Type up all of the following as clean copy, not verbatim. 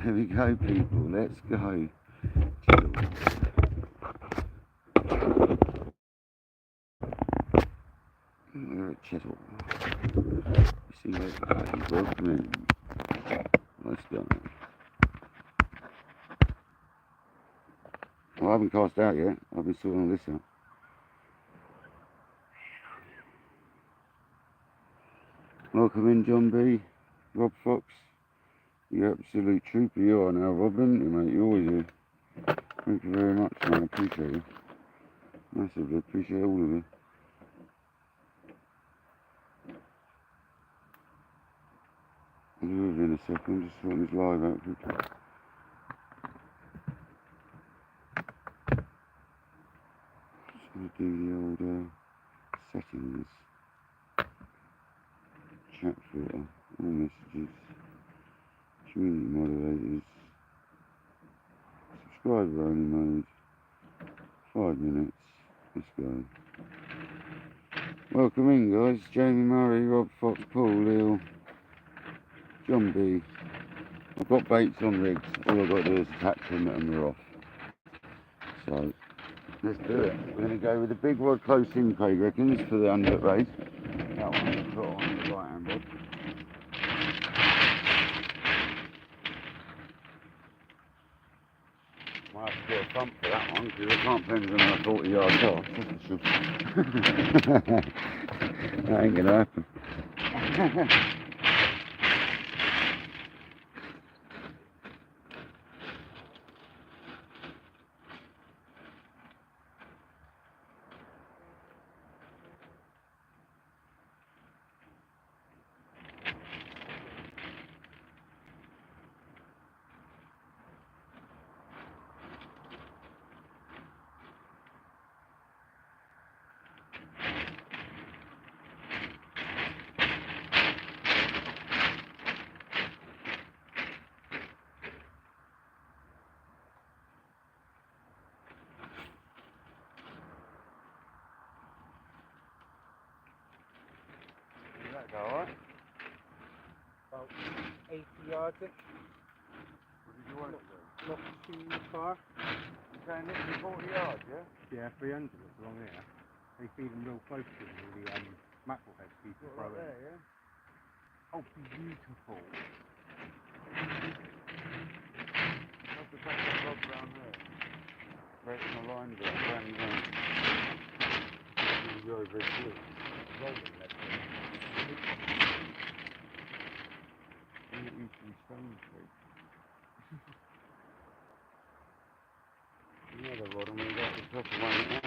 There we go, people. Let's go. We're at Chesil. See where he's welcome in. Let's go. Well, I haven't cast out yet. I've been sorting all this out. Welcome in, John B. Rob Fox. You absolute trooper you are now, Robin. You mate, you always do. Thank you very much, man. I appreciate you. Massively appreciate all of you. I'll be with you in a second, just sorting this live out quickly. Just going to do the old settings. Chat filter, all messages, community moderators, subscriber only mode, 5 minutes, let's go. Welcome in guys, Jamie Murray, Rob Fox, Paul Leal, John B. I've got baits on rigs, all I've got to do is attach them and we're off. So, let's do it. We're going to go with the big rod close in, Craig reckons, for the underlet raise. That one I'm going to put on the right hand rod. Might have to get a bump for that one because I can't bend them on a 40-yard cast, that's for sure. That ain't going to happen. Alright. About 80 yards -ish. What did you want to do? Not too far. You're saying this is 40 yards, yeah? Yeah, 300 along here. They feed them real close to them, the mackerel heads people throw Right there, yeah? Oh, beautiful. Have to take that rod round there. Breaking the line down, down you go. You're over here. Rolling that thing. Easily stone straight. Another rod, I'm going to go to the top of one now.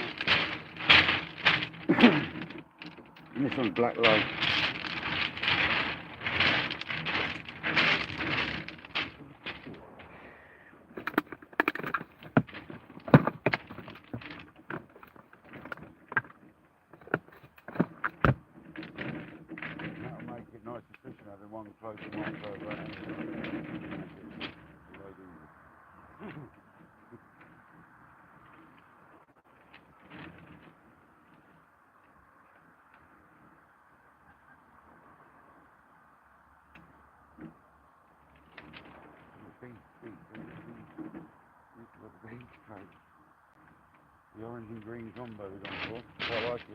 And this one's black low. That'll make it nice and efficient having one close and one further out. The orange and green combo we're going for. Quite like it.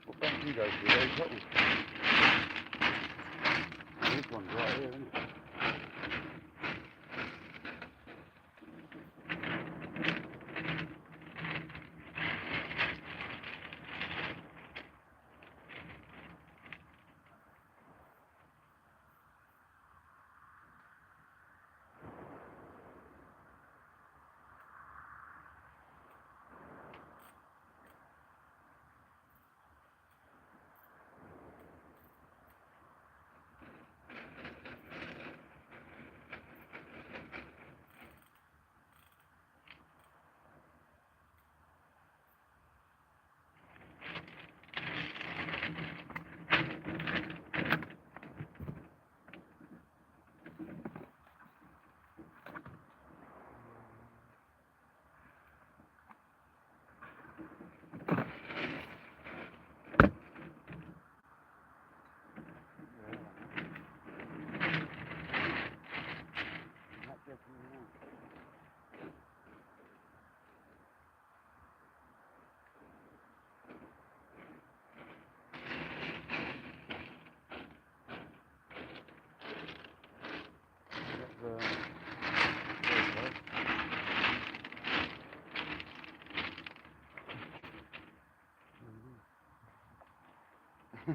What bank do you go to? Very couple. This one's right here, isn't it? I'll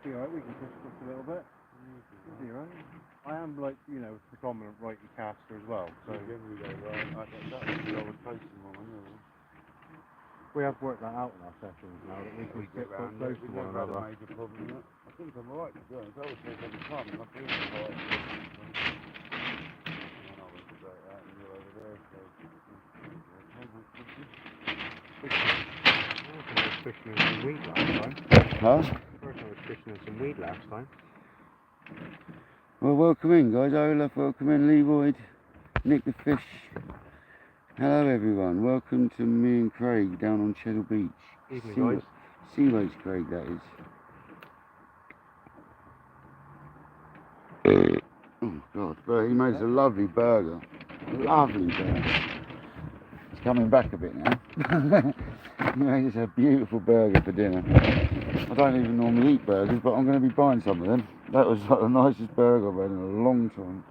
be alright, we can push just a little bit. It'll be alright. I am like, you know, predominant righty caster as well, so generally go right. I was posting one, anyway. we have worked that out in our sessions now that we can sit quite close to one another. Major problem with it. I think I'm alright to be honest. I always say every time, and I feel alright. And I went to go out and you're over there, so... I was fishing in some weed last time. Huh? First I was fishing in some weed last time. Well, welcome in, guys. Olaf, welcome in. Leroyd, Nick the Fish. Hello, everyone. Welcome to me and Craig down on Chesil Beach. Evening, guys. Seaways Craig, that is. Oh, God. But he makes a lovely burger. Lovely burger. It's coming back a bit now. He makes a beautiful burger for dinner. I don't even normally eat burgers, but I'm going to be buying some of them. That was like the nicest burger I've had in a long time.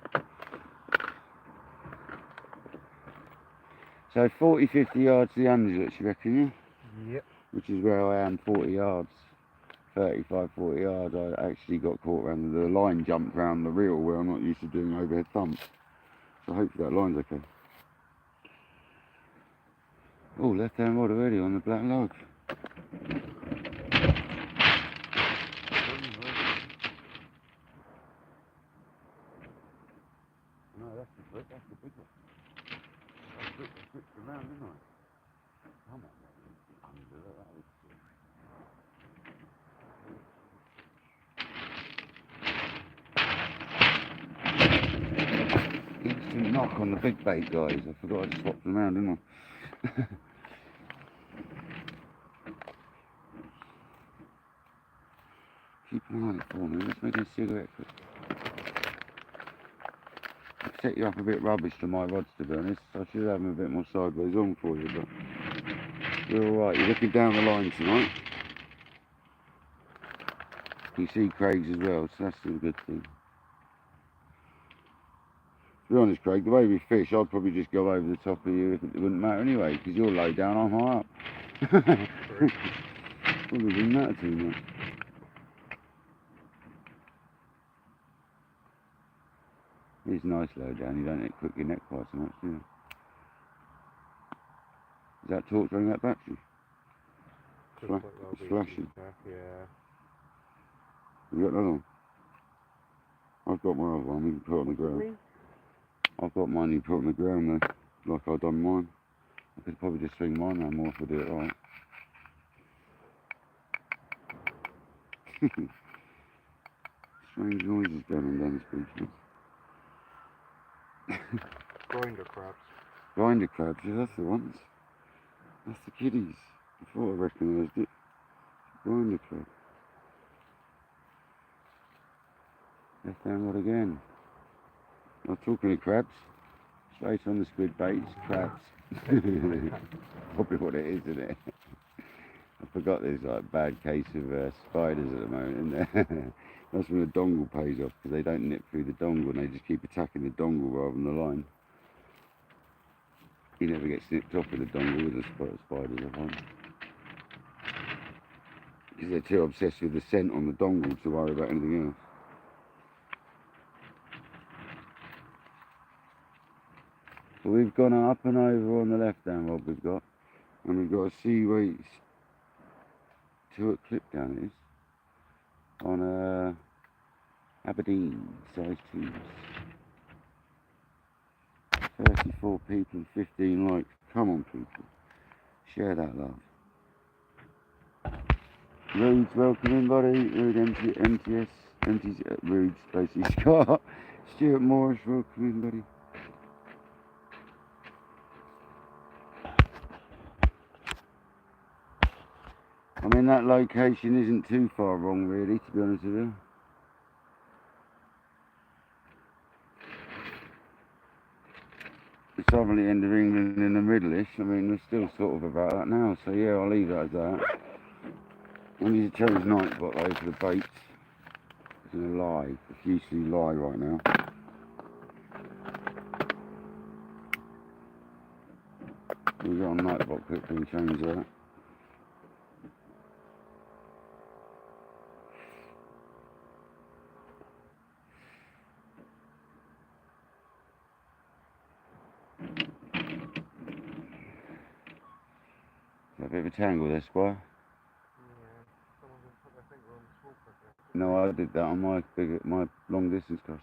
So 40, 50 yards to the unders, you reckon, yeah? Yep. Which is where I am, 40 yards. 35, 40 yards. I actually got caught around the line, jumped around the reel where I'm not used to doing overhead thumps. So hopefully that line's okay. Oh, left hand rod already on the black log. No, that's the big one. I switched around, didn't I? Come on, under that. Instant knock on the big bait, guys. I forgot I swapped them around, didn't I? Keep an eye for me. Let's make a cigarette quick. I've set you up a bit rubbish to my rods, to be honest. I should have them a bit more sideways on for you, but you're alright. You're looking down the line tonight. You see Craig's as well, so that's still a good thing. To be honest, Craig, the way we fish, I'd probably just go over the top of you if it wouldn't matter anyway, because you're low down, I'm high up. Probably wouldn't matter too much. It's nice low down, you don't cook your neck quite so much, do you? Is that torch running that battery? Flashing. Yeah. You got another one? I've got my other one, you can put it on the ground. Really? I've got mine you can put on the ground though, like I've done mine. I could probably just swing mine around more if I do it right. Strange noises going on down this beach. Grinder crabs. Grinder crabs, yeah, that's the ones. That's the kiddies. I thought I recognised it. Grinder crab. Left hand rod again. Not talking of crabs. Straight on the squid baits, crabs. Probably what it is, isn't it? I forgot there's like a bad case of spiders at the moment, isn't there? That's when the dongle pays off, because they don't nip through the dongle and they just keep attacking the dongle rather than the line. He never gets nipped off with the dongle with the spiders, I find. Because they're too obsessed with the scent on the dongle to worry about anything else. So we've gone up and over on the left hand rod we've got, and we've got a Seaways 2 clip down it is, on a Aberdeen size 2s. 34 people and 15 likes. Come on people, share that love. Rude's welcome in, buddy. Rude MTS, Rude Spacey Scott. Stuart Morris welcome in, buddy. I mean, that location isn't too far wrong, really, to be honest with you. the southerly end of England in the middle-ish. I mean, we're still sort of about that now, so yeah, I'll leave that as that. I need to change Nightbot though for the baits. It's going to lie, profusely lie right now. We'll go on Nightbot quickly and change that. A bit of a tangle there, Squire. Yeah, someone didn't put their finger on the small cricket. No, I did that on my long distance cast.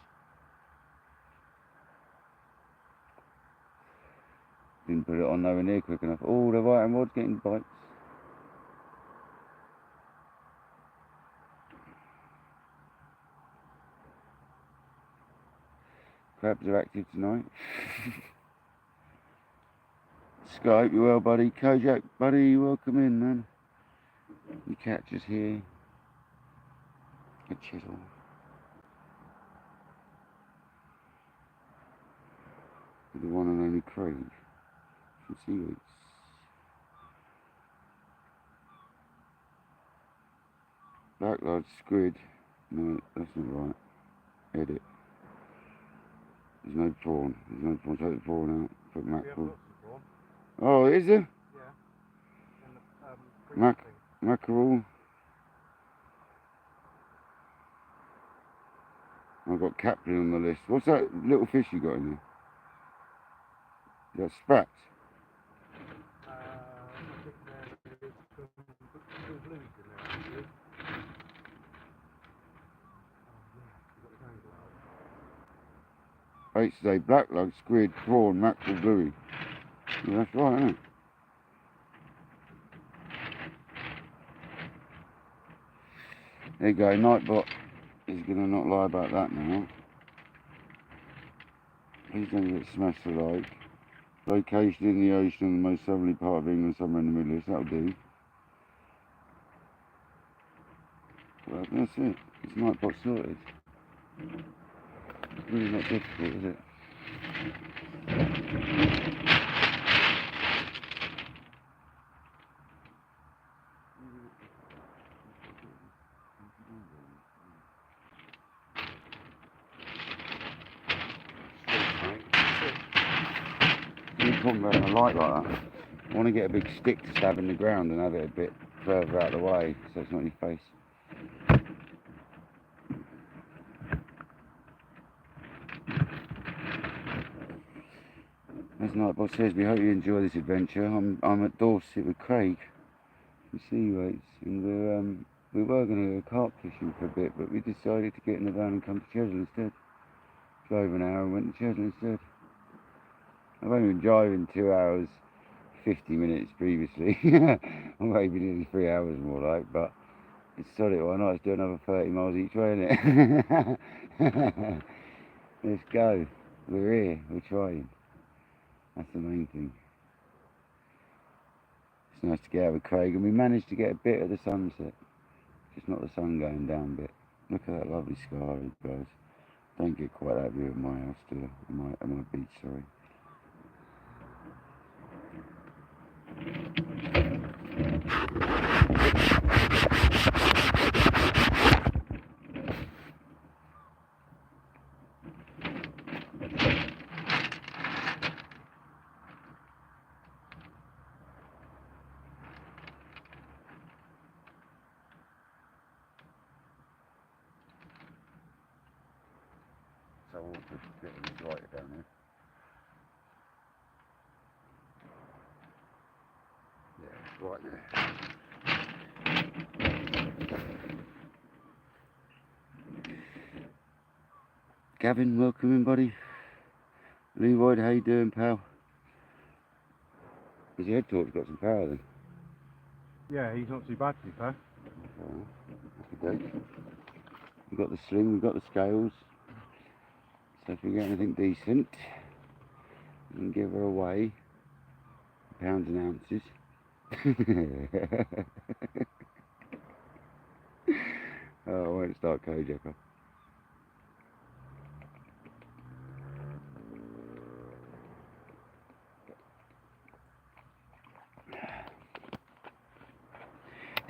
Didn't put it on nowhere near quick enough. Oh, the right hand rod's getting bites. Crabs are active tonight. Sky, hope you're well, buddy. Kojak, buddy, welcome in, man. Your catch is here. A Chesil. The one and only Craig. Some seaweeds. Blacklight squid. No, that's not right. Edit. There's no prawn. There's no prawn. Take the prawn out. Put mackerel. Oh, is there? Yeah. Mackerel. I've got captain on the list. What's that little fish you got in there? Is that sprat? I think there is some blues in there actually. Baits today, black lug, squid, prawn, mackerel, bluey. Yeah, that's right, isn't it? There you go, Nightbot is going to not lie about that now. Please don't get smashed alike. Location in the ocean in the most southerly part of England, somewhere in the Middle East, that'll do. Well, that's it. It's Nightbot sorted. It's really not difficult, is it? Talking about a light like that. I want to get a big stick to stab in the ground and have it a bit further out of the way so it's not in your face. As Nightbot says, we hope you enjoy this adventure. I'm at Dorset with Craig from Seaways, and we were going to go carp fishing for a bit, but we decided to get in the van and come to Chesil instead. Drove an hour and went to Chesil instead. I've only been driving 2 hours 50 minutes previously, or maybe nearly 3 hours more like, but it's solid. Why not? Let's do another 30 miles each way, innit? Let's go. We're here. We're trying. That's the main thing. It's nice to get out with Craig, and we managed to get a bit of the sunset, just not the sun going down bit. Look at that lovely sky, guys. Don't get quite that view of my house, do I? At my beach, sorry. So I'll just get this lighter down there. Yeah, right there. Gavin, welcome in, buddy. Leroy, how you doing, pal? His head torch got some power then. Yeah, he's not too bad to be fair. Okay. We've got the sling, we've got the scales. So if we get anything decent, we can give her away. Pounds and ounces. Oh, I won't start Kojak.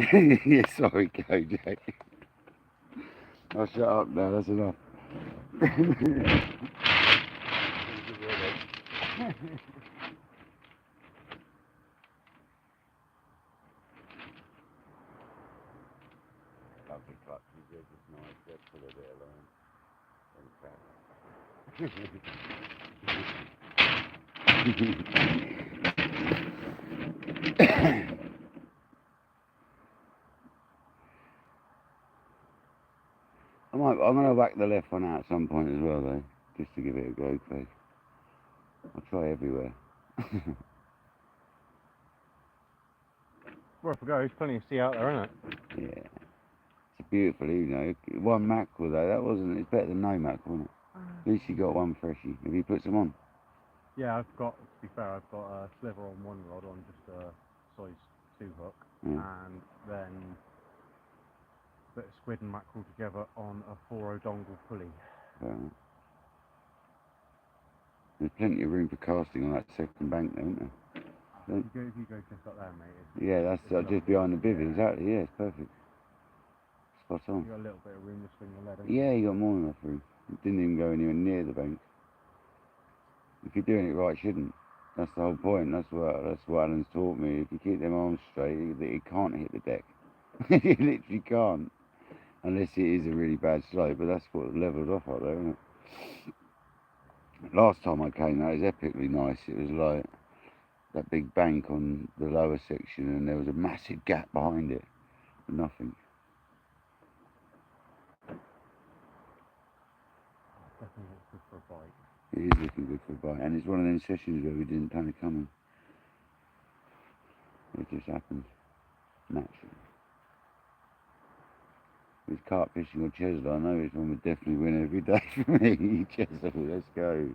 Yeah, sorry, KJ. I'll shut up now, that's enough. Lovely clutches, they're just nice, they'll pull a bit along. I'm going to whack the left one out at some point as well though, just to give it a go, Craig. I'll try everywhere. Worth a go, there's plenty of sea out there, isn't it? Yeah. It's a beautiful evening. One mackerel though, that wasn't, it's better than no mackerel, wasn't it? At least you got one freshie. Have you put some on? Yeah, I've got, to be fair, I've got a sliver on one rod on just a size 2 hook, and then a bit of squid and mackerel together on a 4-0 dongle pulley. There's plenty of room for casting on that second bank there, isn't there? If you go just up there, mate. Yeah, that's just behind the bivvy, exactly, yeah, it's perfect. Spot on. You got a little bit of room to swing the lead, haven't Yeah, you got more than enough room. You didn't even go anywhere near the bank. If you're doing it right, you shouldn't. That's the whole point. That's what Alan's taught me. If you keep them arms straight, you can't hit the deck. You literally can't. Unless it is a really bad slope, but that's what levelled off up there, isn't it? Last time I came, that was epically nice. It was like that big bank on the lower section, and there was a massive gap behind it. Nothing. Definitely looks good for a bite. It is looking good for a bite, and it's one of them sessions where we didn't plan it coming. It just happened naturally. With carp fishing or Chesil, I know which one would definitely win every day for me. Chesil, let's go.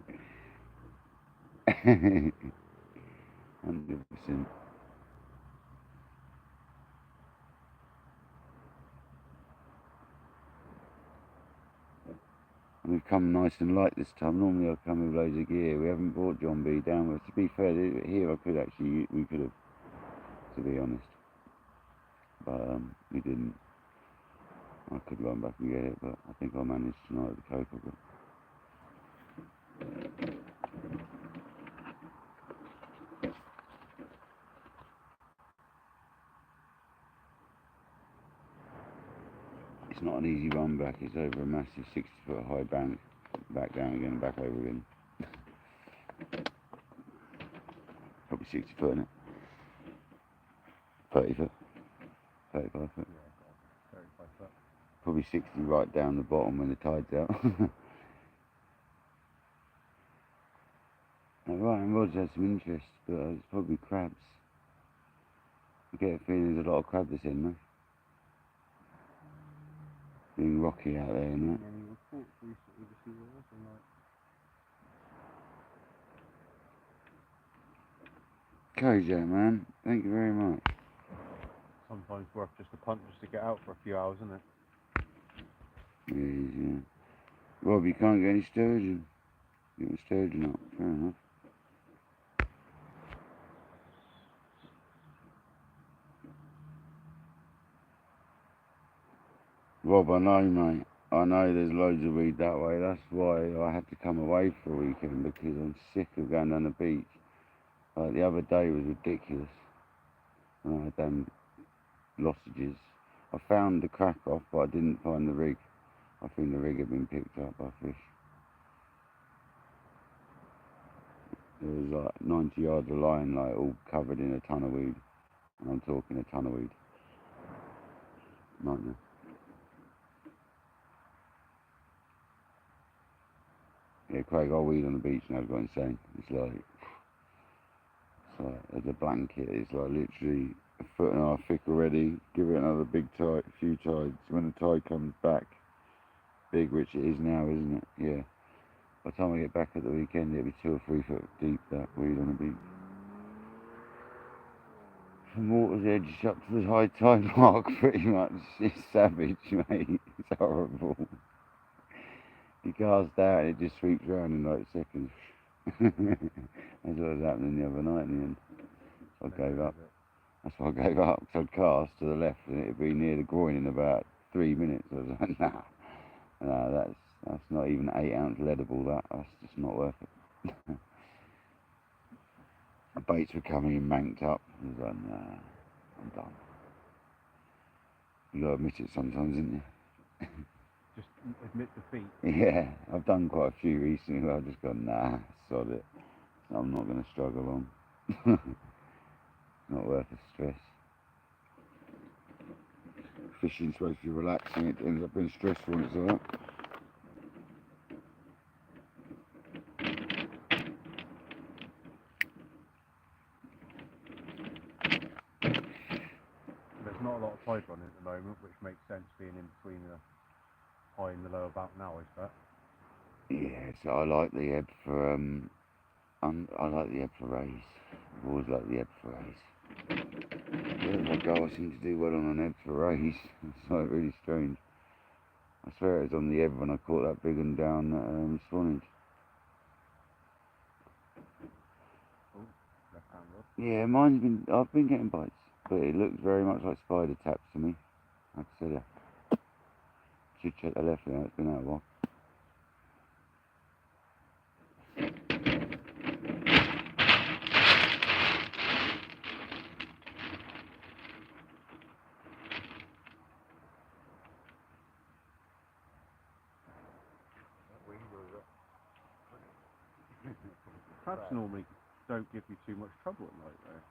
100%. And we've come nice and light this time. Normally I come with loads of gear. We haven't brought John B down with. To be fair, here we could have, to be honest. But we didn't. I could run back and get it, but I think I managed tonight with the coke I've got. It's not an easy run back. It's over a massive 60-foot high bank. Back down again and back over again. Probably 60 foot, isn't it? 30 foot. 35 foot. Yeah, 35 foot. Probably 60 right down the bottom when the tide's out. Right, and Rod's had some interest, but it's probably crabs. I get a feeling there's a lot of crab this end, no? Being rocky out there and that. Any reports recently to see what else like? KJ, man, thank you very much. Sometimes worth just a punt just to get out for a few hours, isn't it? Yeah. Rob, you can't get any sturgeon. Get the sturgeon up, fair enough. Rob, I know, mate. I know there's loads of weed that way. That's why I had to come away for a weekend, because I'm sick of going down the beach. Like the other day was ridiculous. And I had them losages. I found the crack off, but I didn't find the rig. I think the rig had been picked up by fish. There was like 90 yards of line, like all covered in a ton of weed. And I'm talking a ton of weed. Nightmare. Yeah, Craig, our weed on the beach now has got insane. It's like there's a blanket. It's like literally a foot and a half thick already. Give it another big tide, few tides. When the tide comes back, big, which it is now, isn't it? Yeah. By the time I get back at the weekend, it'll be 2 or 3 foot deep, that weed on the beach. From water's edge up to the high tide mark, pretty much. It's savage, mate. It's horrible. You cast out and it just sweeps around in like seconds. That's what was happening the other night in the end. So I gave up. That's why I gave up, because I'd cast to the left and it'd be near the groin in about 3 minutes. I was like, nah, that's not even 8-ounce leadable, that's just not worth it. The baits were coming in manked up. I was like, nah, I'm done. You gotta admit it sometimes, didn't you? Just admit defeat. Yeah, I've done quite a few recently where I've just gone, nah, sod it. I'm not going to struggle on. Not worth the stress. Fishing's supposed to be relaxing, it ends up being stressful and it's like that. There's not a lot of tide running at the moment, which makes sense being in between the high and the low about now, I bet. Yeah, so I like the ebb for I like the ebb for rays. I've always liked the ebb for rays. Wherever I go, I seem to do well on an ebb for rays. It's like really strange. I swear it was on the ebb when I caught that big one down at Swanage. Oh, left hand rod. Yeah, I've been getting bites, but it looks very much like spider taps to me. I have to say that. Should check the left now, it's been out a while. Crabs normally don't give you too much trouble at night, though.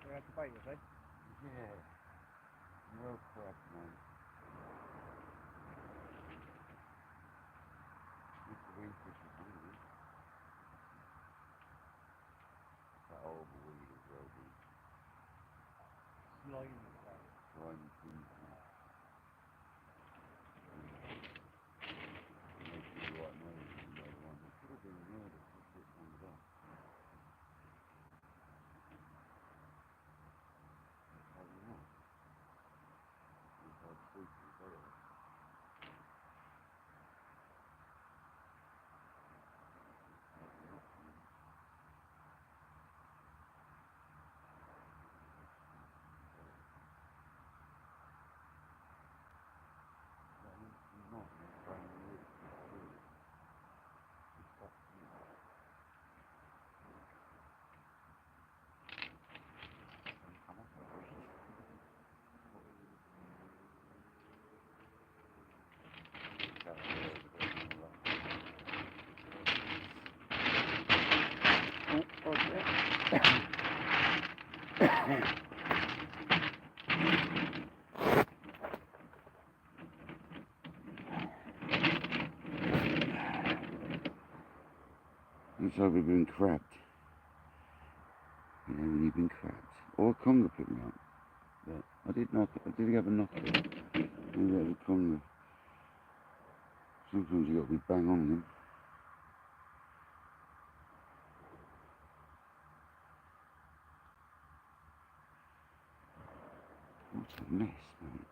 You had to bait with it? Yeah, well crap, mate. It's the wing fish is really. That horrible weed as well, dude. Slime with that. Slimy things, man. It makes you right noise when you know the one. It could have been near this, this shit comes up. I don't know. It's hard to speak to the fellow. Looks like we've been crabbed. Yeah, we've been crabbed. Or a conger picked me up. But I did have a knock at it. Maybe that was a conger. Sometimes you got to be bang on them. What a mess, mate.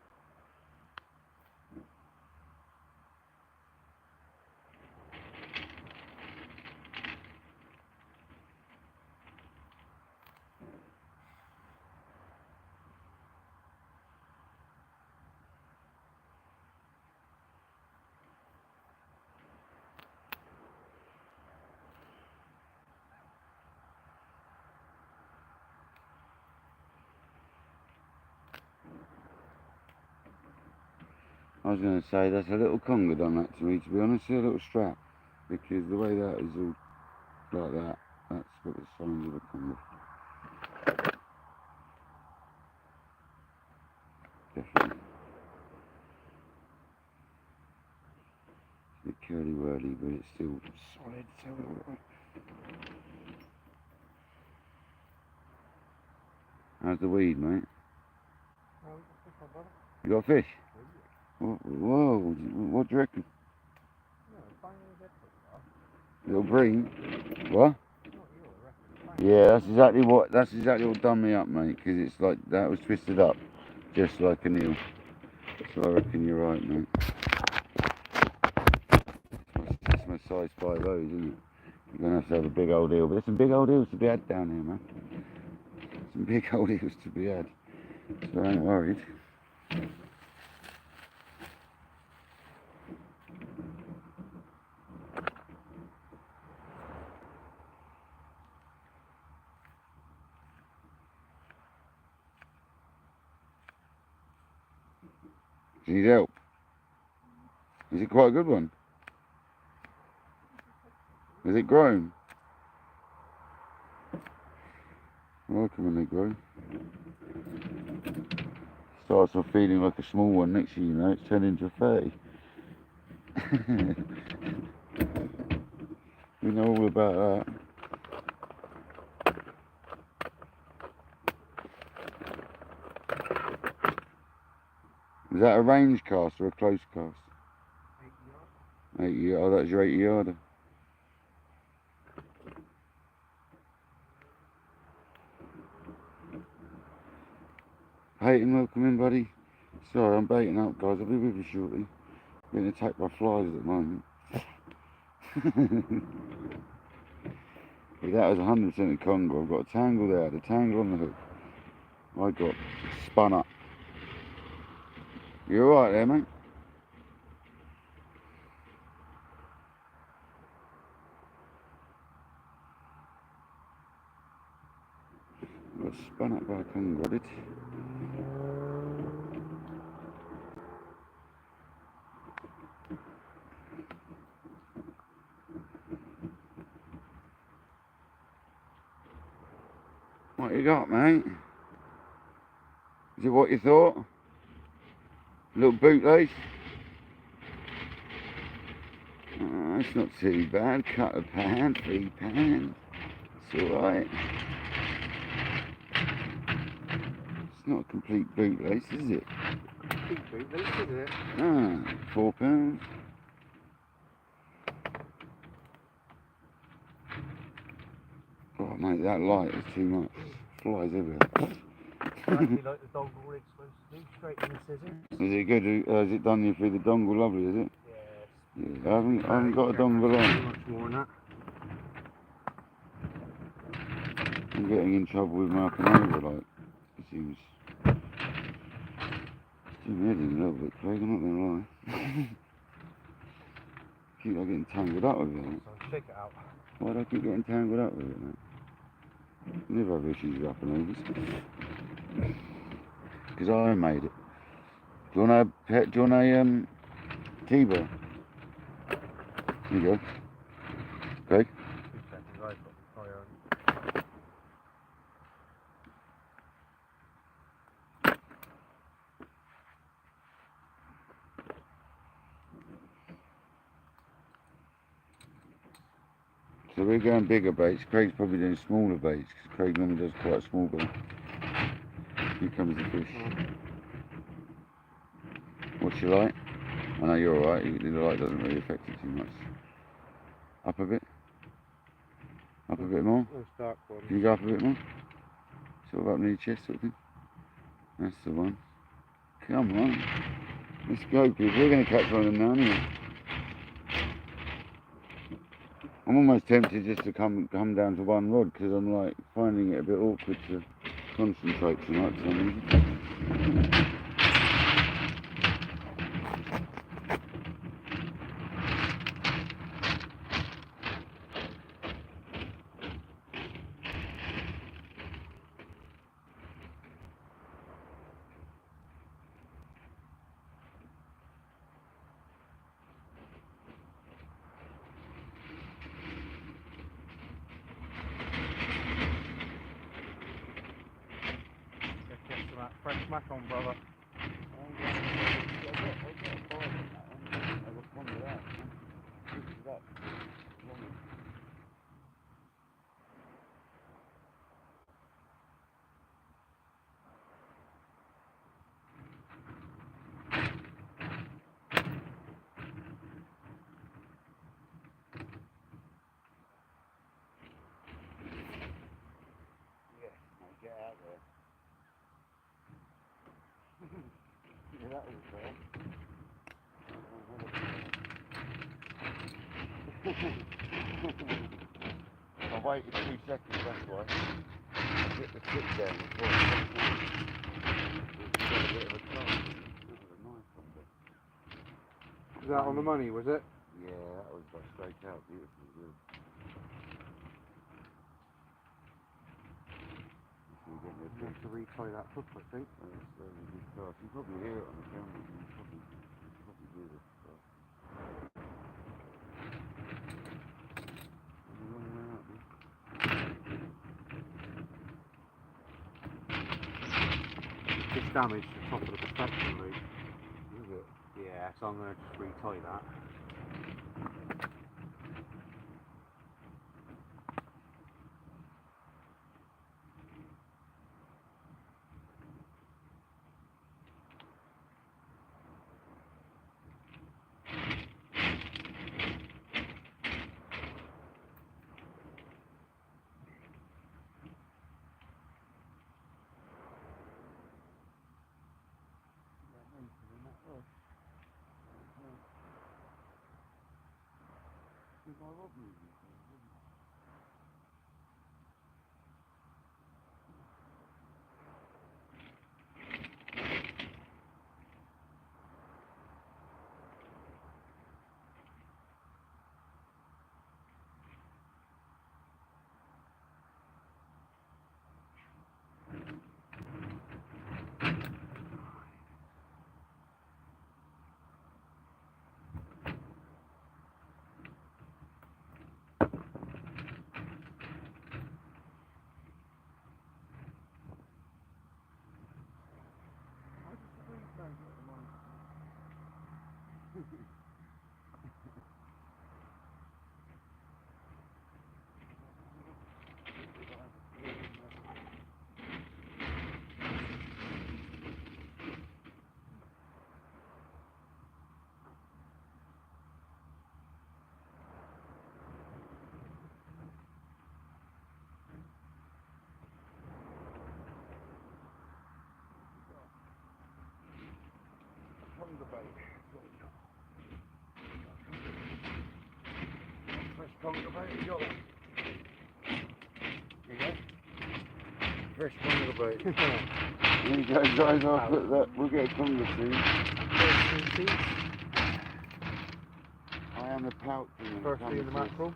I was going to say that's a little conger done that to me, to be honest, a little strap, because the way that is all like that, that's what the signs of a conger. Definitely. It's a bit curly whirly, but it's still solid. So how's the weed, mate? You got a fish? Whoa, what do you reckon? Little green? What? Yeah, that's exactly what done me up, mate, because it's like, that was twisted up, just like an eel. So I reckon you're right, mate. That's my size 5 O's, isn't it? You're going to have a big old eel, but there's some big old eels to be had down here, man. Some big old eels to be had, so I ain't worried. Do you need help? Is it quite a good one? Is it grown? I like them when they grow. Starts off feeling like a small one, next thing you know, it's turned into a 30. We know all about that. Is that a range cast or a close cast? 80 yard. Oh, that's your 80 yarder. Hayden, welcome in, buddy. Sorry, I'm baiting up, guys. I'll be with you shortly. Being attacked by flies at the moment. That was 100% a conger. I've got a tangle there, the tangle on the hook. I got spun up. You alright there, mate? I got spun up by a conger, I did. What you got, mate? Is it what you thought? A little bootlace? Oh, that's not too bad. Cut a pound, £3. It's alright. It's not a complete bootlace, is it? Complete bootlace, is it? Ah, £4. Oh, mate, that light is too much. Flies everywhere. Exactly like the dongle rig's supposed to do, straight in the scissors. Is it good? Has it done you through the dongle lovely, is it? Yes. Yeah, I haven't got a dongle on. Much more than that. I'm getting in trouble with my up and over, like, it seems. It's doing my head in a little bit, Craig, I'm not going to lie. Keep on getting tangled up with it. So shake it out. Why do I keep getting tangled up with it, mate? Never have issues with up and overs. Because I made it. Do you want a T-bar? Here you go. Craig? 2 seconds, I've got the fire on. So we're going bigger baits. Craig's probably doing smaller baits because Craig normally does quite a small bait. Here comes the fish. What's your light? I know you're alright. The light doesn't really affect it too much. Up a bit. Up a bit more. Those dark ones. Can you go up a bit more? Sort of up near your chest sort of thing. That's the one. Come on. Let's go, people. We're going to catch one of them now anyway. I'm almost tempted just to come down to one rod because I'm like finding it a bit awkward to concentrate tonight for some reason. Smack on, brother. Get out there. Yeah, that was fair. I waited 2 seconds, that's why. I hit the tip down before I got a bit of a chance. That was a nice one, but... Was that on the money, was it? Yeah, that was like straight out, beautiful, good. You have to retie that hook, I think. You probably hear it on the camera. You probably hear it. It's damaged the top of the protection loop. Is it? Yeah, so I'm going to just retie that. Fresh conga bait, you got it? You got it? Fresh conga bait. There you go, guys, I'll put that, we'll get a conga soon. I am the pout king. First thing in the mackerel.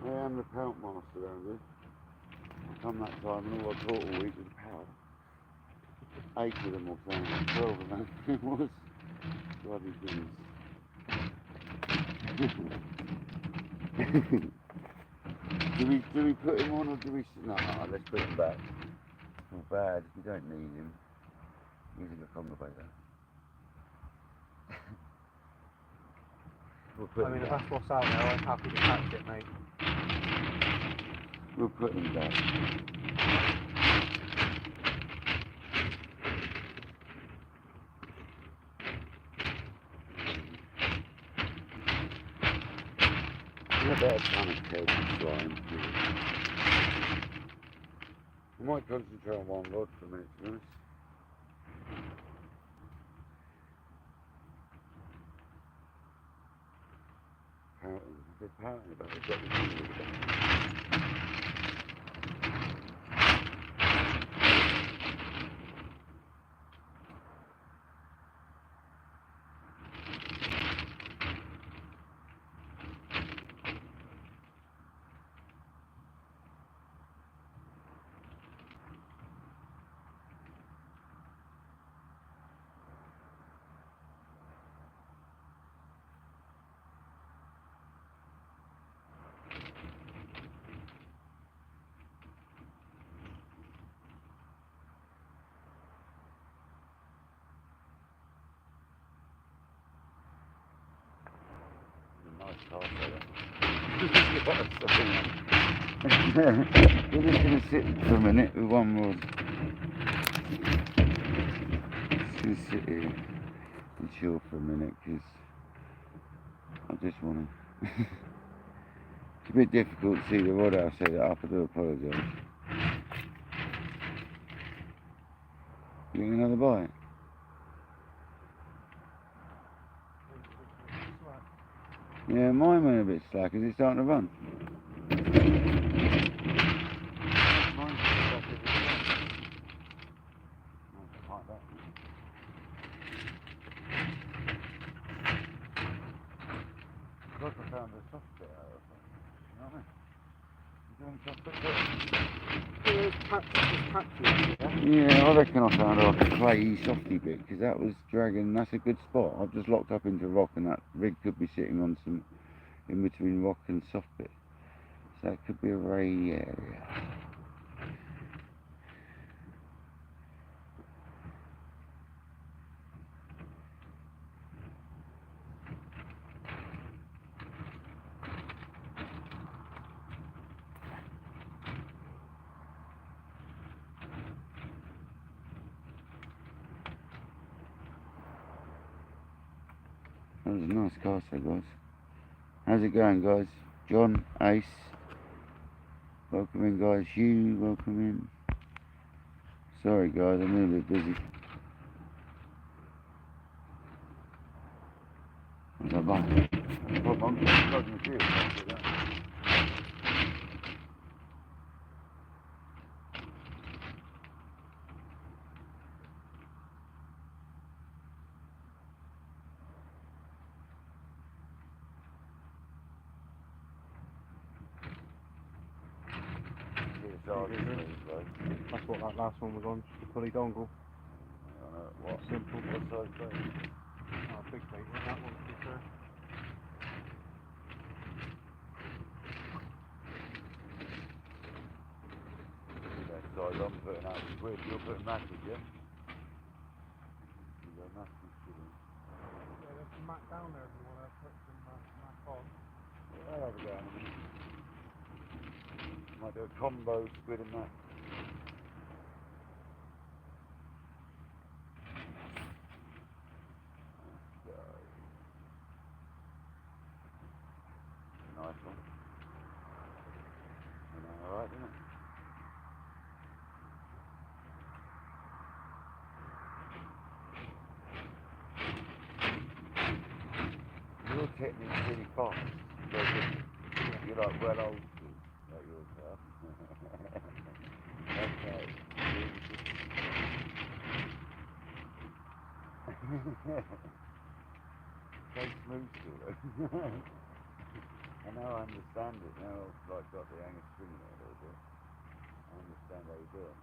I am the pout master around here. I come that time and all I caught all week was pout. 8 of them or something, 12 of them it was. Bloody things. do we put him on or do we... No, let's put him back. It's not bad, we don't need him. Using a conga bait there. We'll put I mean, him if back. that's what's out there, I'm happy to catch it, mate. We'll put him back. I better kind of tail and slime. I might concentrate on one rod for a minute, to be honest. Pouting. They're pouting about it. Got the car We're just going to sit for a minute with one rod. Just going to sit here and chill for a minute because I just want to. It's a bit difficult to see the rod I set it up, I do apologise. You getting another bite? Yeah, mine went a bit slack. Is it starting to run? I found a soft bit out of it. You know what I mean? Yeah, I reckon I found like a clayey softy bit because that was dragging. That's a good spot. I've just locked up into rock and that rig could be sitting on some in between rock and soft bit. So that could be a ray area. That was a nice cast there, guys. How's it going, guys? John, Ace, welcome in, guys. Hugh, welcome in. Sorry, guys, I'm a little bit busy. What's that bite? I'm just plugging the gear. That's what that last one was on, just a pulley dongle. What? Simple. What size bait? Oh, big bait, wasn't that one to be fair? That size I'm putting out is weird. You're putting matches, yeah? You got matches to do. Yeah, there's some mat down there if you want to put some mat on. Yeah, I'll have a go in a minute. Might do a combo squid and mat. Nice one. Alright, isn't it? Your technique's really fast. You're like well old school, like yours, huh? Okay. So smooth still. I know I understand it now. I've like got the hang of stringing it a little bit. I understand how you do it.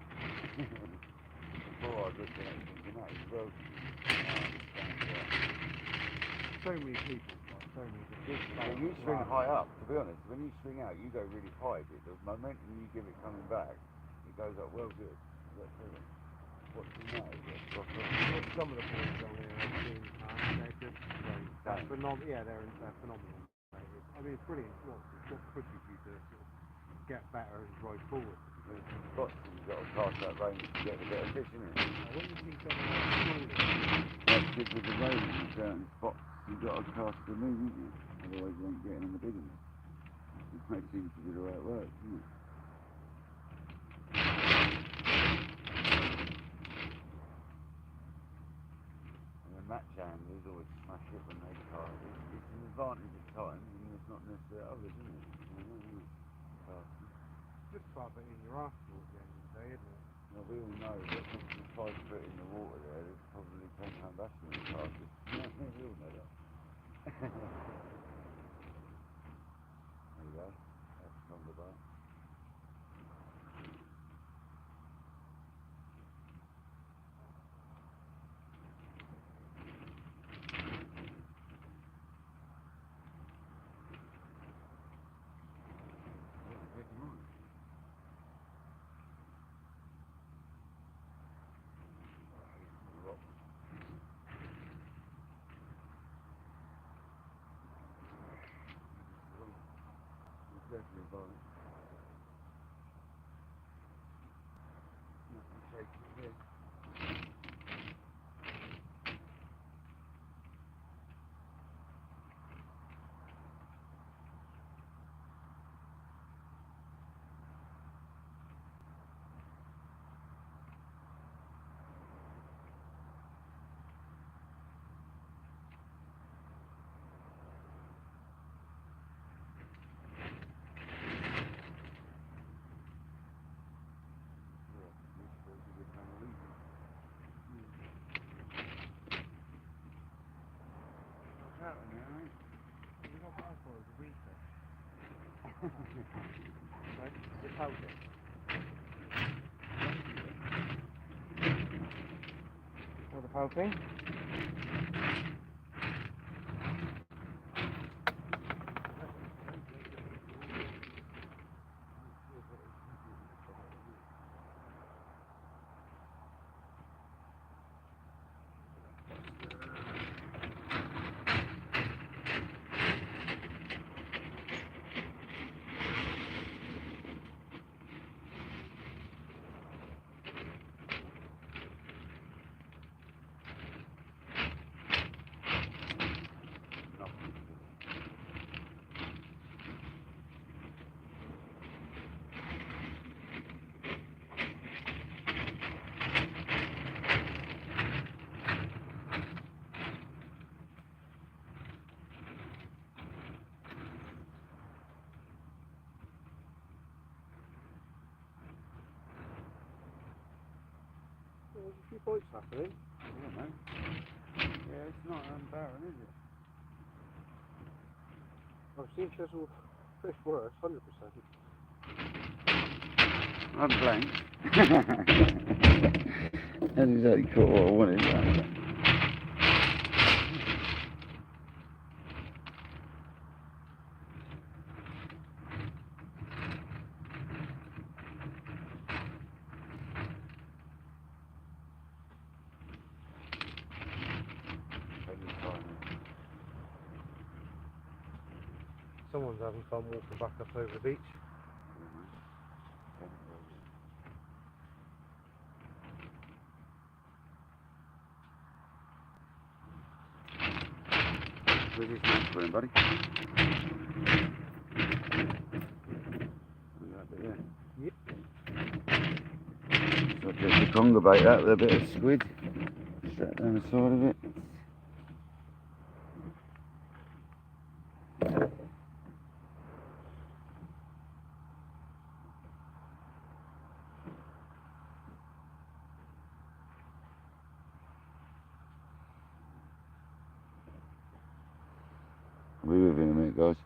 Before I was looking at it thinking, that is well. I understand that. So many people, like, so many people. When you swing high up, to be honest, when you swing out, you go really high. The momentum you give it coming back, it goes up well good. What's in that? Is it proper? Some of the boys on here I've seen, they're just great. They're phenomenal. Yeah, they're phenomenal. I mean, it's brilliant. What pushes you to sort of get better and drive forward? There's some spots that you've got to cast that range to get a bit of fish, isn't it? When you see someone else doing it, That's good with the range in certain spots. You've got to cast the move, haven't you? Otherwise you won't get in the big one. It seems to be the way it works, isn't it? And the match handlers always smash it when they cast. It's an advantage at times, and it's not necessarily others, isn't it? just about it in your arsenal at the end of the day, isn't it? Well, we all know that if you 5 foot in the water there, there's probably 10 pound bass in the casters. We all know that. There you go. That's from the boat. bottom. Nothing shaking here. The powder. Or the whole thing? There's a few bites happening. Yeah, mate. Yeah, it's not barren, is it? I've seen Chesil fish worse, 100%. I'm blank. That's exactly caught what I wanted. Someone's having fun walking back up over the beach. Where's this next for him, buddy? Yep. So just a conger bait that with a bit of squid. Straight down the side of it. I'll be with you in a minute, guys.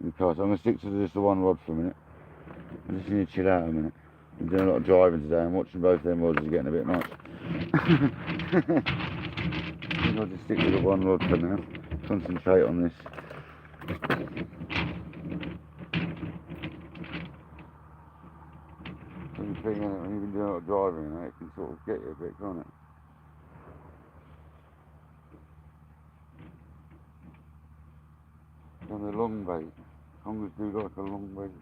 I'm going to stick to just the one rod for a minute. I just need to chill out a minute. I'm doing a lot of driving today and watching both them rods is getting a bit much. I think I'll just stick with the one rod for now. Concentrate on this. When you've been doing a lot of driving, it can sort of get you a bit, can't it? On the long bait. Congers do like a long bait.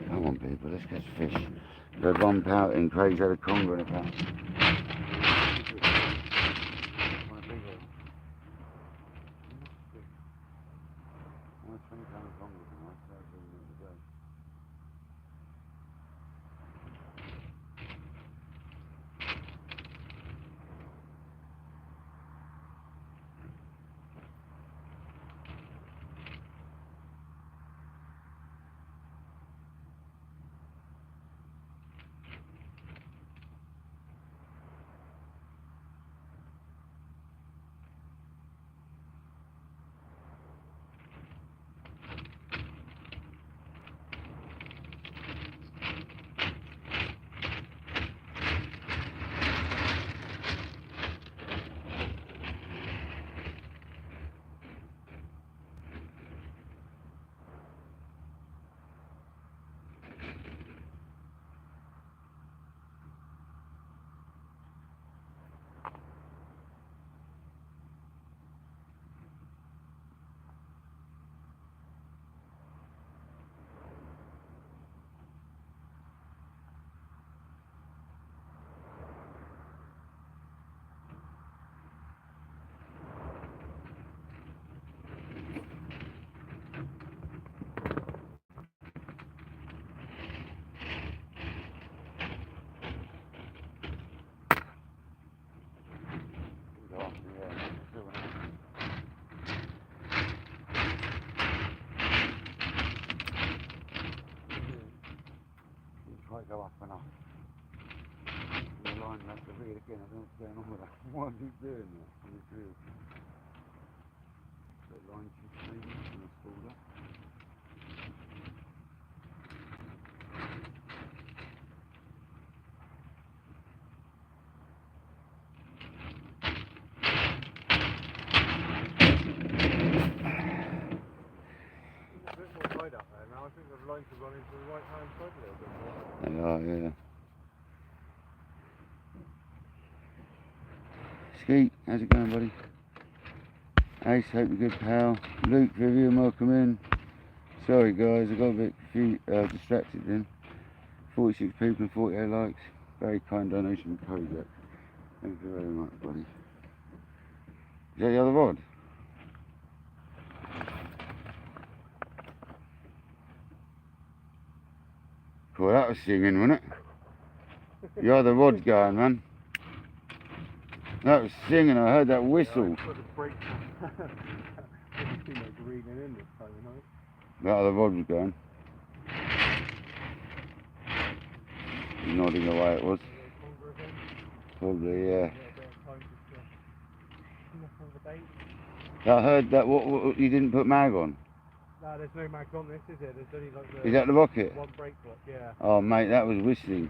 Come on, people, let's catch fish. We had one pout in, Craig's had a conger and a pout. Want a big one? 20 pound conger. tree again. I don't know what's going on with that. Why is he doing that? On the drill. So line shift maybe, and it's pulled up. A bit more tight up there now. I think the lines have gone into the right hand side a little bit more. They are, yeah. Skeet, how's it going, buddy? Ace, hope you're good, pal. Luke, Vivian, welcome in. Sorry, guys, I got a bit distracted then. 46 people and 48 likes. Very kind donation from Kodak. Thank you very much, buddy. Is that the other rod? Cool, that was singing, wasn't it? The other rod's going, man. That was singing, I heard that whistle. Yeah, I put the brakes on. I think they're reading in this time, you know? That other rod was going. He's nodding the way it was. Probably, yeah. I heard that, what you didn't put mag on? No, there's no mag on this, is there? There's only like the... Is that the rocket? One brake block, yeah. Oh, mate, that was whistling.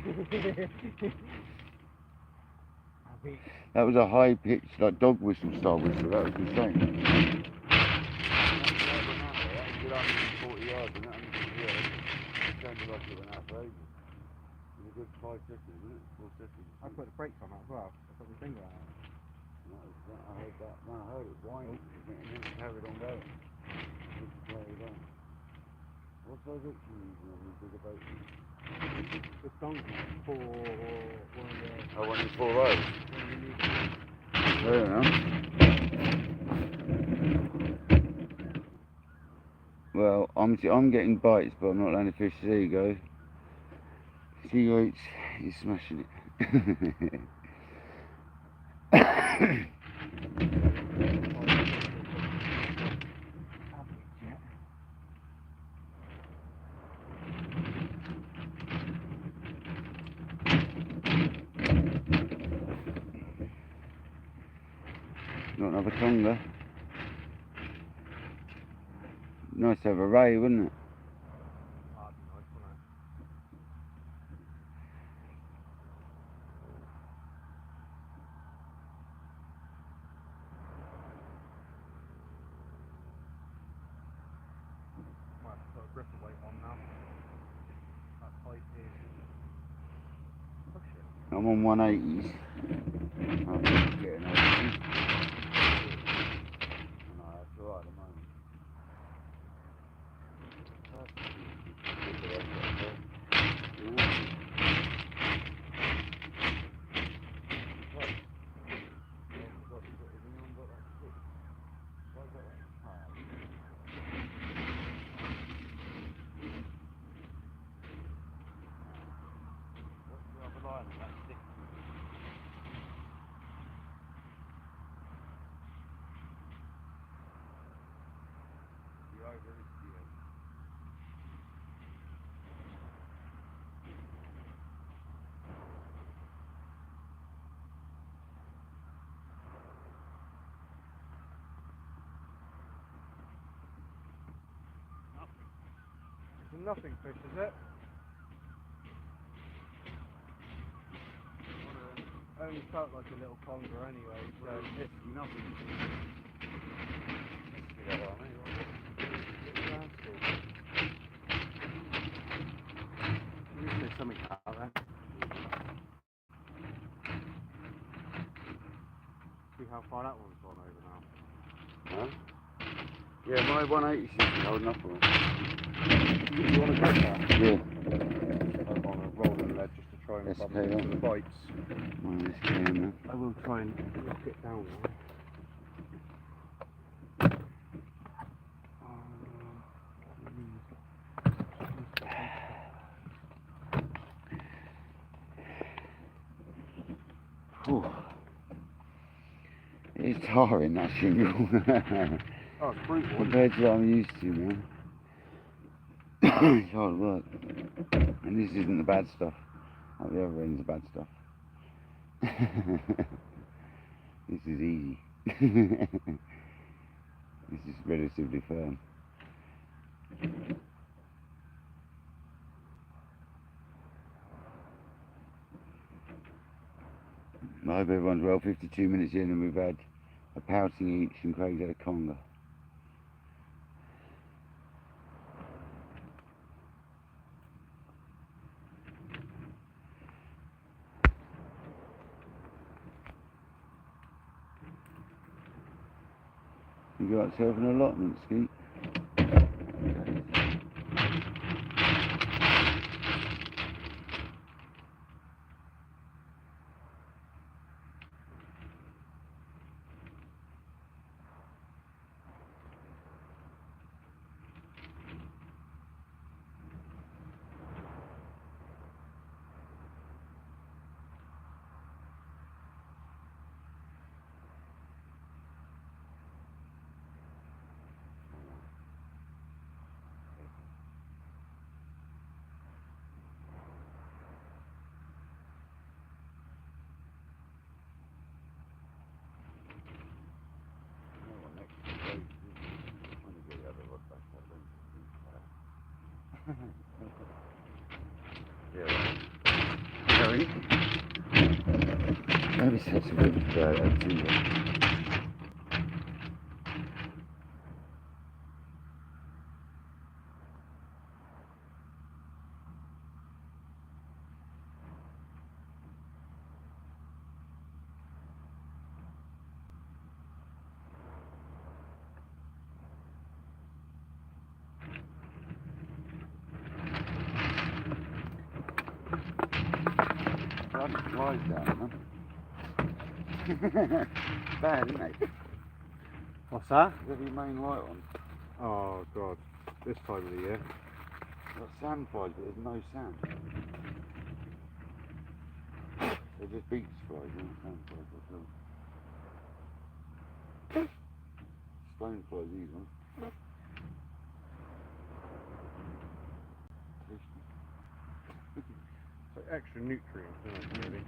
That was a high-pitched, like dog whistle style whistle. That was insane. That was good 140 yards, and that 150 yards. It sounded like it went out for ages. It was a good 5 seconds, wasn't it? 4 seconds. I put the brakes on that as well. I put my finger on it. I heard that. No, I heard it whining, and then it carried on going. Just carried on. What size hook do you use on these bigger boats? The donkey for one of the... Oh, one in 4 rows. Fair enough. Well, I'm getting bites, but I'm not landing fish. There you go. See you, he's smashing it. Not another tonga. Nice to have a ray, wouldn't it? That'd be nice, wouldn't it? Might have to put a gripper weight on now. That pipe is... Push it. I'm on 180s. I'm getting over it. No, that's alright at the moment. It's a nothing fish, is it? Only felt like a little conger anyway, so it's nothing. There's something out there. See how far that one's gone over now. Huh? Yeah, my 180 should be holding up for it. You want to go that? Yeah. I'm on a rolling lead just to try and bump into the bites. I will try and knock it down now. It's tiring, that shingle. Oh, it's brutal. Compared to what I'm used to, man. It's hard work. And this isn't the bad stuff. Like the other end's the bad stuff. This is easy. This is relatively firm. I hope everyone's well. 52 minutes in and we've had a pouting each and Craig's had a conger. You got yourself an allotment, Skeet. Yeah. Sorry. Maybe such a bit of too. Flies down, man. Bad, isn't it? What's that? Is your main light on? Oh god, this time of the year. Got sand flies, but there's no sand. They're just beach flies, not sand flies at all. Stone flies, these ones. So extra nutrients, isn't it, really?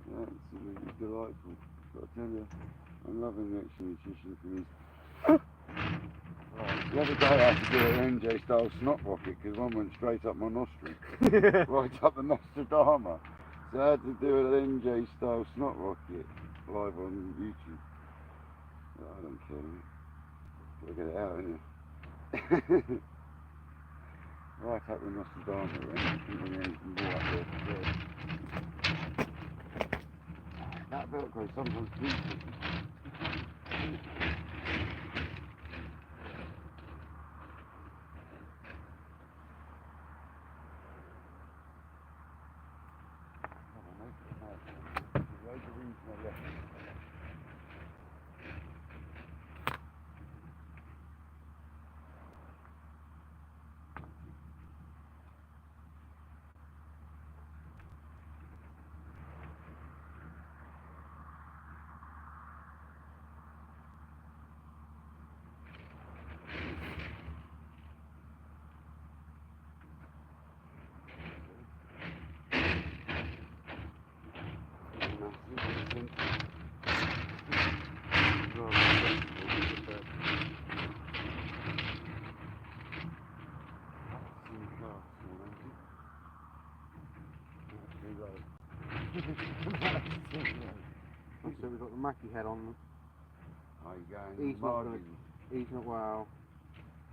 Absolutely delightful. But I tell you, I'm loving the extra nutrition for these. The other day I had to do an NJ style snot rocket because one went straight up my nostril. Right up the Nostradama. So I had to do an NJ style snot rocket live on YouTube. But I don't care, mate. Gotta get it out, innit? Right up the Nostradama, and when anything more up there. That Velcro sometimes keeps it. So we've got the Mackie head on. Are you going? He's not well.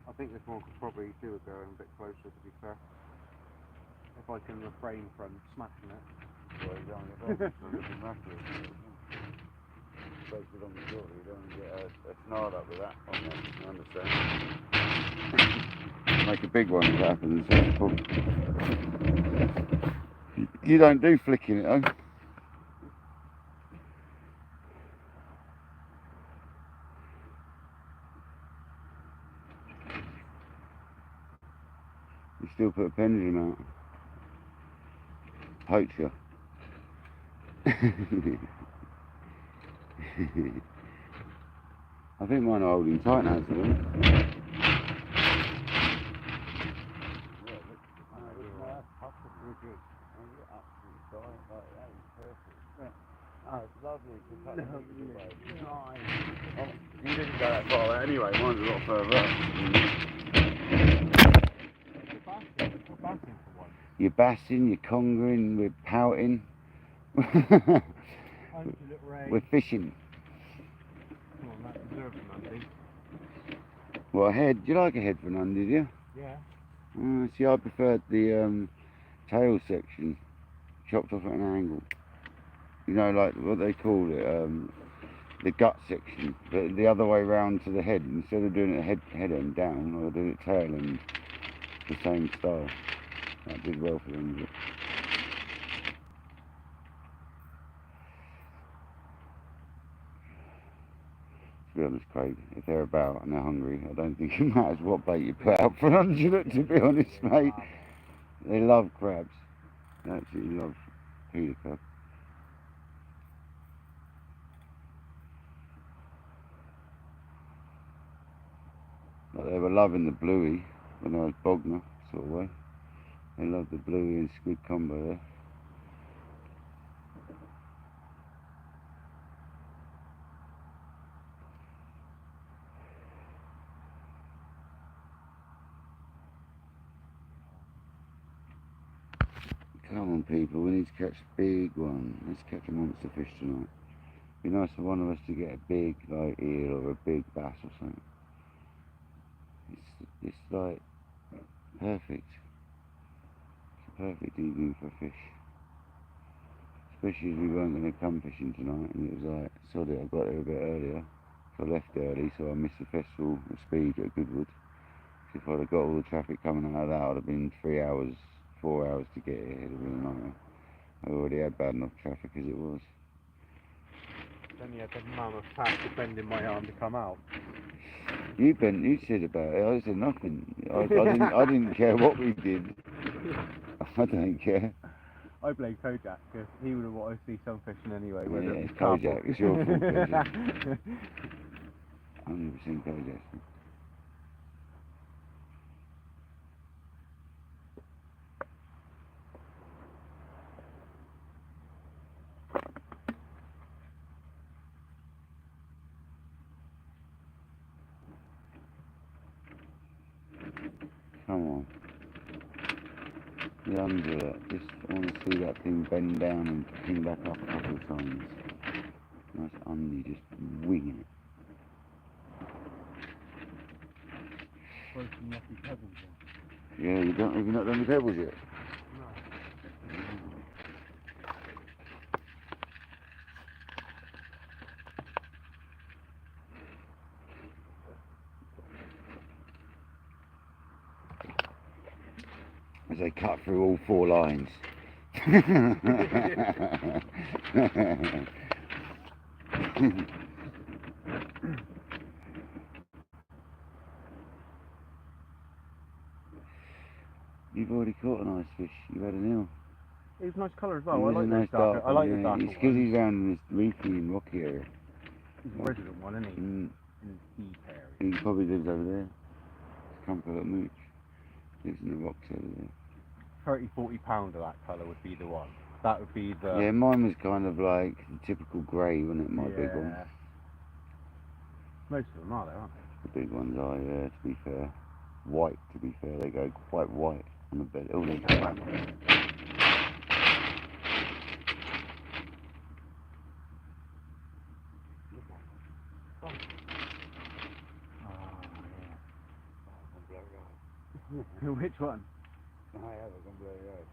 I think this one could probably do a go a bit closer, to be fair. If I can refrain from smashing it. Well, you don't get on, so it doesn't matter. Place it on the door, you don't get a snarl up with that on there, I understand. Make a big one if that happens. You don't do flicking it, though. You still put a pendulum out. Poacher. I think mine are holding tight now, isn't it? right? Like, that is perfect. Oh, it's lovely. It's lovely. Nice. Oh, you didn't go that far out anyway, mine's a lot further up. We're bouncing for one. You're bassing, you're congering, we're pouting. Undulate ray. We're fishing. Come on, that's reserved for Monday. Well, a head, do you like a head for an undie, do you? Yeah. See, I preferred the tail section, chopped off at an angle. You know, like what they call it, the gut section, the other way round to the head. Instead of doing it head end down, or doing it tail end, the same style. That did well for them. To be honest, Craig, if they're about and they're hungry, I don't think it matters what bait you put out for an undulate, to be honest, mate. They love crabs. They absolutely love Peter crab. Like they were loving the bluey when I was Bognor, sort of way. They loved the bluey and squid combo there. Come on, people, we need to catch a big one. Let's catch a monster fish tonight. Be nice for one of us to get a big, like, eel or a big bass or something. It's like perfect. It's a perfect evening for a fish. Especially as we weren't going to come fishing tonight, and it was like, sorry, I got there a bit earlier. So I left early, so I missed the festival of speed at Goodwood. If I'd have got all the traffic coming out of that, I'd have been 3 hours, 4 hours to get here. It'd have been a nightmare. I already had bad enough traffic as it was. Then you had the mammoth task of bending my arm to come out. You said about it. I said nothing. I didn't care what we did. I don't care. I blame Kojak because he would have wanted to see some fishing anyway. Yeah, Whether it's it was Kojak. It's your fault, Kojak. 100% Kojak. Come on. The undulate. Just I want to see that thing bend down and ping back up a couple of times. Nice undie, just winging it. Throw some lucky pebbles in. Yeah, have you not done the pebbles yet? No. As they cut through all 4 lines. You've already caught a nice fish. You had an eel. He's a nice colour as well. He I was like a those nice darker. I like one, the darker It's because ones. he's down in this reefy and rocky area. He's a resident one, isn't he? In the deep area. He probably lives over there. Comfort at Mooch. Lives in the rocks over there. 30-40 pound of that colour would be the one. That would be the... Yeah, mine was kind of like the typical grey, wasn't it? My big one. Most of them are there, aren't they? The big ones are, yeah, to be fair. White, to be fair. They go quite white on the belly. Oh, they go back. Which one? I have a complete right.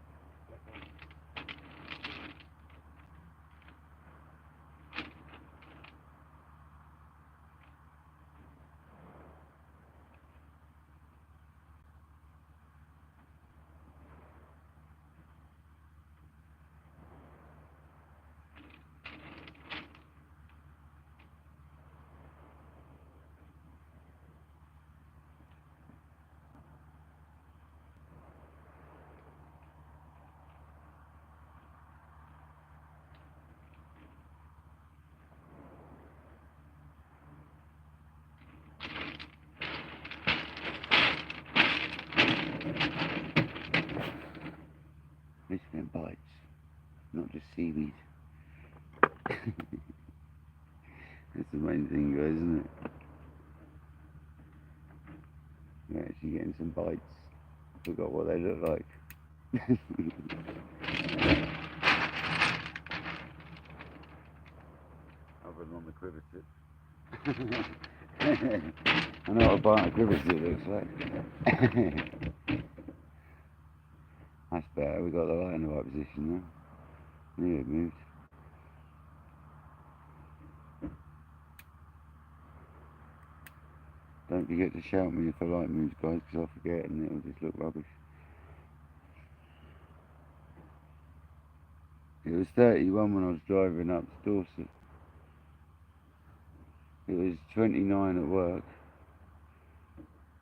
This one bites. not just seaweed. That's the main thing, guys, isn't it? You're actually getting some bites. I forgot what they look like. Other than on the quiver tip. I know what a bite on a quiver tip looks like. That's better, we got the light in the right position now. Knew it moved. Don't forget to shout me if the light moves, guys, because I'll forget and it'll just look rubbish. It was 31 when I was driving up to Dorset. It was 29 at work,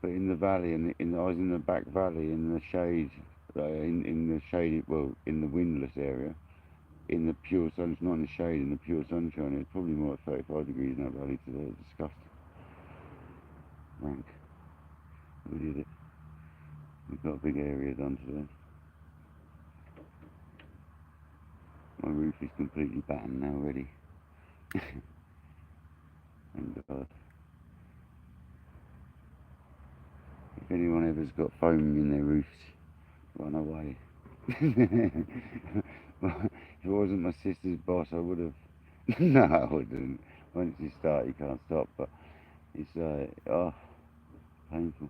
but in the valley, I was in the back valley in the shade, in the shaded, well, in the windless area, in the pure sun, not in the shade, in the pure sunshine. It was probably more at 35 degrees in that valley today. It's disgusting. Rank. We did it. We've got a big area done today. My roof is completely battened now already. Thank God. If anyone ever's got foam in their roofs, run away. If it wasn't my sister's boss, I would have. No, I wouldn't. Once you start, you can't stop. But it's oh, painful.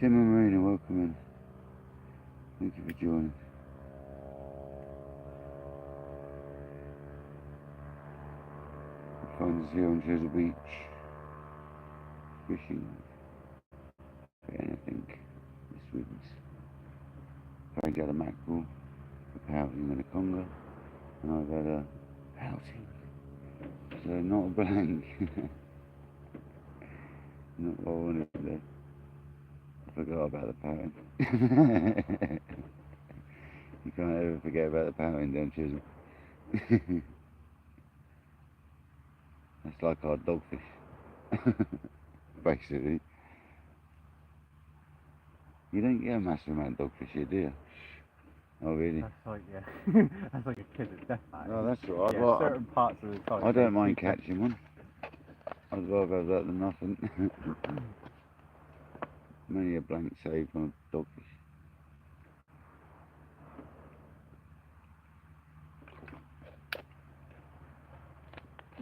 Tim and Marina, welcome in. Thank you for joining. Find us here on Chesil Beach, fishing for anything. The swims. Craig had a mackerel, a pouting and a conger, and I've had a pouting. So not a blank. Not what I wanted there. I forgot about the pouting. You can't ever forget about the pouting down Chesil. That's like our dogfish. Basically. You don't get a massive amount of dogfish here, do you? Oh really? That's like, yeah, that's like a kid at death match. No, that's all right. Yeah, Well, certain parts of the time. I don't mind catching one. I'd rather have that than nothing. Many a blank save on a dogfish.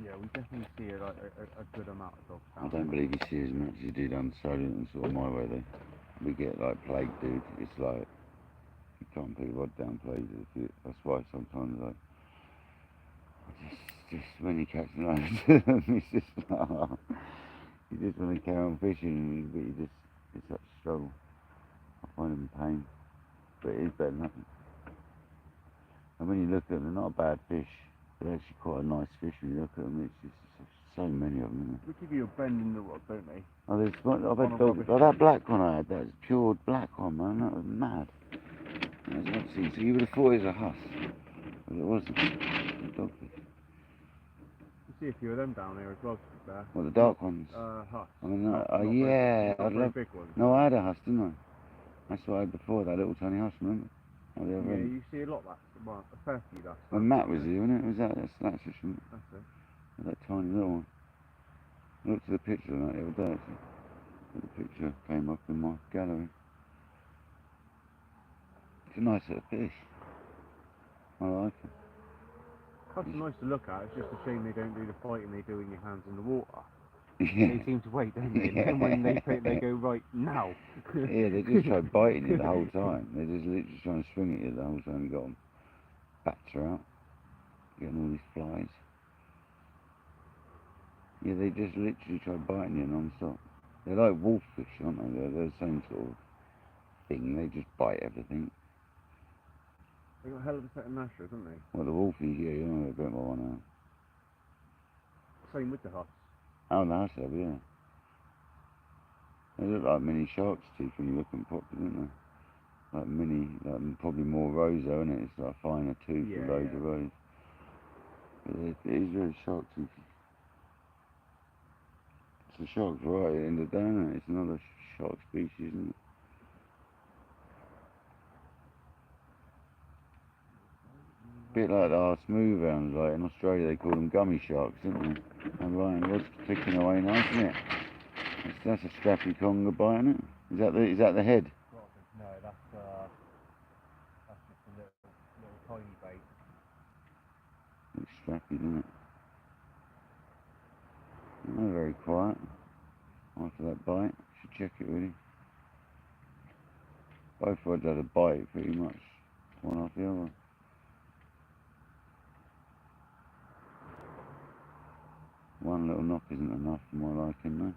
Yeah, we definitely see a good amount of dogs I down don't believe you see as much as you do down Solent and sort of my way though. We get like plague, dude. It's like you can't put your rod down plague. That's why sometimes like just when you catch loads of them, it's just like, you just want to carry on fishing, but you just it's such a struggle. I find them pain, but it is better than nothing. And when you look at them, they're not a bad fish. They're actually quite a nice fish when you look at them. It's just so many of them. They give you a bend in the rod, don't they? Oh, there's one, I've On had a dog. rubbish Oh, that black one I had, that was pure black one, man. That was mad. That was absolutely, so you would have thought it was a huss, but it wasn't. It was a dogfish. You see a few of them down there as well, to be fair. Well, the dark ones. Huss. Oh, no, Not yeah, Not I'd very love. big ones. No, I had a huss, didn't I? That's what I had before, that little tiny huss, remember? Oh, the other Yeah, end. you see a lot of that. Well, a fair few that. When Matt was here, wasn't it? Was that's fish, wasn't it? That's it. That tiny little one. I looked at the picture of that the other day, actually. The picture came up in my gallery. It's a nice little fish. I like it. Quite nice to look at. It's just a shame they don't do the fighting they do in your hands in the water. Yeah. They seem to wait, don't they? And then when they go right now. Yeah, they just try biting you the whole time. They're just literally trying to swing at you the whole time. You got them batter out, getting all these flies. Yeah, they just literally try biting you non-stop. They're like wolffish, aren't they? They're the same sort of thing. They just bite everything. They've got a hell of a set of gnashers, haven't they? Well, the wolfies, yeah, you know, they're a bit more now. Same with the huss. Oh, the Hasab, yeah. They look like mini shark's teeth when you look at them properly, don't they? Like mini, like probably more rows though, isn't it? It's like finer tooth with loads of rows. But it is very shark teeth. It's a shark variety in the day, isn't it? It's another shark species, isn't it? Bit like our smooth rounds, like in Australia they call them gummy sharks, don't they? And Ryan was clicking away nice, isn't it? That's a strappy conger bite, isn't it? Is that the head? No, that's just a little tiny bait. Looks strappy, doesn't it? Not very quiet after that bite. Should check it really. Both rods had a bite pretty much, one after the other. One little knock isn't enough for my liking though.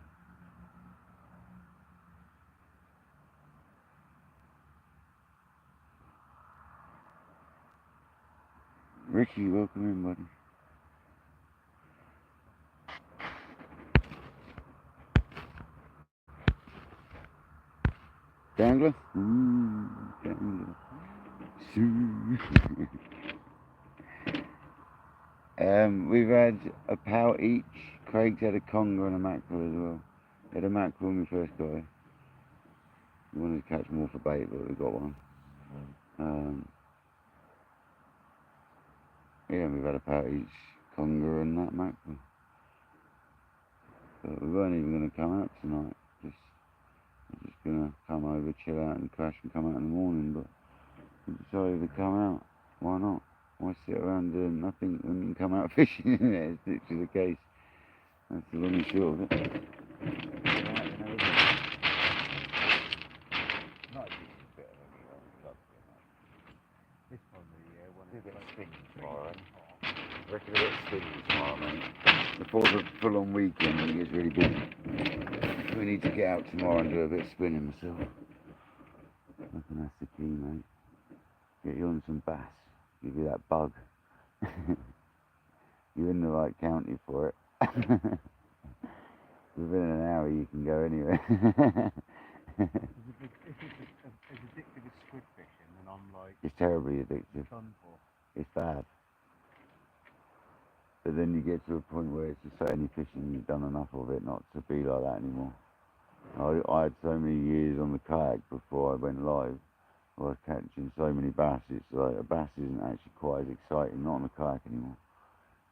Ricky, welcome in, buddy. Dangler? Ooh, dangler. We've had a pout each. Craig's had a conger and a mackerel as well. He had a mackerel when we first got here. We wanted to catch more for bait, but we got one. Yeah, we've had a pout each, conger and that mackerel. But we weren't even going to come out tonight. We're just going to come over, chill out and crash and come out in the morning, but we decided to come out. Why not? Why sit around doing nothing when you can come out fishing? It's literally the case. That's the long and short of it. This time of the year when It's it's like like spinning tomorrow, I reckon a bit spinning tomorrow, mate. Before the full-on weekend when it gets really busy. We need to get out tomorrow and do a bit of spinning myself. I reckon that's the key, mate. Get you on some bass. Give you that bug. You're in the right county for it. Within an hour you can go anywhere. if it's as addictive as squid fishing, then I'm like It's terribly addictive. done for. It's bad. But then you get to a point where it's just so any fishing you've done enough of it not to be like that anymore. I had so many years on the kayak before I went live. I was catching so many bass. It's like a bass isn't actually quite as exciting, not on the kayak anymore.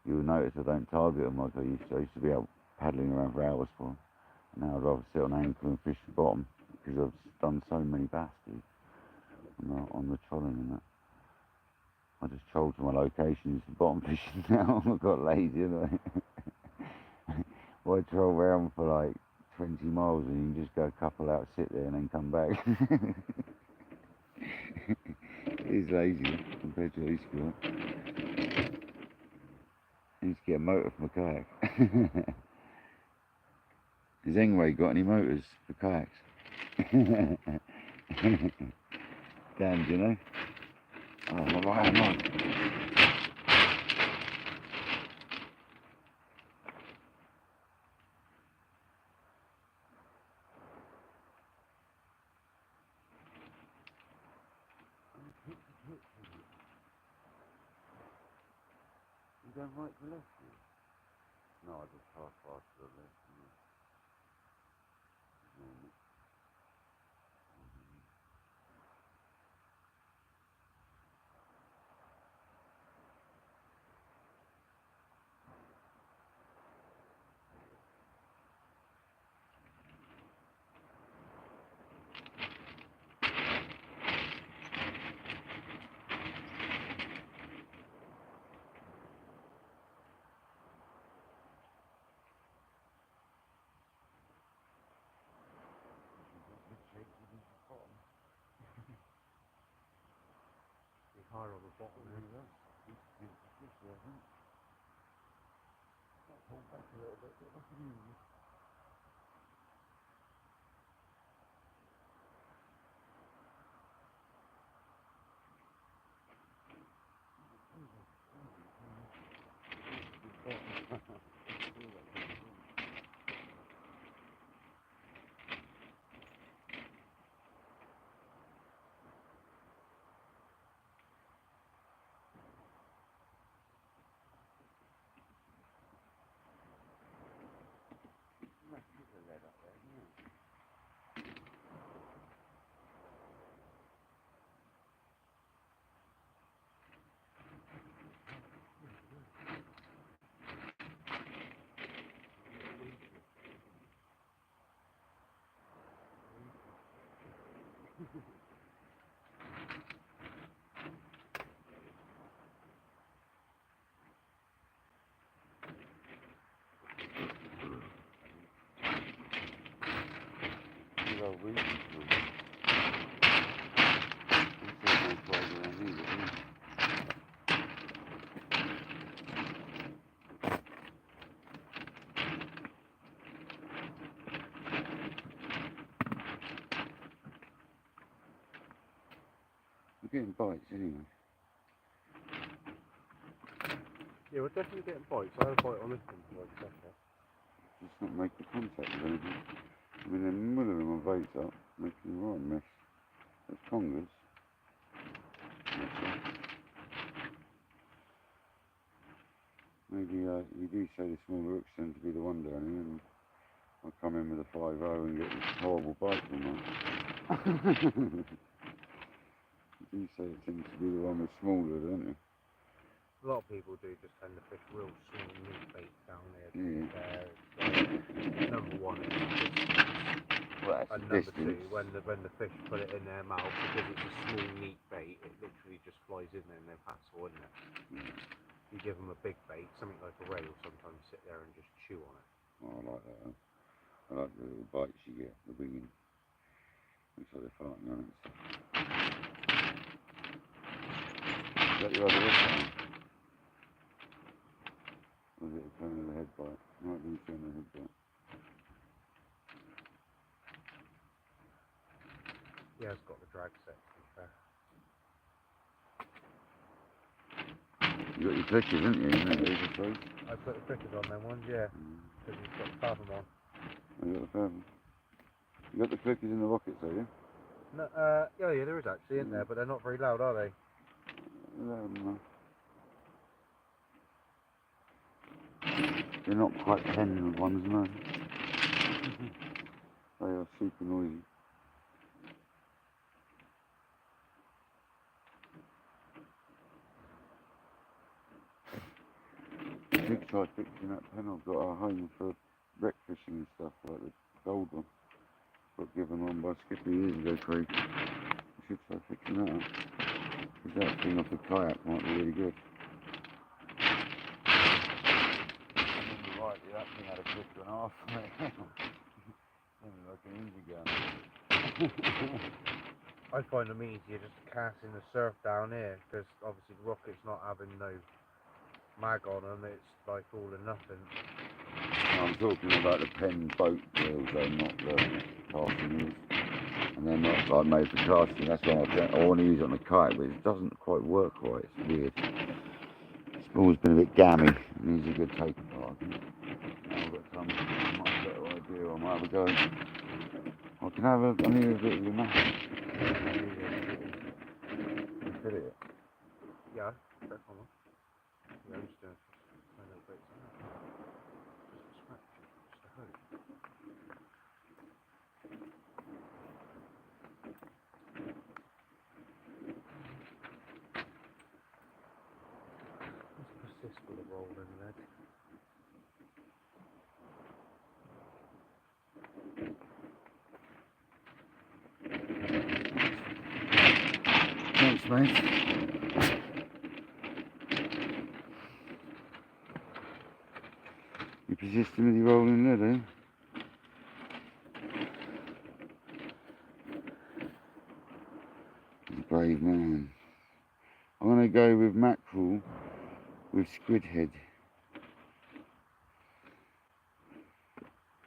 You'll notice I don't target them like I used to. I used to be out paddling around for hours for them. And now I'd rather sit on anchor and fish the bottom because I've done so many bass, dude, on the trolling and that. I just troll to my locations for bottom fishing now. I got lazy, haven't I? Why troll around for like 20 miles and you can just go a couple out, sit there and then come back? It is lazy compared to what I used to do. I need to get a motor for my kayak. Has Engway got any motors for kayaks? Dan, do you know? Oh, I'm right, I'm on. You going right to left here? No, I just passed past the left. Be higher on the bottom there. Pull back a little bit. Good old weed. Around here, isn't it? We're getting bites anyway. Yeah, we're definitely getting bites. I had a bite on this one for like a second. Just not making contact with anything. I'm in the middle of my baits up, making a right mess. There's congers. Maybe you do say the smaller hooks tend to be the one down here, and I come in with a 5.0 and get this horrible bite from that. You do say it tends to be the one with smaller, don't you? A lot of people do just tend to fish real small meat bait down here. Yeah. Number one is Well, that's and the number distance. two, when the fish put it in their mouth, because it's a small neat bait, it literally just flies in there and they're passable, isn't it? Yeah. You give them a big bait, something like a rail, sometimes sit there and just chew on it. Oh, I like that. I like the little bites you get, the winging. Looks like they're farting on it. Is that your other head bite? Or is it a turn of the head bite? Might be a turn of the head bite. Yeah, it's got the drag set, to be fair. You got your clickers, haven't you? In those, I suppose. I put the crickets on them ones, yeah, because he's got the fathom on. Oh, you got the fathom. You got the clickers in the rockets, have you? No, yeah, there is actually, isn't there? But they're not very loud, are they? No. They're not quite pen ones, no. They are super noisy. I did try fixing that pen I've got at home for wreck fishing and stuff, like the gold one. Got given one by Skipper years ago, Craig. I should try fixing that up. Because that thing off the kayak might be really good. I remember rightly, that thing had a clicker and a half on it. Sounded like an easy gun. I find them easier just casting the surf down here, because obviously the rocket's not having no mag on them, it's like all or nothing. I'm talking about the pen boat reels, though, not the casting reels. And they're not like made for casting. That's why I want to use it on the kayak, but it doesn't quite work right. It's weird. It's always been a bit gammy. It needs a good take apart. Now I've got some much better idea. I might have a go. I can have a. I need a bit of your map. Can you fit it? Yeah, that's on. Yeah, I'm just doing my little bits on that. Just a scratch, just a hook. Let's persist with a rolling lead. Thanks, mate. You persisting with your rolling lead, eh? He's a brave man. I'm going to go with mackerel with squid head.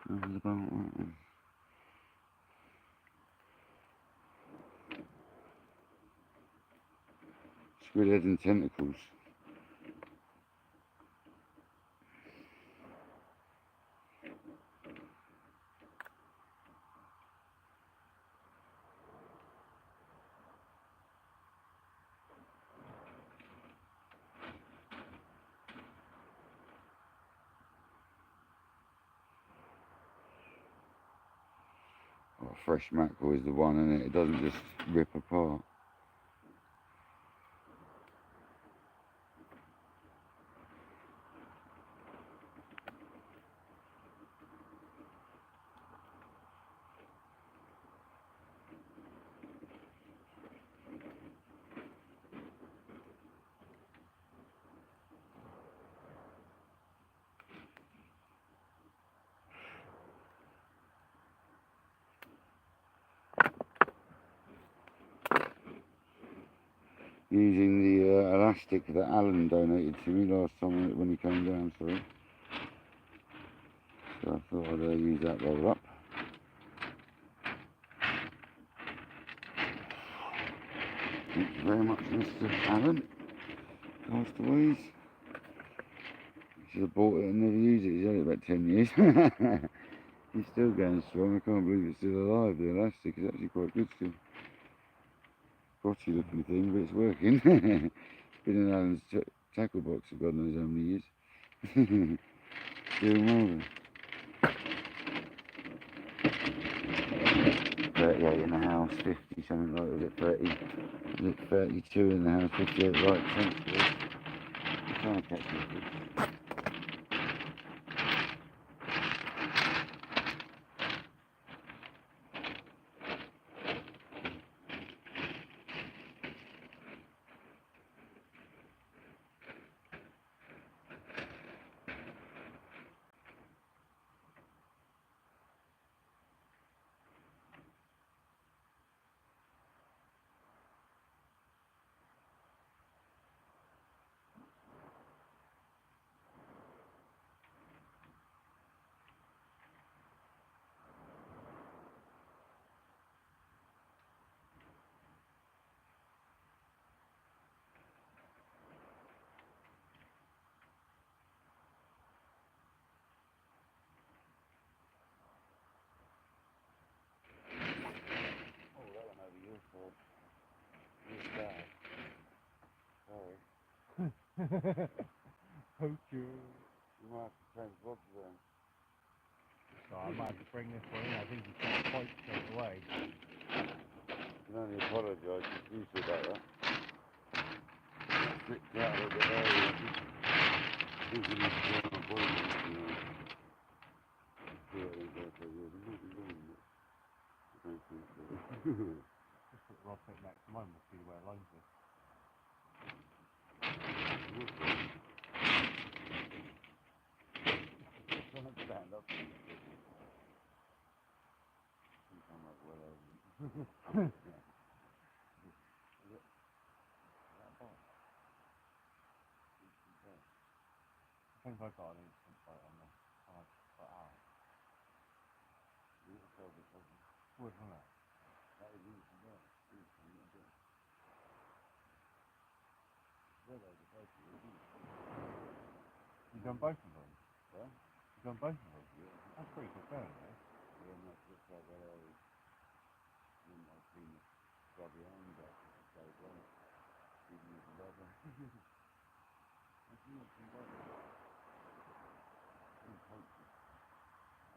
How about that one? Squid head and tentacles. Oh, fresh mackerel is the one, isn't it? It doesn't just rip apart. using the elastic that Alan donated to me last time when he came down, sorry. So I thought I'd use that roll up. Thank you very much, Mr. Alan. Castaways. Should have bought it and never used it. He's had it about 10 years. He's still going strong. I can't believe it's still alive. The elastic is actually quite good still. Botchy looking thing, but it's working. It's been in Alan's tackle box for God knows how many years. Still moving. 38 in the house, 50 something like, was it 30? Was it 32 in the house, 58 right, sensible. I'm trying to catch them. Poach you. You might have to change vlogs then. So I might have to bring this one in. I think he's got a point straight away. You can only apologise profusely about that. Slipped out a little bit earlier. Thinking that's what my body wants, you know. See what they go for you. They might be doing it. I don't think so. Just put the rod tip next to mine, we'll see where it lines is. Stand up. I'm like, well over. I think I've got an instant bite on this. But out. Wood, wasn't it? That was instant bite. You done both of them? What? You done both of them? Yeah. That's pretty good going, eh? Yeah, and that's just like that area. And I've seen it go behind that. So well, even with the weather. I think it's some weather.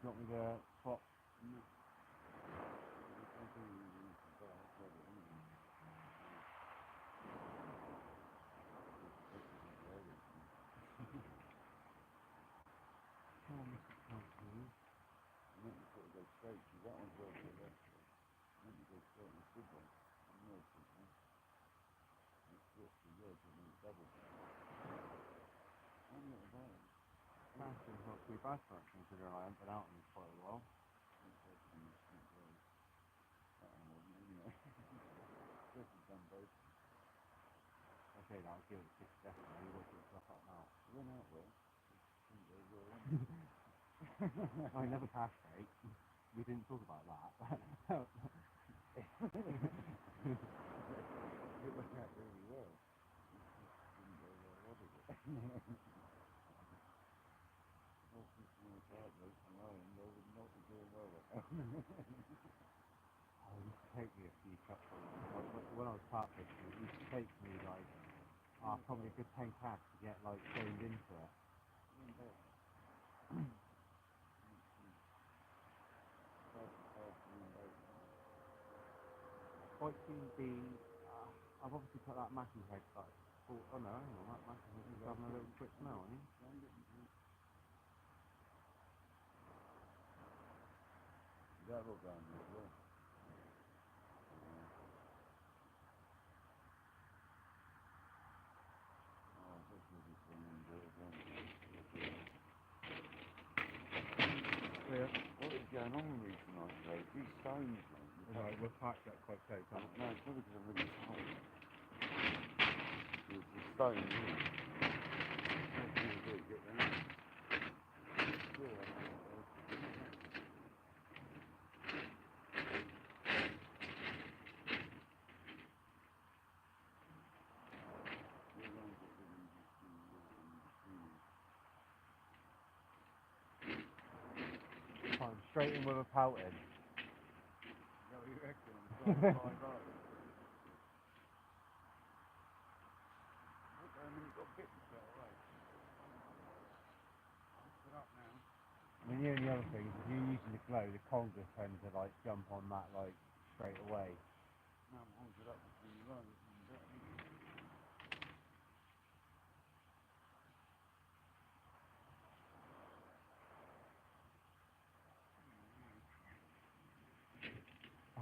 Do you want me to swap? No. I think it's some weather. Go straight, because that one's over the left. I think you go straight and good one. I know it's good one. It's just the yours and then double. I'm not about it. It's not too bad for it, considering I haven't been out in quite a while. That one wasn't, isn't it? Chris has done both. Okay, now I'll give it 6 seconds. You watch it stuff up now. It went out well. I never passed straight. We didn't talk about that. It went out really well. Didn't go well, was it? Well, since you were part of from Ireland, I would not be doing well right now. Oh, it used to take me a few cups. When I was part fishing, it used to take me like probably a good 10 casts to get like trained into it. Quite seem to be. I've obviously put that mackie head like. Oh no, hang on, that mackie head is having a little quick smell, isn't it? That will go on as well. Yeah. What is going on with me tonight, though? These stones, mate. Right, we're parked up quite close, aren't we? No, it's probably because I'm really tired. It's a stone, isn't it? Get down. I'm straight in with a pelted. Is that what you reckon? On the side of my road? Okay, I mean, you've got bits straight away. Put up now. I mean, the only other thing is if you're using the glow, the conger tend to like jump on that like straight away. Now I'm holding it up between the road.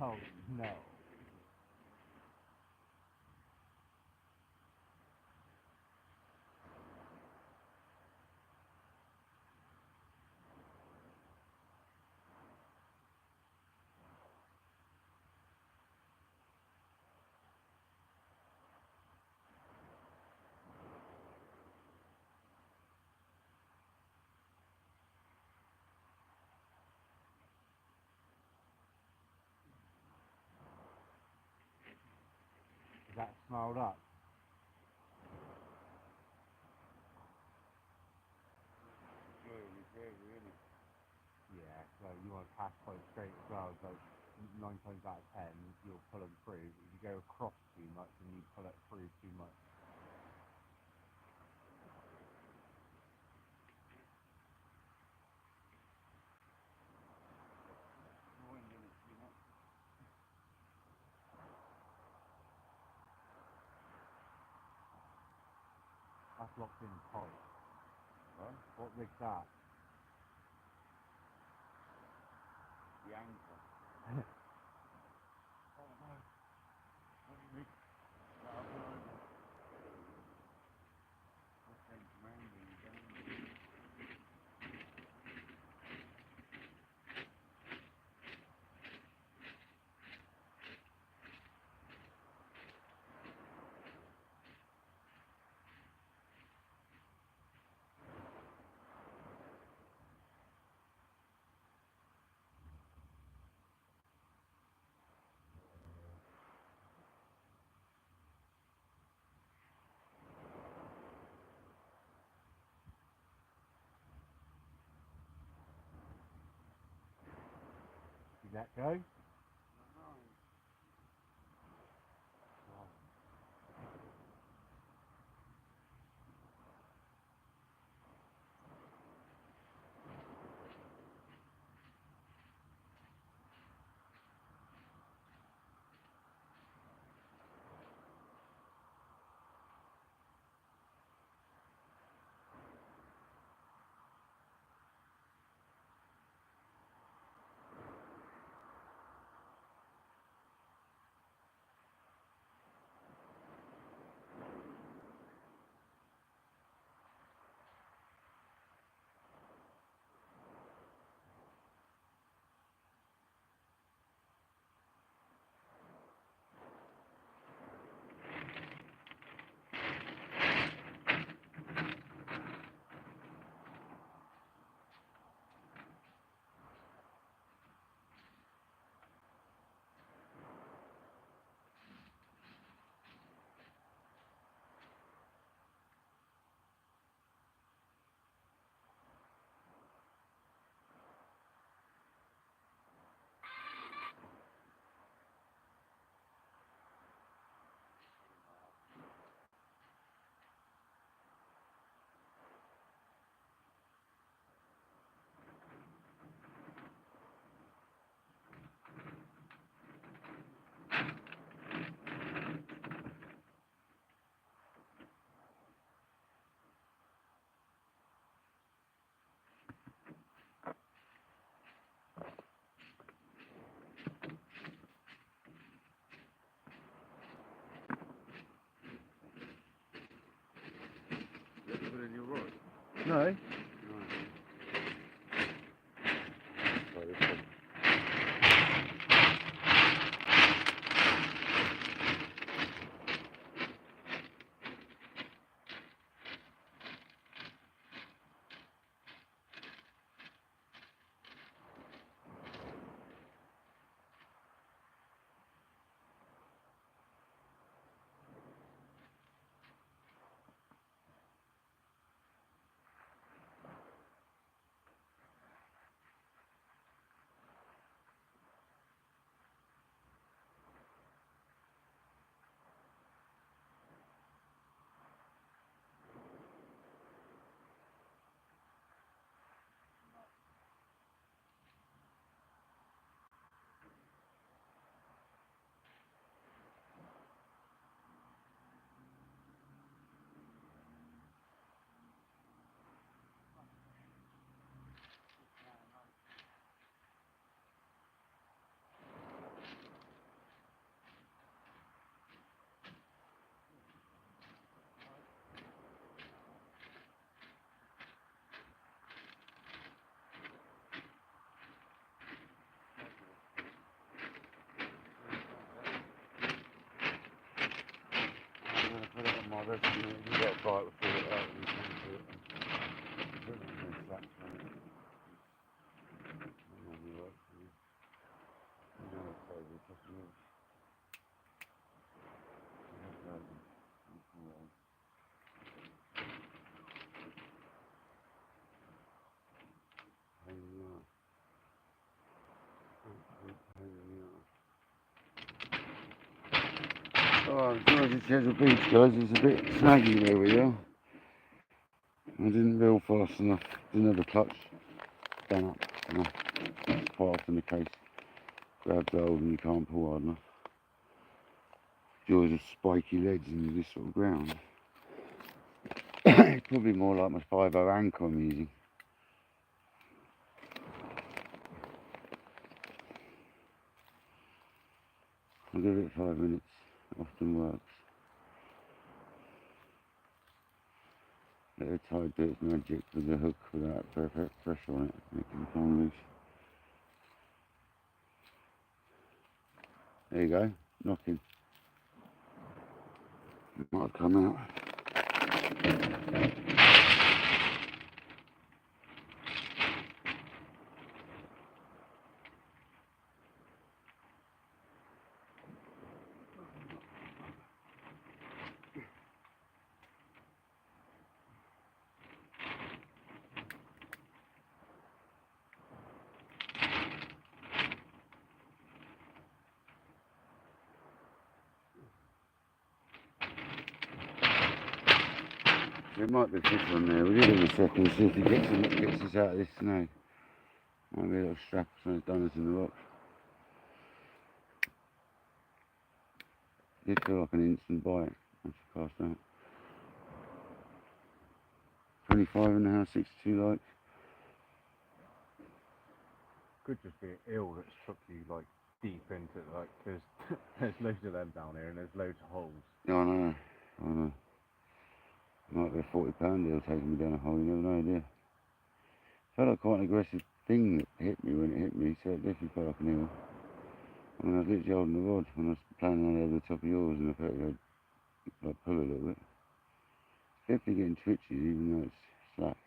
Oh no. Is that snarled up? Yeah, so you want to pass quite straight as well, so 9 times out of 10 you'll pull them through. If you go across too much and you pull it through too much. That's locked in tight. Right? What rig's that? The anchor. Oh no. What do you mean? That up and over. This thing's rounding down. Did that go? You have to put in your rod. No. No. Try this one. reckon you got a bite before it out and you come to it. Put it in the slats on it. That normally works for you. You know it's over the top of yours. Oh, George's Chesil Beach, guys. It's a bit snaggy where we are. I didn't reel fast enough. Didn't have a clutch done up enough. That's quite often the case. Grab the hold and you can't pull hard enough. Jaws of spiky legs in this sort of ground. It's probably more like my 5.0 anchor I'm using. I'll give it 5 minutes. Often works. Let the tide do its magic with the hook without perfect pressure on it, making it come loose. There you go, knocking. It might come out. There might be fish on there. We'll give him a second, see if he gets us out of this snow. Might be a little strap or something done us in the rock. Did feel like an instant bite once you cast out. 25.5, 62 likes. Could just be an eel that's took you like deep into like, because there's loads of them down here and there's loads of holes. Yeah, I know. Might be a 40-pound deal taking me down a hole, you never know, do you? Felt like quite an aggressive thing that hit me when it hit me, so it definitely felt like an eel. I mean, I was literally holding the rod when I was playing on over the top of yours and I felt like I'd pull a little bit. It's definitely getting twitchy even though it's slack.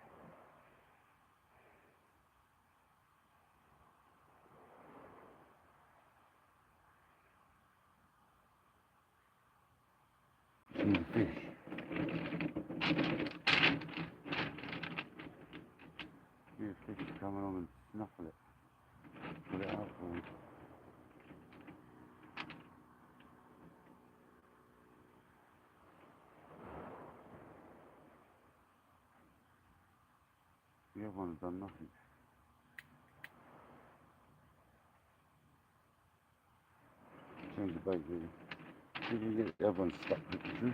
See the fish. See if fish will come along and snuffle it. Pull it out for me. The other one has done nothing. Change the bait really. See if we can get the other one stuck quickly through.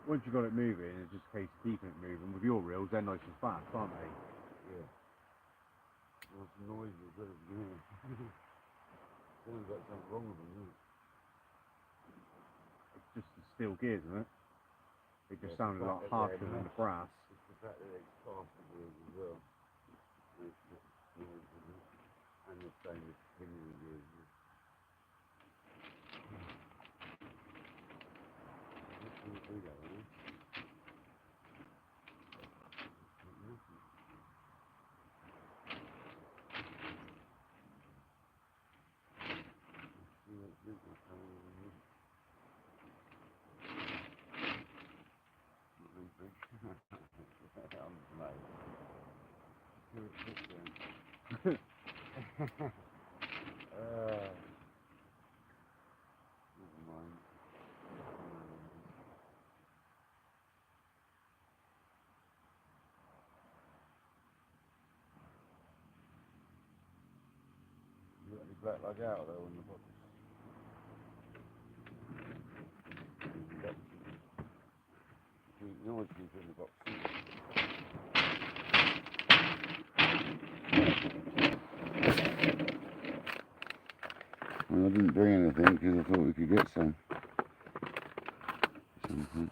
Once you've got it moving, it's just a case of keeping it moving. With your reels, they're nice and fast, aren't they? Yeah. Well, it's noisy, but yeah. Sounds like something wrong with them, isn't it? It's just the steel gears, isn't it? It just Yeah, sounded a lot harsher than the brass. It's the fact that it's faster gears as well. It's noise, isn't it? And the same as pinion gears. Do that, right? Never mind. You got any black lug out though on the box? You always keep it in the box. I didn't bring anything because I thought we could get some. Something.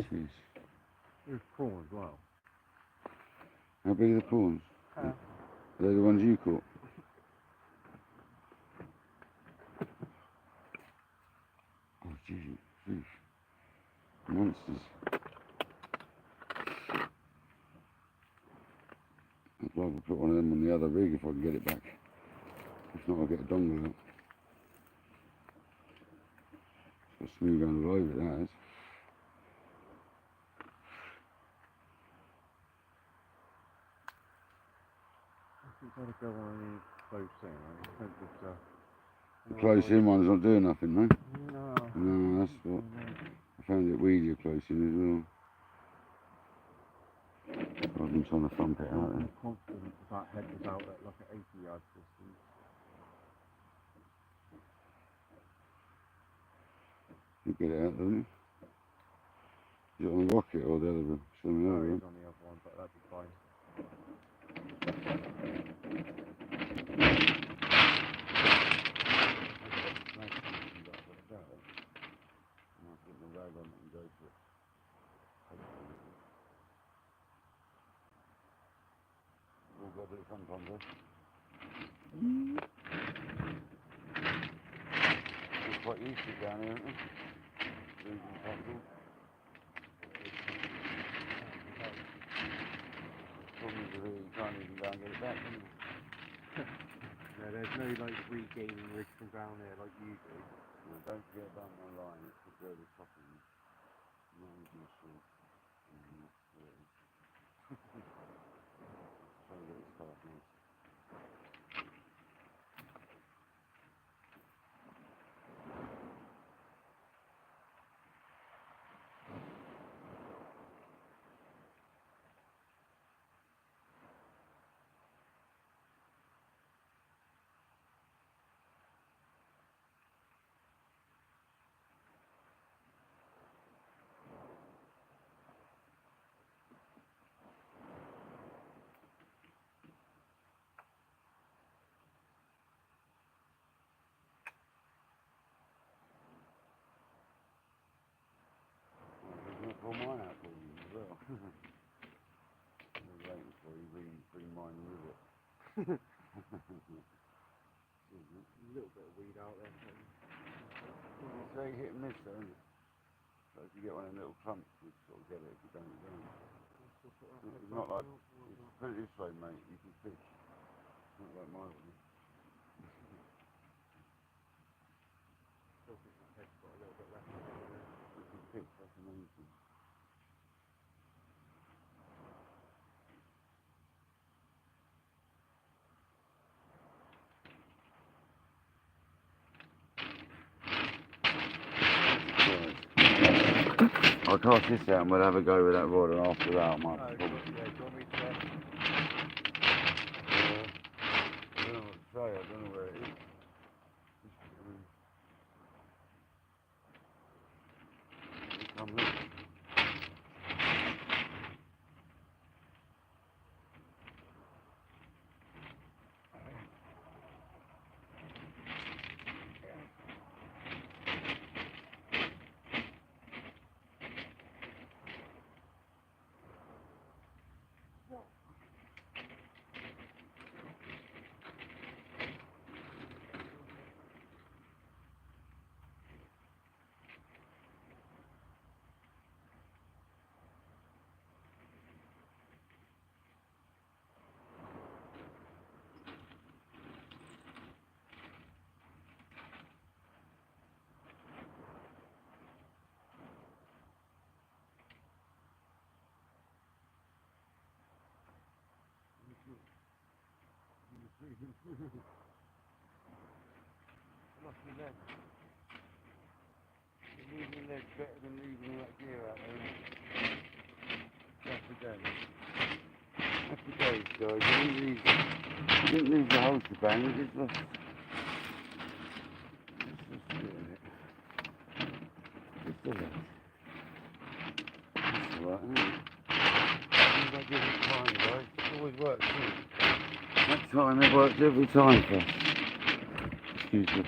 Cheers. There's prawn as well. How big are the prawns? How? Are they the ones you caught? Oh, jeez, jeez. Monsters. I'd rather put one of them on the other rig if I can get it back. If not, I'll get a dongle out. It's got smooth going all over it, that is. It's got to go on any close in. I think it's, The close in one's not doing nothing, no? no. No, that's what. I found it weedier close in as well. I've been trying to thump it out then. Constant, that head was out at like an 80-yard distance. You get it out, don't you? Is it on the rocket or the other one? It's on the No, other it one. is on the other one, but that'd be fine. We'll go do it sometimes, eh? It's quite used to it down here, isn't it? Losing tackle. Problem is you can't even go and get it back, can you? Yeah, there's no like regaining rig from down here like you do. No, don't forget about my line, it's the further top of you. No, you can see. Trying to get it started now. Pull mine out for you as well. I'm waiting for you, bring mine with it. A little bit of weed out there. It's very hit and miss though, isn't it? So if you get one of them little clumps, you sort of get it if you don't. It's not like, put it this way mate, you can fish. It's not like my one. Still think that head's got a little bit left. You can fish, that's the main thing. I'll cast this out and we'll have a go with that rod, and after that I might Oh, probably... yeah, do you want me to... I don't know what to say, I don't know where it is. Come look. I lost my leg. Leaving your leg better than leaving all that gear out there. That's the day. That's the day, guys. You didn't lose the whole shebang, you just lost. Just lost a bit of it. Just a bit. That's alright, isn't it? Seems like different time, guys. It always works, doesn't it? That time it works every time for us. Chesil.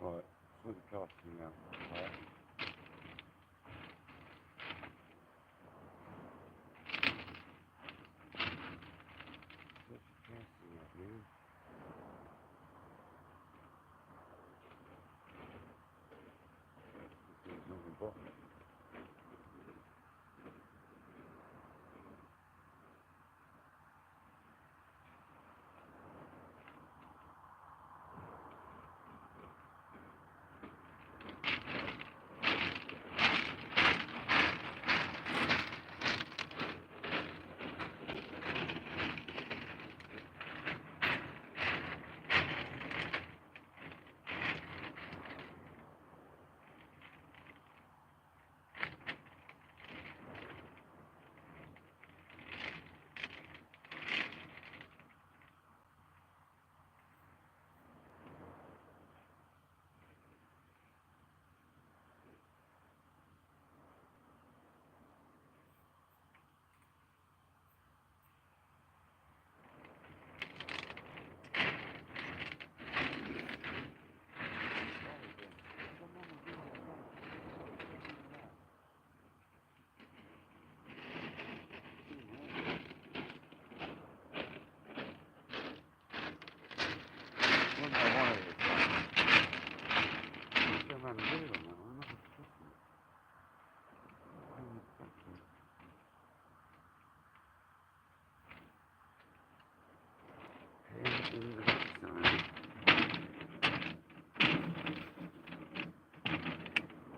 Right, put the casting out. Right. Put the casting out, man. There's nothing bottom.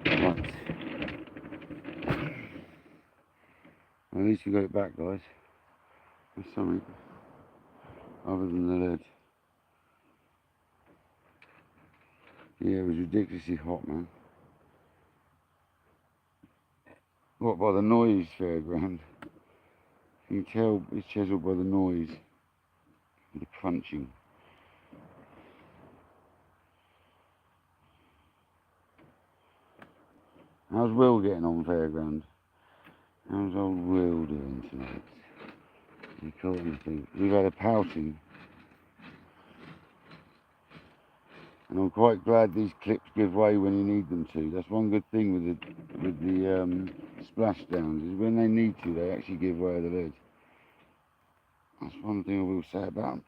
Right. At least you got it back, guys. That's something other than the lead. Yeah, it was ridiculously hot, man. What, by the noise, Fairground? You can tell it's Chesil by the noise, the crunching. How's Will getting on, Fairground? How's old Will doing tonight? You caught anything? We've had a pouting. And I'm quite glad these clips give way when you need them to. That's one good thing with the splashdowns, is when they need to, they actually give way of the lead. That's one thing I will say about them.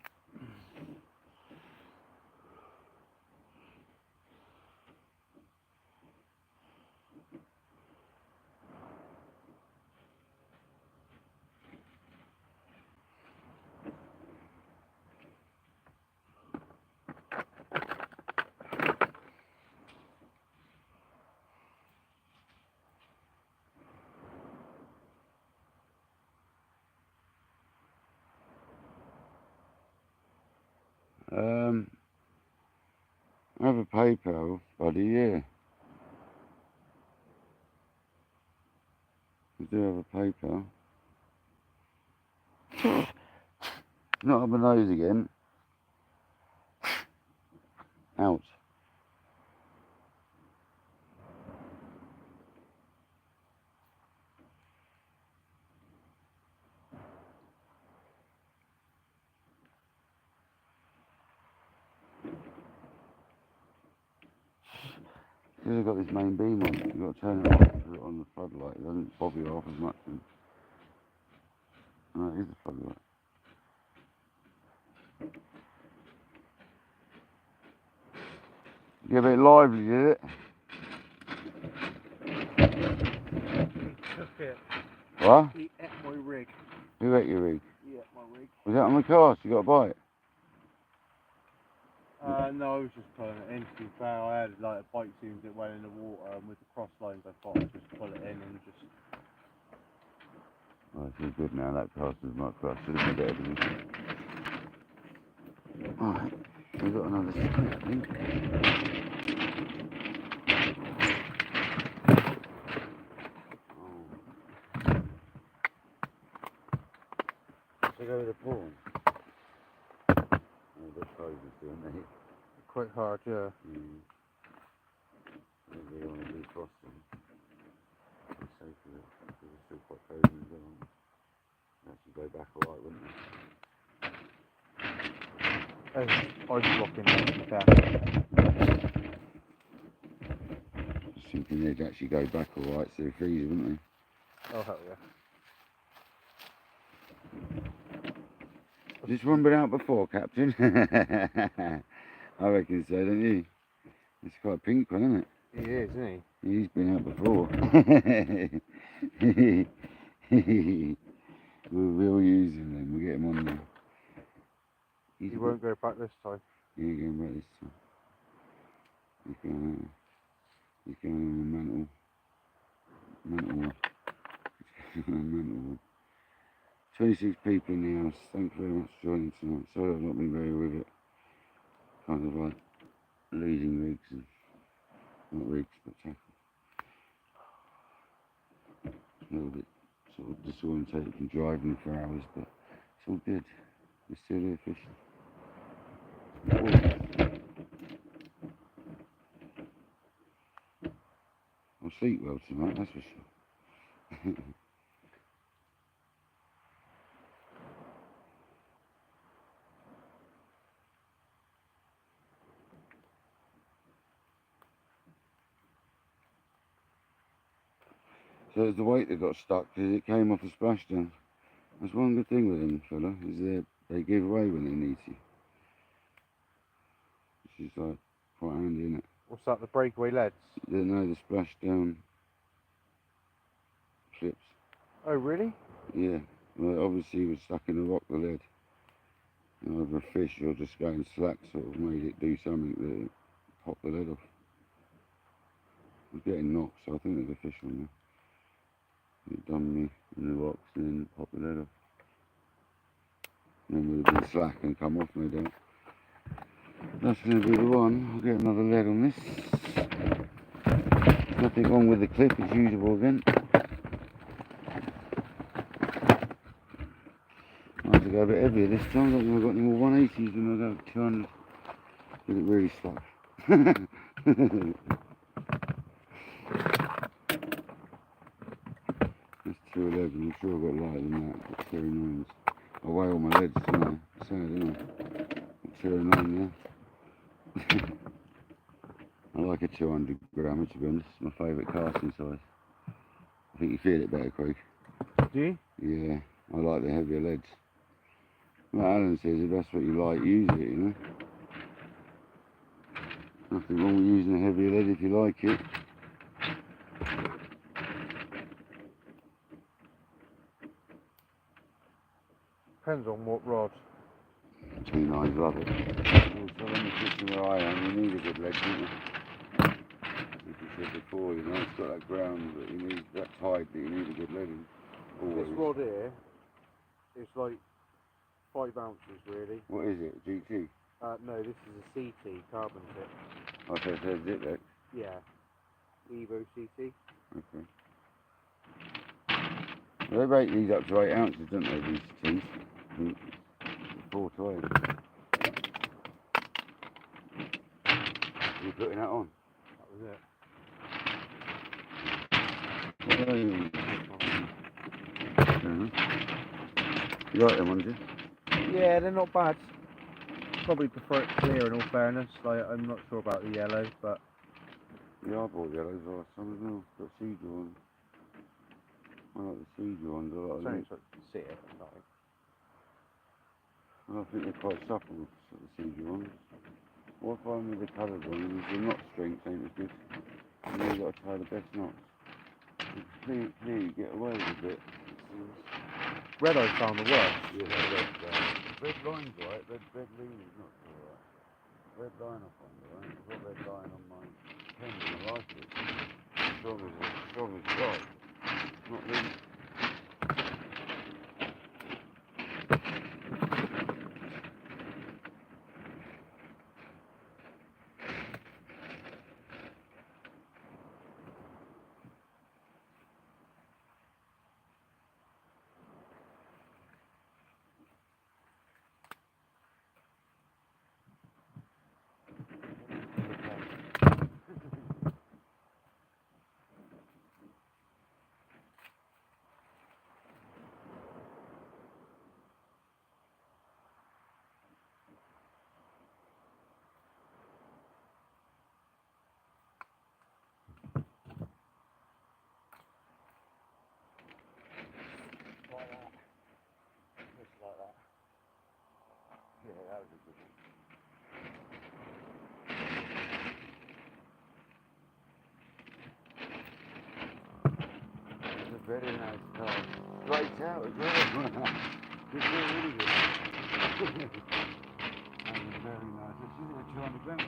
I have a PayPal, buddy, yeah. I do have a PayPal. Not up my nose again. Out. Because I've got this main beam on, you've got to turn it off to put it on the floodlight. It doesn't bob you off as much. No, it is the floodlight. Get a bit lively, did it? He took it. What? He ate my rig. Who ate your rig? He ate my rig. Was that on the cast? You got to buy it? No, I was just pulling it in. To be fair, I had like a bike seams that went in the water, and with the cross lines, I thought I'd just pull it in and just. Oh, it's all good now. That cast is much better. Should have been better than this. Alright, we've got another squid, I think. Check over the pawn. Oh, the pose is doing the hit. quite hard, yeah. Maybe they want to defrost them. It's safe for it, because it's still quite frozen as well. They actually go back alright, wouldn't they? Ice blocking there, to be fair. Just thinking they'd actually go back alright, so they freeze, wouldn't they? Oh, hell yeah. Has this one been out before, Captain? I reckon so, don't you? It's quite a pink one, isn't it? He is, isn't He's been out before. we'll use him then, we'll get him on there. he? He won't go back this time. He ain't going back this time. He's going on a mental one. Mental one. 26 people in the house. Thank you very much for joining tonight. Sorry I've not been very with it. Kind of like losing rigs and not rigs but tackle. A little bit sort of disorientated from driving for hours, but it's all good. We're still here fishing. I'll sleep well tonight, that's for sure. So it's the weight that got stuck because it came off a splashdown. That's one good thing with them, fella, is they give away when they need to. Which is like quite handy, isn't it? What's that, the breakaway leads? No, the splashdown clips. Oh, really? Yeah. Well, obviously it was stuck in the rock, the lead. And over a fish or just going slack sort of made it do something that it popped the lead off. I was getting knocked, so I think there's a fish on there. It done me in the rocks and then popped the lead off. And then would have been slack and come off, no doubt. That's going to be the one. I'll get another lead on this. Nothing wrong with the clip as usual again. I have to go a bit heavier this time. I don't think I've got any more 180s when I go 200. Get it really stuck. That's 211. I'm sure I've got lighter than that. I've got 209s. I weigh all my leads tonight. Sad, isn't it? 209 there. I like a 200 grammer, to be honest. It's my favourite casting size. I think you feel it better, Craig. Do you? Yeah, I like the heavier leads. Well, Alan says if that's what you like, use it, you know. Nothing wrong with using a heavier lead if you like it. Depends on what rod. 29's love it. Also, when you're fishing where I am, you need a good lead, don't you? As you said before, you know, it's got that ground, but you need that tide that you need a good lead in. Always. This rod here is like 5 ounces, really. What is it, GT? No, this is a CT carbon tip. Okay, so it's it then. Yeah. Evo CT. Okay. Well, they rate these up to 8 ounces, don't they, these teeth? 4 to 8. Are you putting that on? That was it. You like them ones, yeah? Yeah, they're not bad. Probably prefer it clear in all fairness. Like, I'm not sure about the yellow, but... Yeah, I bought yellows last time as well. Got sea-jaw ones. I like the sea-jaw ones. I like It's them. only to see it at night. I think they're quite supple, sort of sea-jaw ones. What I find with the coloured ones is the knot strength ain't as good. You really got to tie the best knots. Clear, you get away with a bit. Red eye found the worst. Yeah, red line's right, red lean is not so right. Red line I find alright. I've got red line on my pen and I like it. Strong as right. Not really. Very nice car. Straight out as well. It's really good. That was very nice. I should have 200 grand.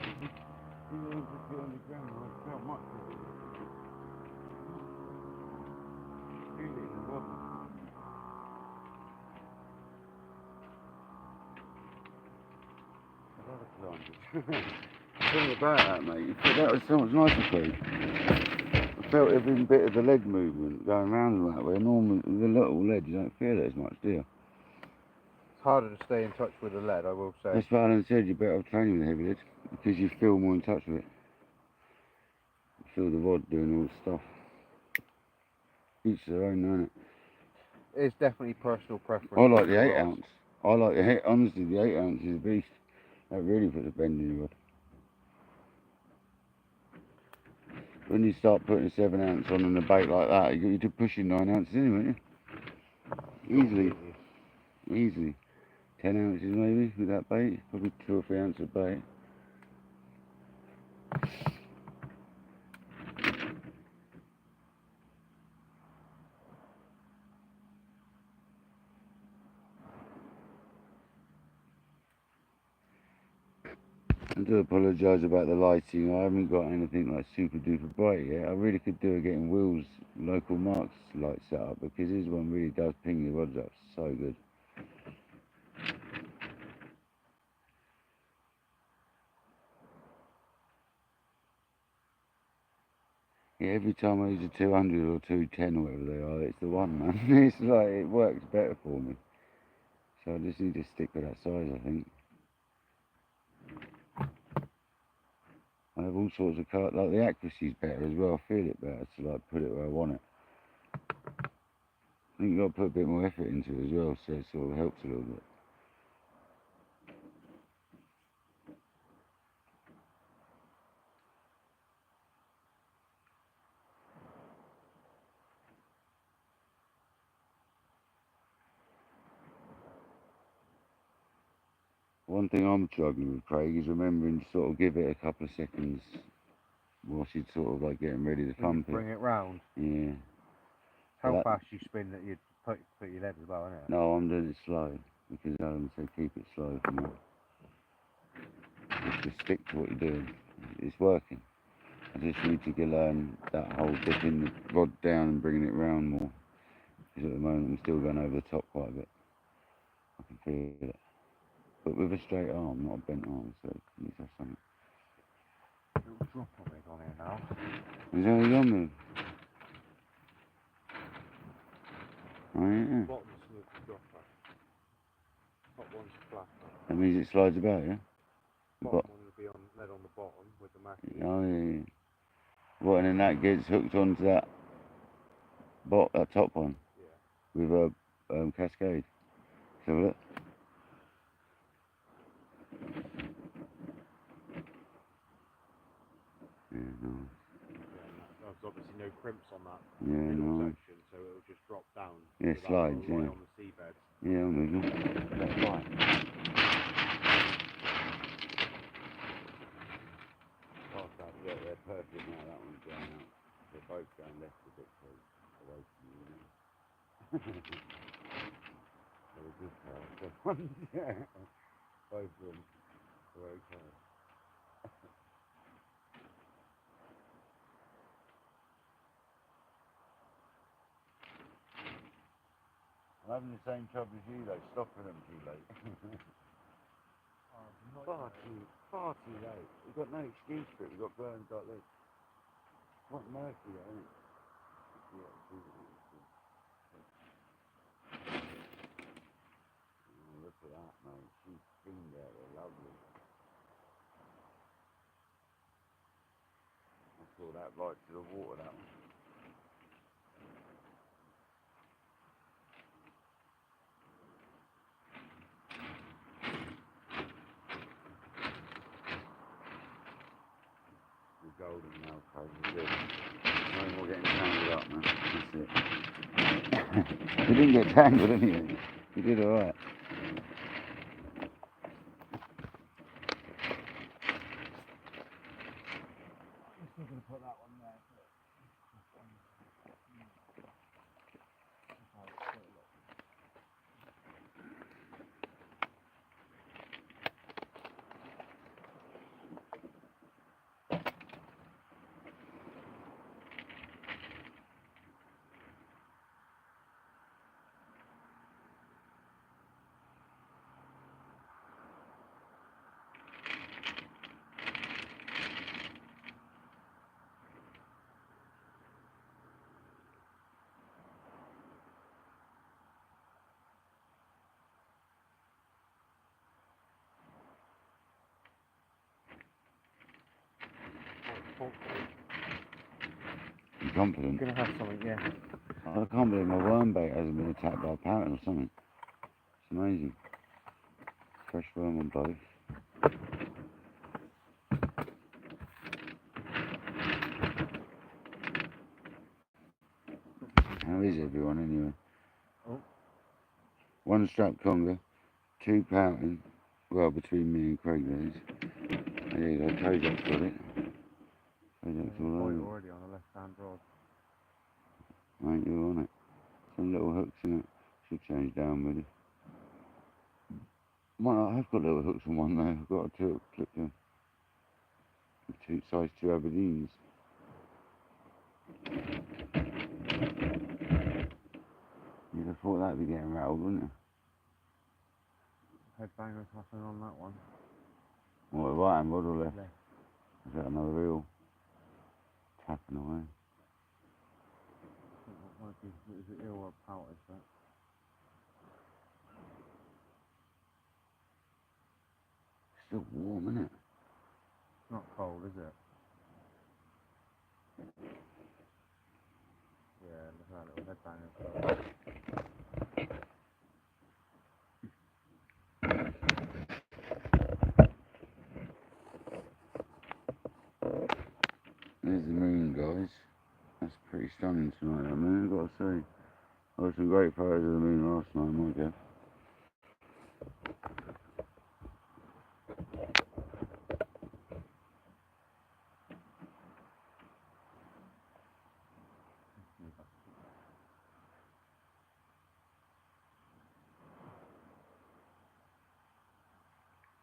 You went for 200 grand. I felt much better. Feel it in the rubber. I love the planters. Something about that, mate. That was so much nicer for you. I felt every bit of the leg movement going around that way. Normally, with a little lead, you don't feel it as much, do you? It's harder to stay in touch with the lead, I will say. That's why Alan said you're better off training with a heavy lead because you feel more in touch with it. You feel the rod doing all the stuff. Each their own, isn't it? It's definitely personal preference. I like the for 8 us. ounce. I like the 8, honestly, the 8 ounce is a beast. That really puts a bend in your rod. When you start putting a 7 ounce on and a bait like that, you're pushing 9 ounces anyway, aren't you? Easily. 10 ounces maybe with that bait, probably 2 or 3 ounces of bait. I do apologise about the lighting. I haven't got anything like super duper bright yet. I really could do with getting Will's local marks light set up because his one really does ping the rods up so good. Yeah, every time I use a 200 or 210 or whatever they are, it's the one, man. It's like, it works better for me. So I just need to stick with that size, I think. I have all sorts of colours, like the accuracy's better as well. I feel it better to like put it where I want it. I think you've got to put a bit more effort into it as well, so it sort of helps a little bit. One thing I'm struggling with, Craig, is remembering to sort of give it a couple of seconds while she's sort of like getting ready to thump it. Bring it round. Yeah. How That- fast you spin that you'd put your lead as well, isn't it? No, I'm doing it slow because Alan said keep it slow for me. Just stick to what you're doing. It's working. I just need to learn that whole dipping the rod down and bringing it round more. Because at the moment I'm still going over the top quite a bit. I can feel it. But with a straight arm, not a bent arm, so it needs to have something. Little dropper rig on here now. Is that what on there? Oh yeah. Bottom's smooth dropper. Top one's flat. That means it slides about, yeah? Bottom one will be on lead on the bottom with the mackie. Oh yeah. What, and then that gets hooked onto that that top one? Yeah. With a cascade. Let's have a look. Yeah, nice. There's obviously no crimps on that Yeah, middle nice. section, so it'll just drop down. Yeah, with that slides, little yeah. light on the seabed. Yeah, I'm with you. That's right. Yeah, they're perfect now. That one's going out. They're both going left a bit close away from you, you know. They're a good pair. Yeah. Both of them are okay. I'm having the same trouble as you, though, stopping them too late. Far too late. We've got no excuse for it. We've got burns like this. What murky, though, isn't it? Yeah, look at that, mate. She's cleaned out there, lovely. I saw that right to the water, that one. We're golden now, Craig. We're good. No more getting tangled up, man. That's it. We didn't get tangled anyway. We did alright. I'm still going to put that one there. confident. I'm confident. Gonna have something, yeah. I can't believe my worm bait hasn't been attacked by a parrot or something. It's amazing. Fresh worm on both. How is everyone anyway? Oh. One strap conger, 2 pouting. Well, between me and Craig there is. There you go, Kojak's got it. Kojak's all over it. Already on the left-hand rod. Ain't you on it? Some little hooks in it. Should change down really. Well, I've got little hooks on one though. I've got a tilt clip there. Size 2 Aberdeens. You'd have thought that'd be getting rattled, wouldn't it? Headbanger's happening on that one. What, the right hand rod or left? Left. Is that another reel? Tapping away. What might be, is it ill or a pout, is that? Still warm, isn't it? It's not cold, is it? Yeah, look at that little headbanger. There's the moon, guys. That's pretty stunning tonight, that moon, I've got to say. I got some great photos of the moon last night, my God.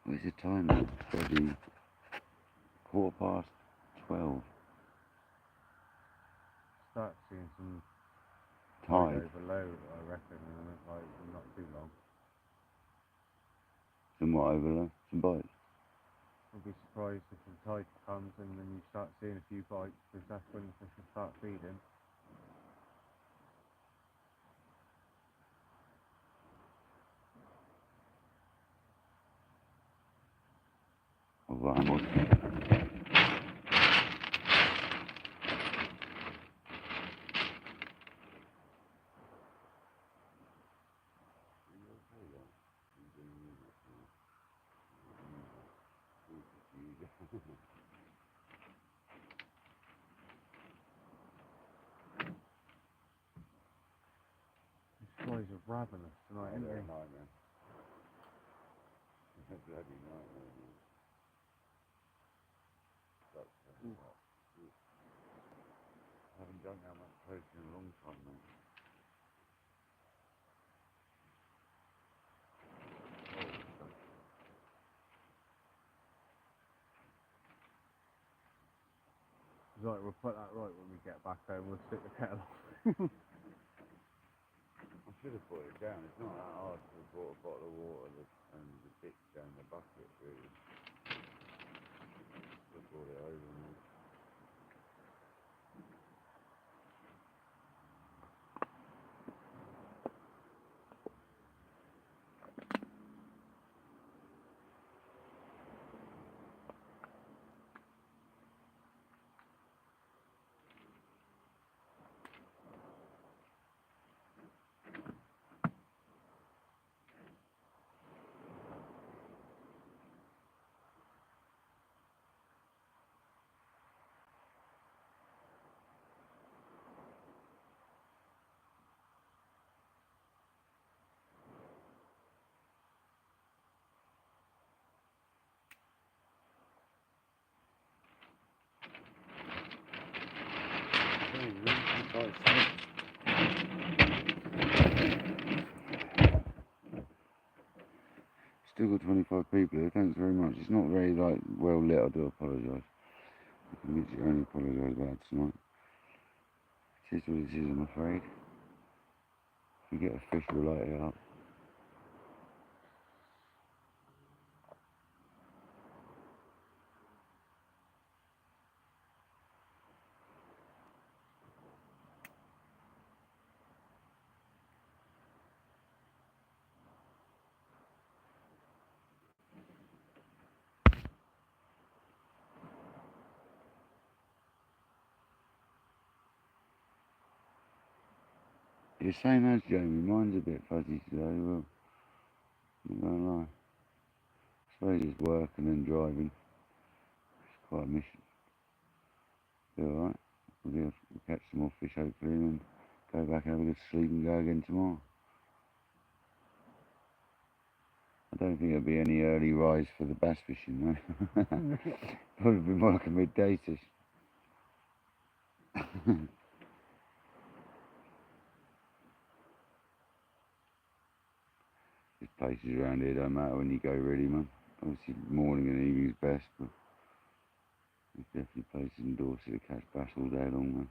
Where's the time now? It's got to be 12:15. Start seeing some Tide. over low, I reckon, in like not too long. Some what over there? Some bites. I'll be surprised if the tide comes and then you start seeing a few bites, because that's when the fish will start feeding. Oh, vamos. These flies are ravenous tonight, aren't they? Nightmare. Bloody nightmare, man. I haven't done that much poaching in a long time, mate. It's like we'll put that right when we get back home, we'll stick the kettle on. I should have put it down. It's not that hard to have brought a bottle of water and the bits down the bucket, really. Just brought it over and still got 25 people here, thanks very much. It's not very well lit, I do apologise. I can literally only apologise about tonight. It is what it is, I'm afraid. If we get a fish, we'll light it up. You're same as Jamie. Mine's a bit fuzzy today. Well, I'm not gonna lie. I suppose it's working and driving. It's quite a mission. Be alright. We'll catch some more fish hopefully and then go back and have a good sleep and go again tomorrow. I don't think there'll be any early rise for the bass fishing though. Probably be more like a midday session. There's places around here don't matter when you go really, man. Obviously morning and evening's best, but there's definitely places in Dorset to catch bass all day long, man.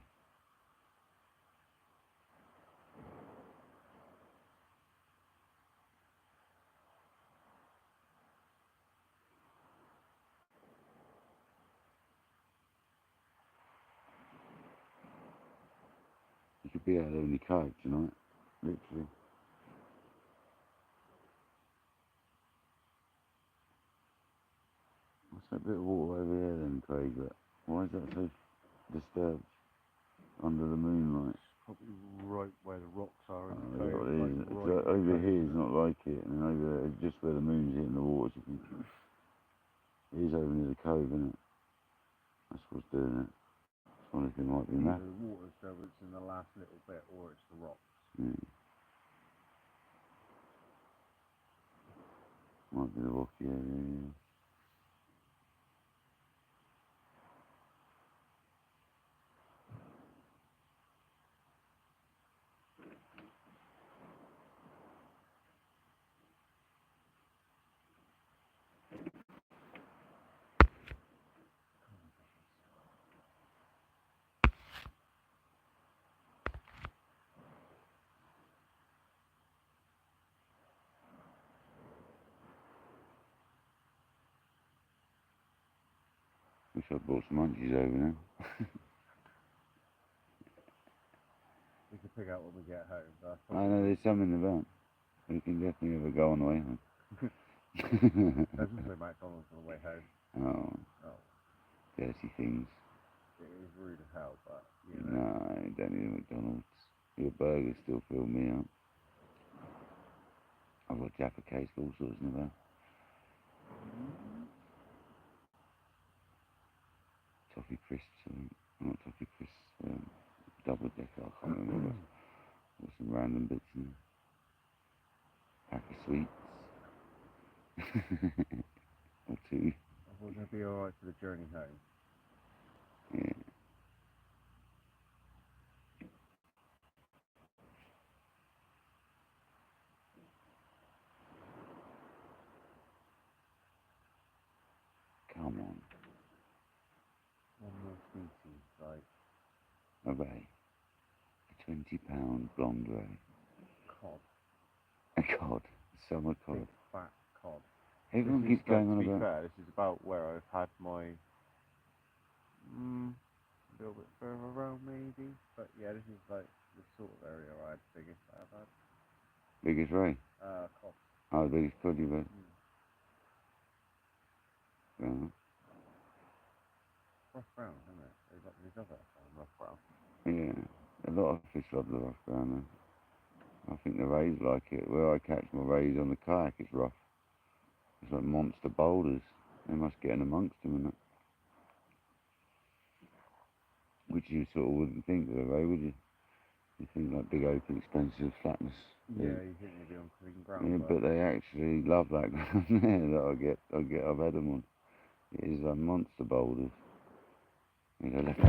You could be out there in your kayak tonight, literally. What's that bit of water over there then, Craig? Why is that so disturbed under the moonlight? Probably right where the rocks are. Oh, yeah, it is. Like over here is not like it, and over there, it's just where the moon's hitting the water. You think it is over near the cove, isn't it? That's what's doing it. I wonder if it might be that. The water, so it's in the last little bit, or it's the rocks. Yeah. Might be the rocky area, yeah. Wish I brought some munchies over now. We can pick out when we get home. But I know there's some in the van. We can definitely have a go on the way home. there's also McDonald's on the way home. Oh, Oh, dirty things. it is rude as hell, but you know. No, you don't need a McDonald's. Your burgers still fill me up. I've got Jaffa cakes, all sorts in the van. Toffee crisps, not toffee crisps, double decker, I can't remember. Got some random bits in there. Pack of sweets. Or two. I thought it'd be alright for the journey home. Yeah. Come on. One more species, like A ray. A 20-pound blonde ray. cod. A cod. Summer cod. Big fat cod. Everyone This keeps is, like, going on to be about... fair, this is about where I've had my a little bit further around maybe, but yeah, this is like the sort of area I had the biggest I've had. Biggest ray? Cod. Oh, the biggest cod you've had. Yeah. Rough brown, isn't it? There's other rough brown. Yeah. A lot of fish love the rough brown though. I think the rays like it. Where I catch my rays on the kayak, it's rough. It's like monster boulders. They must get in amongst them and that. Which you sort of wouldn't think of a ray, would you? You think like big open, expensive flatness. Yeah, you think they'd be on clean ground. Yeah, but they actually love that ground there that I've had them on. It is like monster boulders. You go left.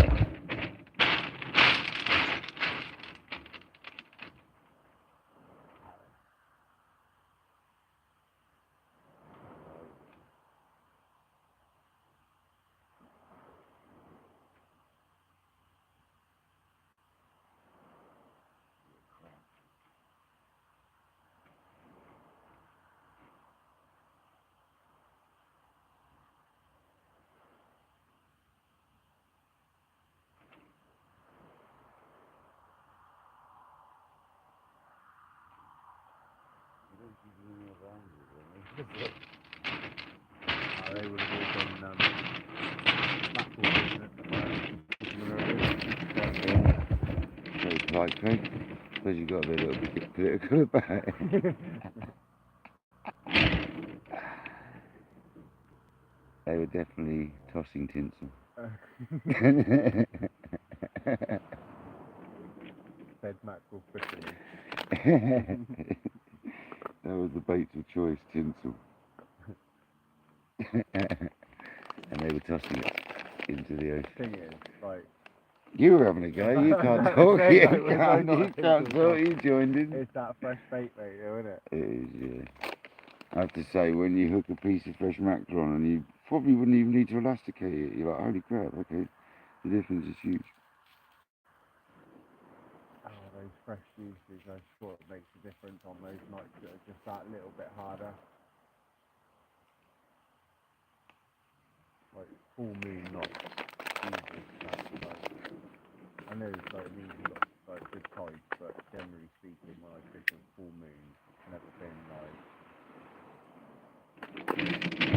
They would have all been backwards, Very polite, Craig. suppose you've got to be a little bit political about it. They were definitely tossing tinsel. Fed mackerel fishing. That was the baits of choice, tinsel. And they were tossing it into the ocean. Thing is, like, You were having a go, you can't talk, No, you no, we're can't, not you a can't tinsel talk, you joined in. it's that fresh bait ratio, isn't it? It is, yeah. I have to say, when you hook a piece of fresh mackerel on and you probably wouldn't even need to elasticate it, you're like, holy crap, okay, the difference is huge. Oh, those fresh juices, I sure it makes a difference on those nights that are just that little bit harder. Like full moon nights, Jesus, that's like, I know it's like means you've got like good tides, but generally speaking, when I fish on full moon, it's never been like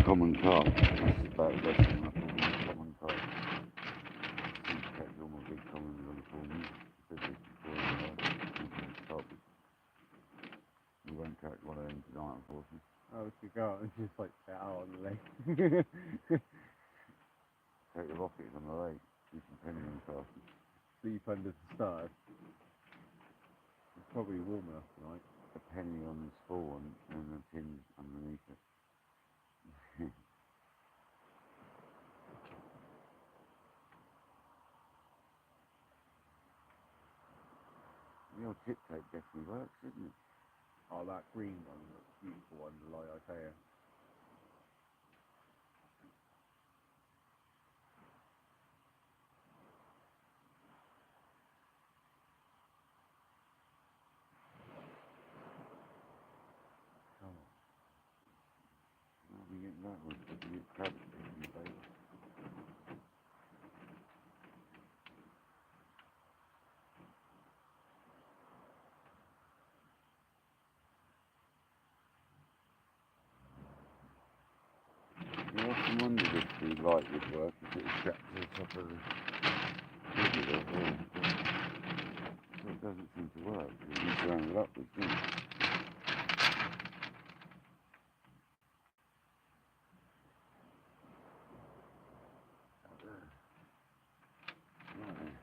Common carp, that's about the best thing I think, common carp. I catch all my big commons on the full moon, especially before the carp. We won't catch one of them tonight, unfortunately. oh, we could go out and just like sit out on the lake. Take the rockets on the lake, do some penny and stuff. Sleep under the stars. It's probably warm enough tonight. A penny on the spawn and a pin underneath it. The old tip tape definitely works, doesn't it? Oh, that green one, that beautiful one, like I tell you. Oh. How are we getting that one? We get crab fishing, baby. You often wondered if the light would work if it was strapped to the top of the figure there, yeah. So it doesn't seem to work, because you surround it upwards, don't you? Right.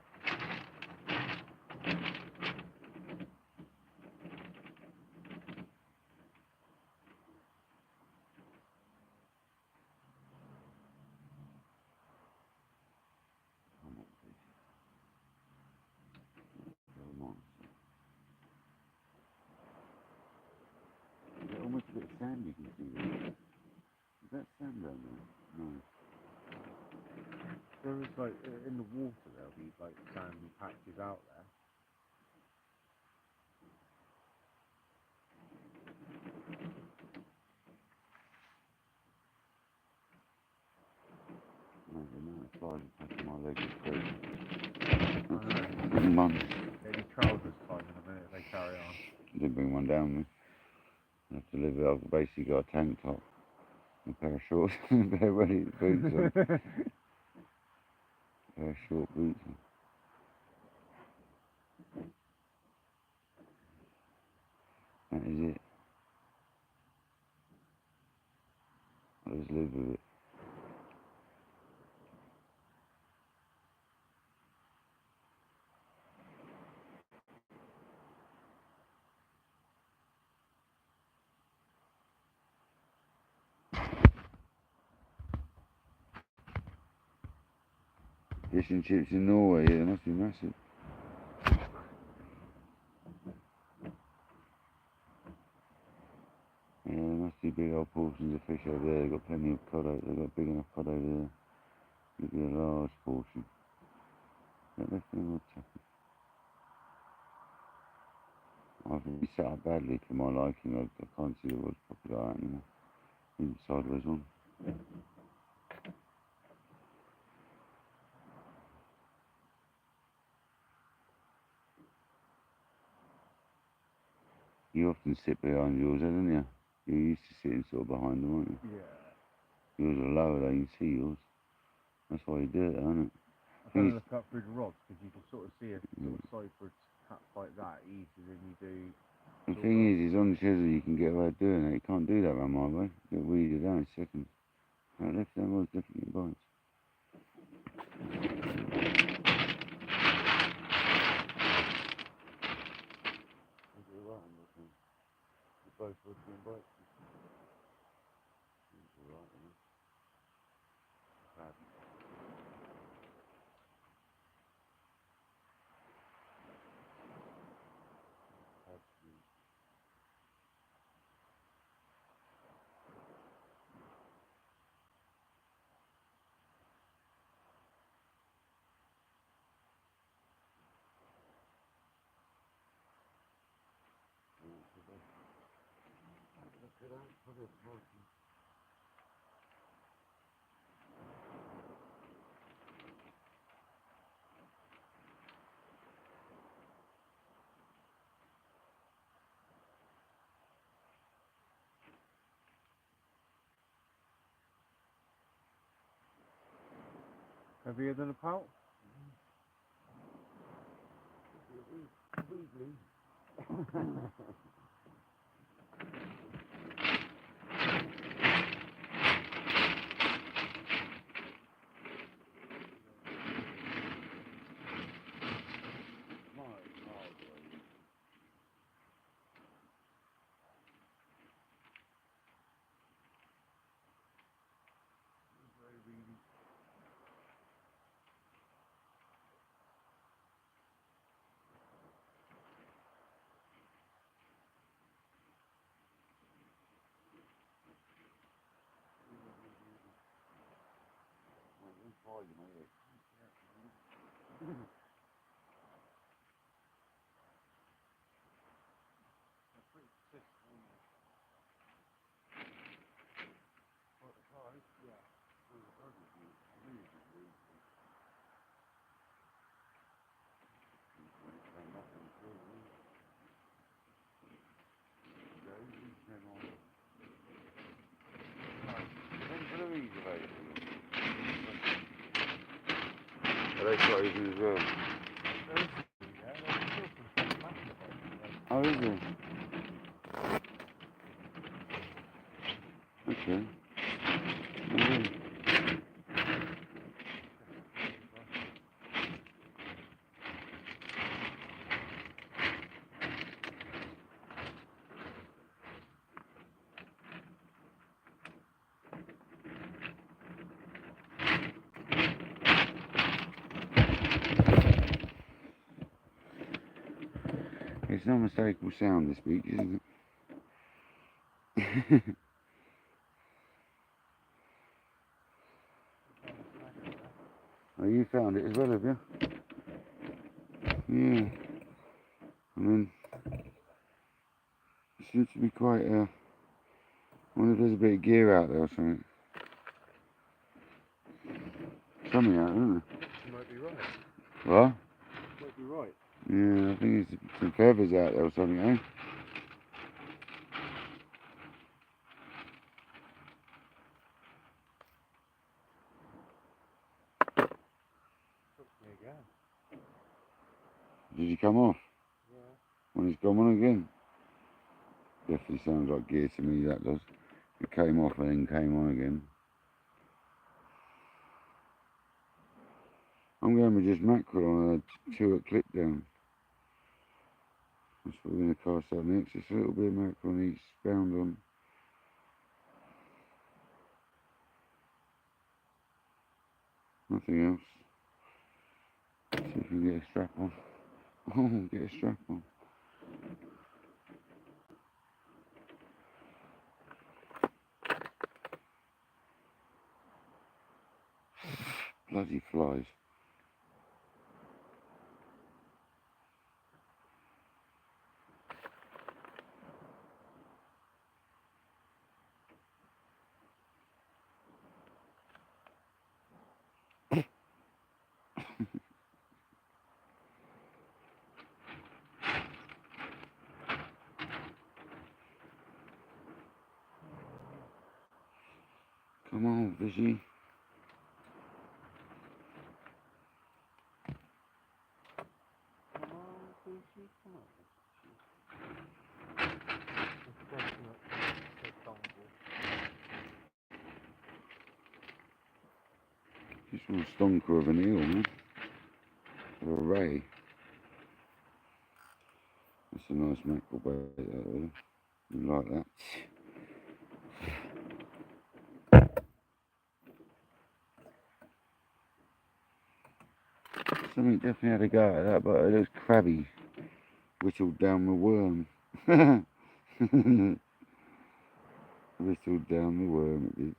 Come on, fish. Come on. Is it almost a bit of sand you can see there? Is that sand down there? No. There was like, in the water there'll be like sandy patches out there. No, the amount of flies attacking my leg is crazy. I know. Months. Maybe trousers time in a minute if they carry on. Didn't bring one down with me. I have to live it. I've basically got a tank top, a pair of shorts, and a pair of boots on. A pair of short boots on. That is it. I just live with it. Fish and chips in Norway, yeah, they must be massive. Yeah, there must be big old portions of fish over there. They've got plenty of cod over there. They've got big enough cod over there. Give you a large portion. That left in the chucky. I've been set up badly for my liking. I can't see the rods properly like that anymore. Even sideways on. You often sit behind yours, don't you? You used to sit sort of behind them, weren't you? Yeah. Yours are lower though, you can see yours. That's why you do it, isn't it? I kind of look up through the rods because you can sort of see a sort of side for catch like that easier than you do. The thing is on Chesil you can get away doing it. You can't do that around my way. Get weeded out in seconds. That left hand road's definitely bites. Both would be bites. Seems alright, isn't it? Bad. Heavier than a pout? Are they frozen as well? Oh, is it? Okay. It's not unmistakable sound this beach, isn't it? Oh, you found it as well, have you? Yeah. I mean, it seems to be quite, I wonder if there's a bit of gear out there or something. Something out, isn't there? You might be right. What? You might be right. Yeah, I think there's some feathers out there or something, eh? Took me again. Did he come off? Yeah. When he's come on again? Definitely sounds like gear to me, that does. It came off and then came on again. I'm going with just mackerel on a 2 clip down. That's what we're going to cast out next. Just a little bit of mackerel on each bound on. Nothing else. See if we can get a strap on. Oh, get a strap on. Bloody flies. Come on, fishy. Come on, Just a stonker of an eel, man. Or a ray. That's a nice mackerel bait, that really. You like that? Something definitely had a go at that, but it was crabby. Whistled down the worm. Whistled down the worm, it did.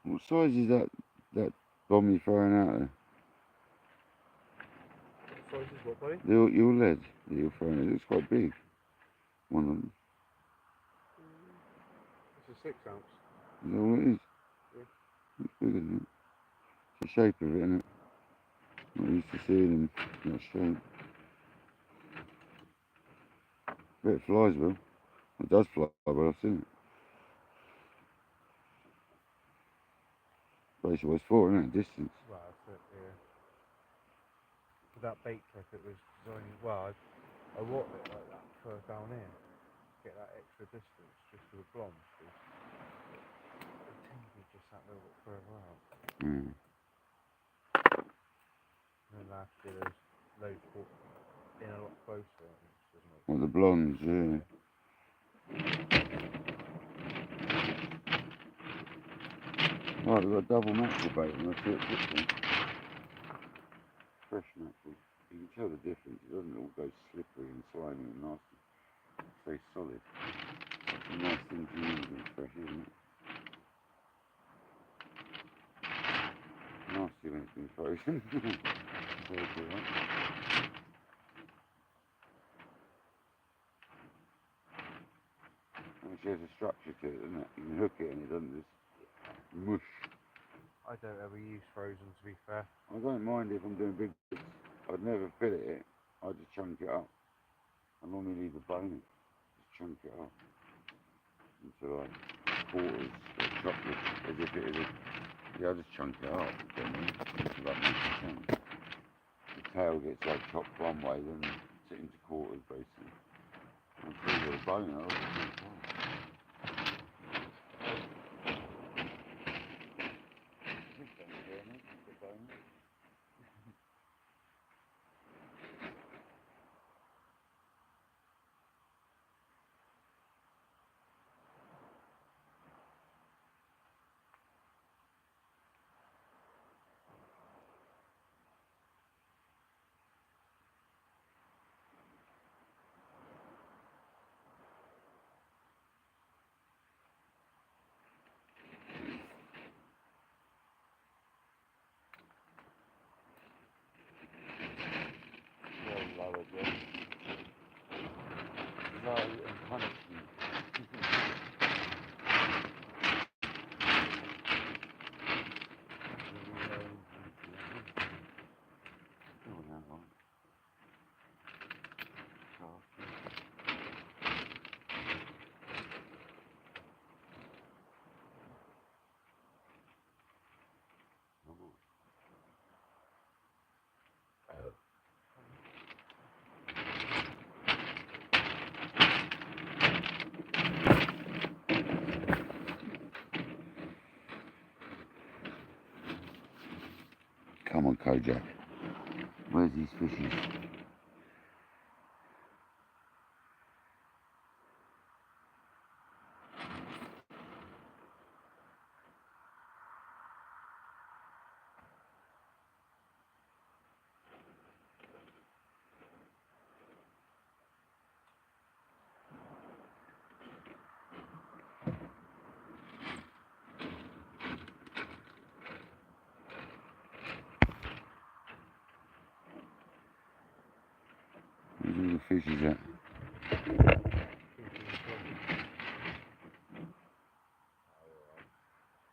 What size is that bomb you're throwing out there? What size is what, buddy? Your lead that you're throwing, it looks quite big. One of them. It's a 6 ounce. Is that what it is? Yeah. It's big, isn't it? It's the shape of it, isn't it? Not used to seeing them that shape. Bet it flies well. It does fly well, I've seen it. Basically what it's for, isn't it? Distance. Well, that's it, yeah. With that bait clip, it was designed, well, I wanted it like that for down here. Get that extra distance just for the blonde. They tend to be just that little bit further out. Mm. And then last year there's loads caught in a lot closer. Well, the blondes, yeah. Right, we've got double mackerel bait and that's it, fresh mackerel. You can tell the difference, it doesn't all go slippery and slimy and nasty. It's very solid. It's a nice thing to use when it's fresh, isn't it? Nasty when it's been frozen. So it's all right. Actually has a structure to it, doesn't it? You can hook it and it doesn't just mush. I don't ever use frozen, to be fair. I don't mind if I'm doing big bits. I'd never fillet it. I just chunk it up. I normally leave the bone in. Just chunk it up into like quarters or chocolate as if it is a... Yeah, I just chunk it up. Into like nice chunks. The tail gets like chopped one way, then sit into quarters basically. And through the bone, I always do it. No, and punishment. Come on, Kojak. Where's these fishes? fish is that?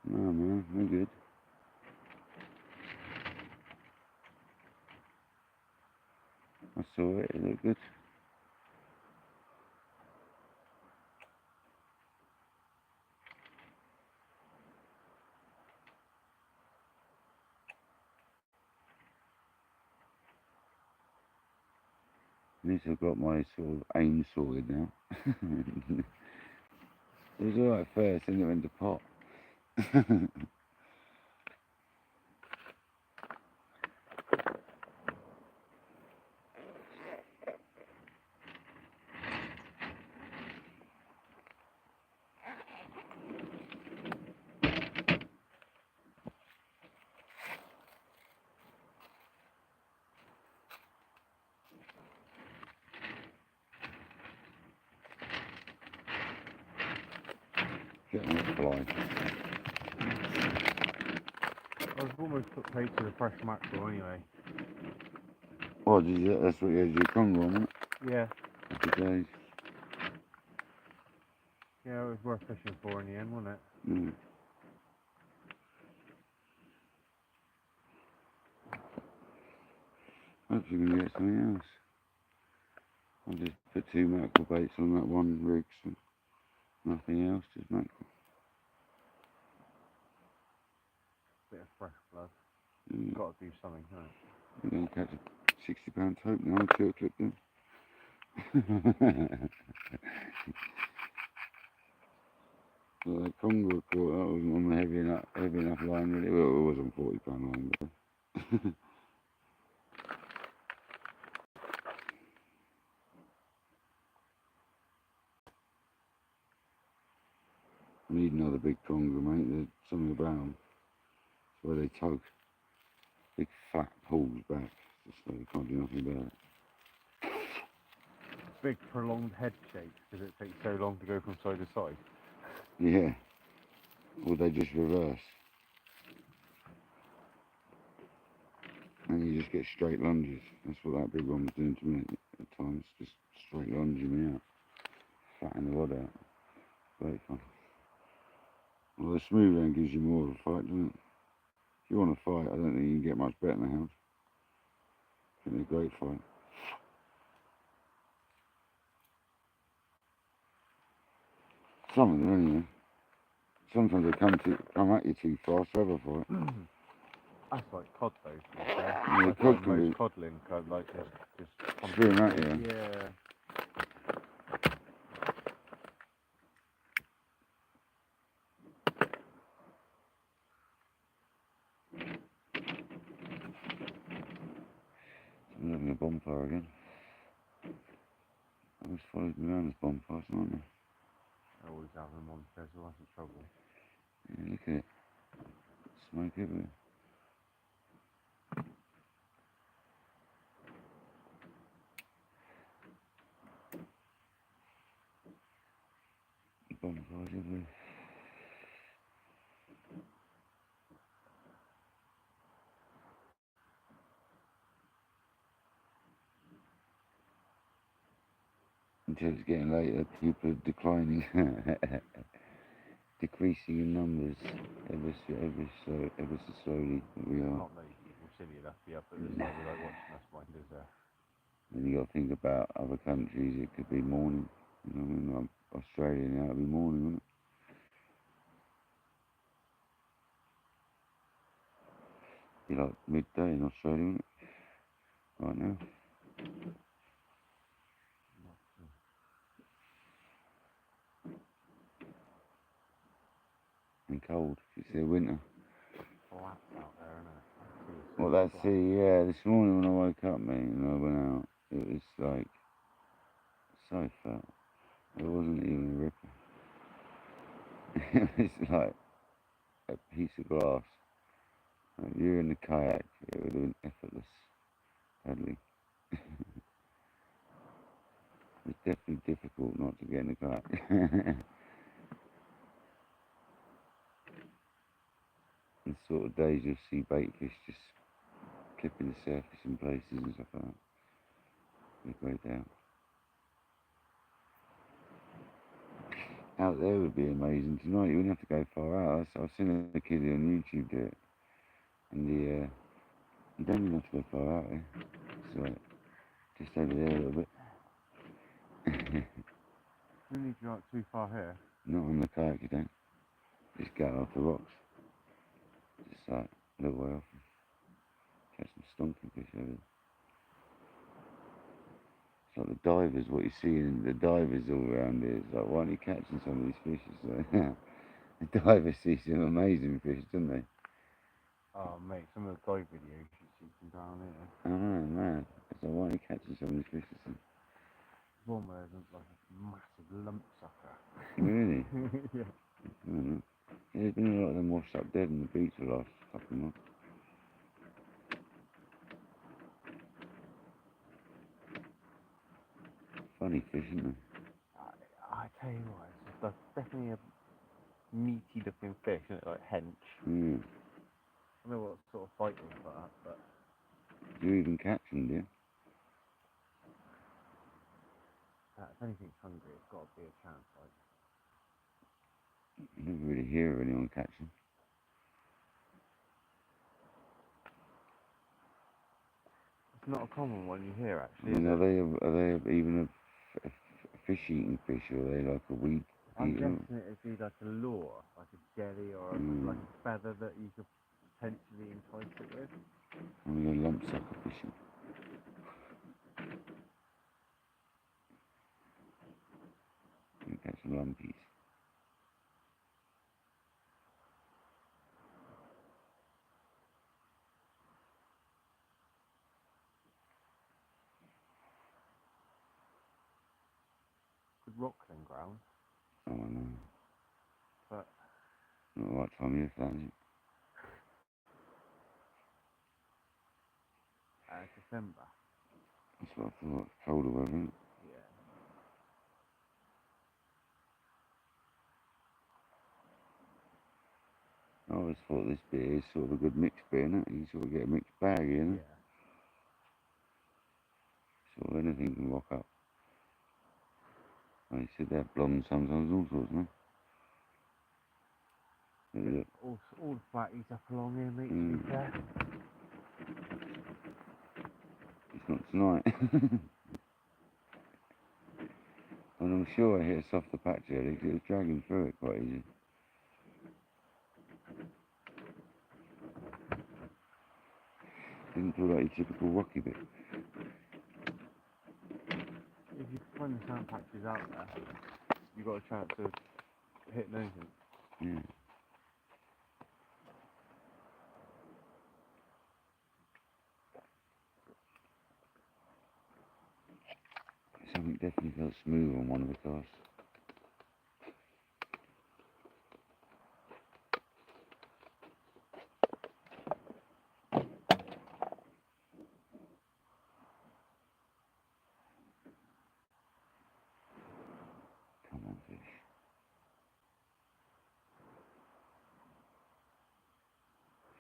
No man, we're good. I saw it, it looked good. At least I've got my sort of aim sorted now. It was alright first, then it went to pot. Get on the fly. I've almost put paid to the fresh mackerel anyway. Oh, did you, that's what you had your Congo on, wasn't it? Yeah. Happy days. Yeah, it was worth fishing for in the end, wasn't it? Mm. Hopefully we can get something else. I'll just put 2 mackerel baits on that one rig, so nothing else, just mackerel. Bit of fresh blood. Mm. Got to do something, haven't it? We're going to catch a £60 tope now, 2 o'clock then. Well, that Congo caught, that wasn't on the heavy enough line really. Well, it was on £40 line, but I need another big Congo, mate. There's something about them. It's where they tug. Big fat pulls back, just so you can't do nothing about it. Big prolonged head shake because it takes so long to go from side to side. Yeah. Or they just reverse. And you just get straight lunges. That's what that big one was doing to me at times. Just straight lunging me out. Fatting the rod out. Great fun. Well, the smooth end gives you more of a fight, doesn't it? If you want to fight, I don't think you can get much better than a hound. I think they're a great fight. Some of them, anyway. Sometimes they come at you too fast to have a fight. That's like cod though. Yeah, I cod find can most be codling like just screwing at you. Yeah. I'm having a bonfire again. I always follows me around this bonfires, aren't they? I always have them on Chesil, that's the trouble. Yeah, look at it. Smoke everywhere. Bonfires everywhere. Until it's getting later, people are declining. Decreasing in numbers ever so slowly, but we are. Not many people silly enough to be up at this time without watching us find is there. And you got to think about other countries, it could be morning. You know what I mean? Like Australia now, it'll be morning, wouldn't it? Be like midday in Australia, wouldn't it? Right now. And cold, it's their winter. Flat out there, isn't it? Well, that's it, yeah. This morning when I woke up, mate, and I went out, it was like so fat. It wasn't even a ripper. It was like a piece of glass. Like you're in the kayak, it would have been effortless paddling. It's definitely difficult not to get in the kayak. And sort of days you'll see bait fish just clipping the surface in places and stuff like that. They're great out. out there would be amazing tonight. You wouldn't have to go far out. I've seen a kid on YouTube do it, and you don't even have to go far out. It's like just over there a little bit. You need to go out too far here. Not on the kayak, you don't. Just go off the rocks. Just like a little way off. Catch some stonking fish over there. It's like the divers, what you see in the divers all around here. It's like, why aren't you catching some of these fish? It's like, the divers see some amazing fish, don't they? Oh mate, some of the dive videos you see from down here. I know, man. It's like, why aren't you catching some of these fish? One where there's like a massive lump sucker. Really? Yeah. I don't know. There's been a lot of them washed up dead on the beach the last couple of months. Funny fish, isn't they? I tell you what, it's just definitely a meaty looking fish, isn't it? Like hench. Yeah. I don't know what sort of fight they put up, but Do you even catch them, do you? if anything's hungry, it's got to be a chance. Like, You never really hear of anyone catching. it's not a common one you hear I actually. mean, Is it? are they even a fish-eating fish, or are they like a weed I'm eater? guessing it'd be like a lure, like a jelly or like a feather that you could potentially entice it with. I'm going to lump sucker fishing. You catch some lumpies. Good rockling ground, Oh, I know. but Not the right time of year for that, is it? December. That's what I thought. It's colder weather, isn't it? Yeah. I always thought this beer is sort of a good mixed beer, isn't it? You sort of get a mixed bag, you know? Yeah. Sort of anything can rock up. Like you said, they're blonde sometimes, all sorts, no? Look, All the flatties up along here, mate, to be fair. it's not tonight. And I'm sure I hit a softer patch earlier because it was dragging through it quite easy. Didn't feel like your typical rocky bit. If you find the sand patches out there, you've got a chance of hitting anything. Yeah. Something definitely felt smooth on one of the casts. Come on, fish.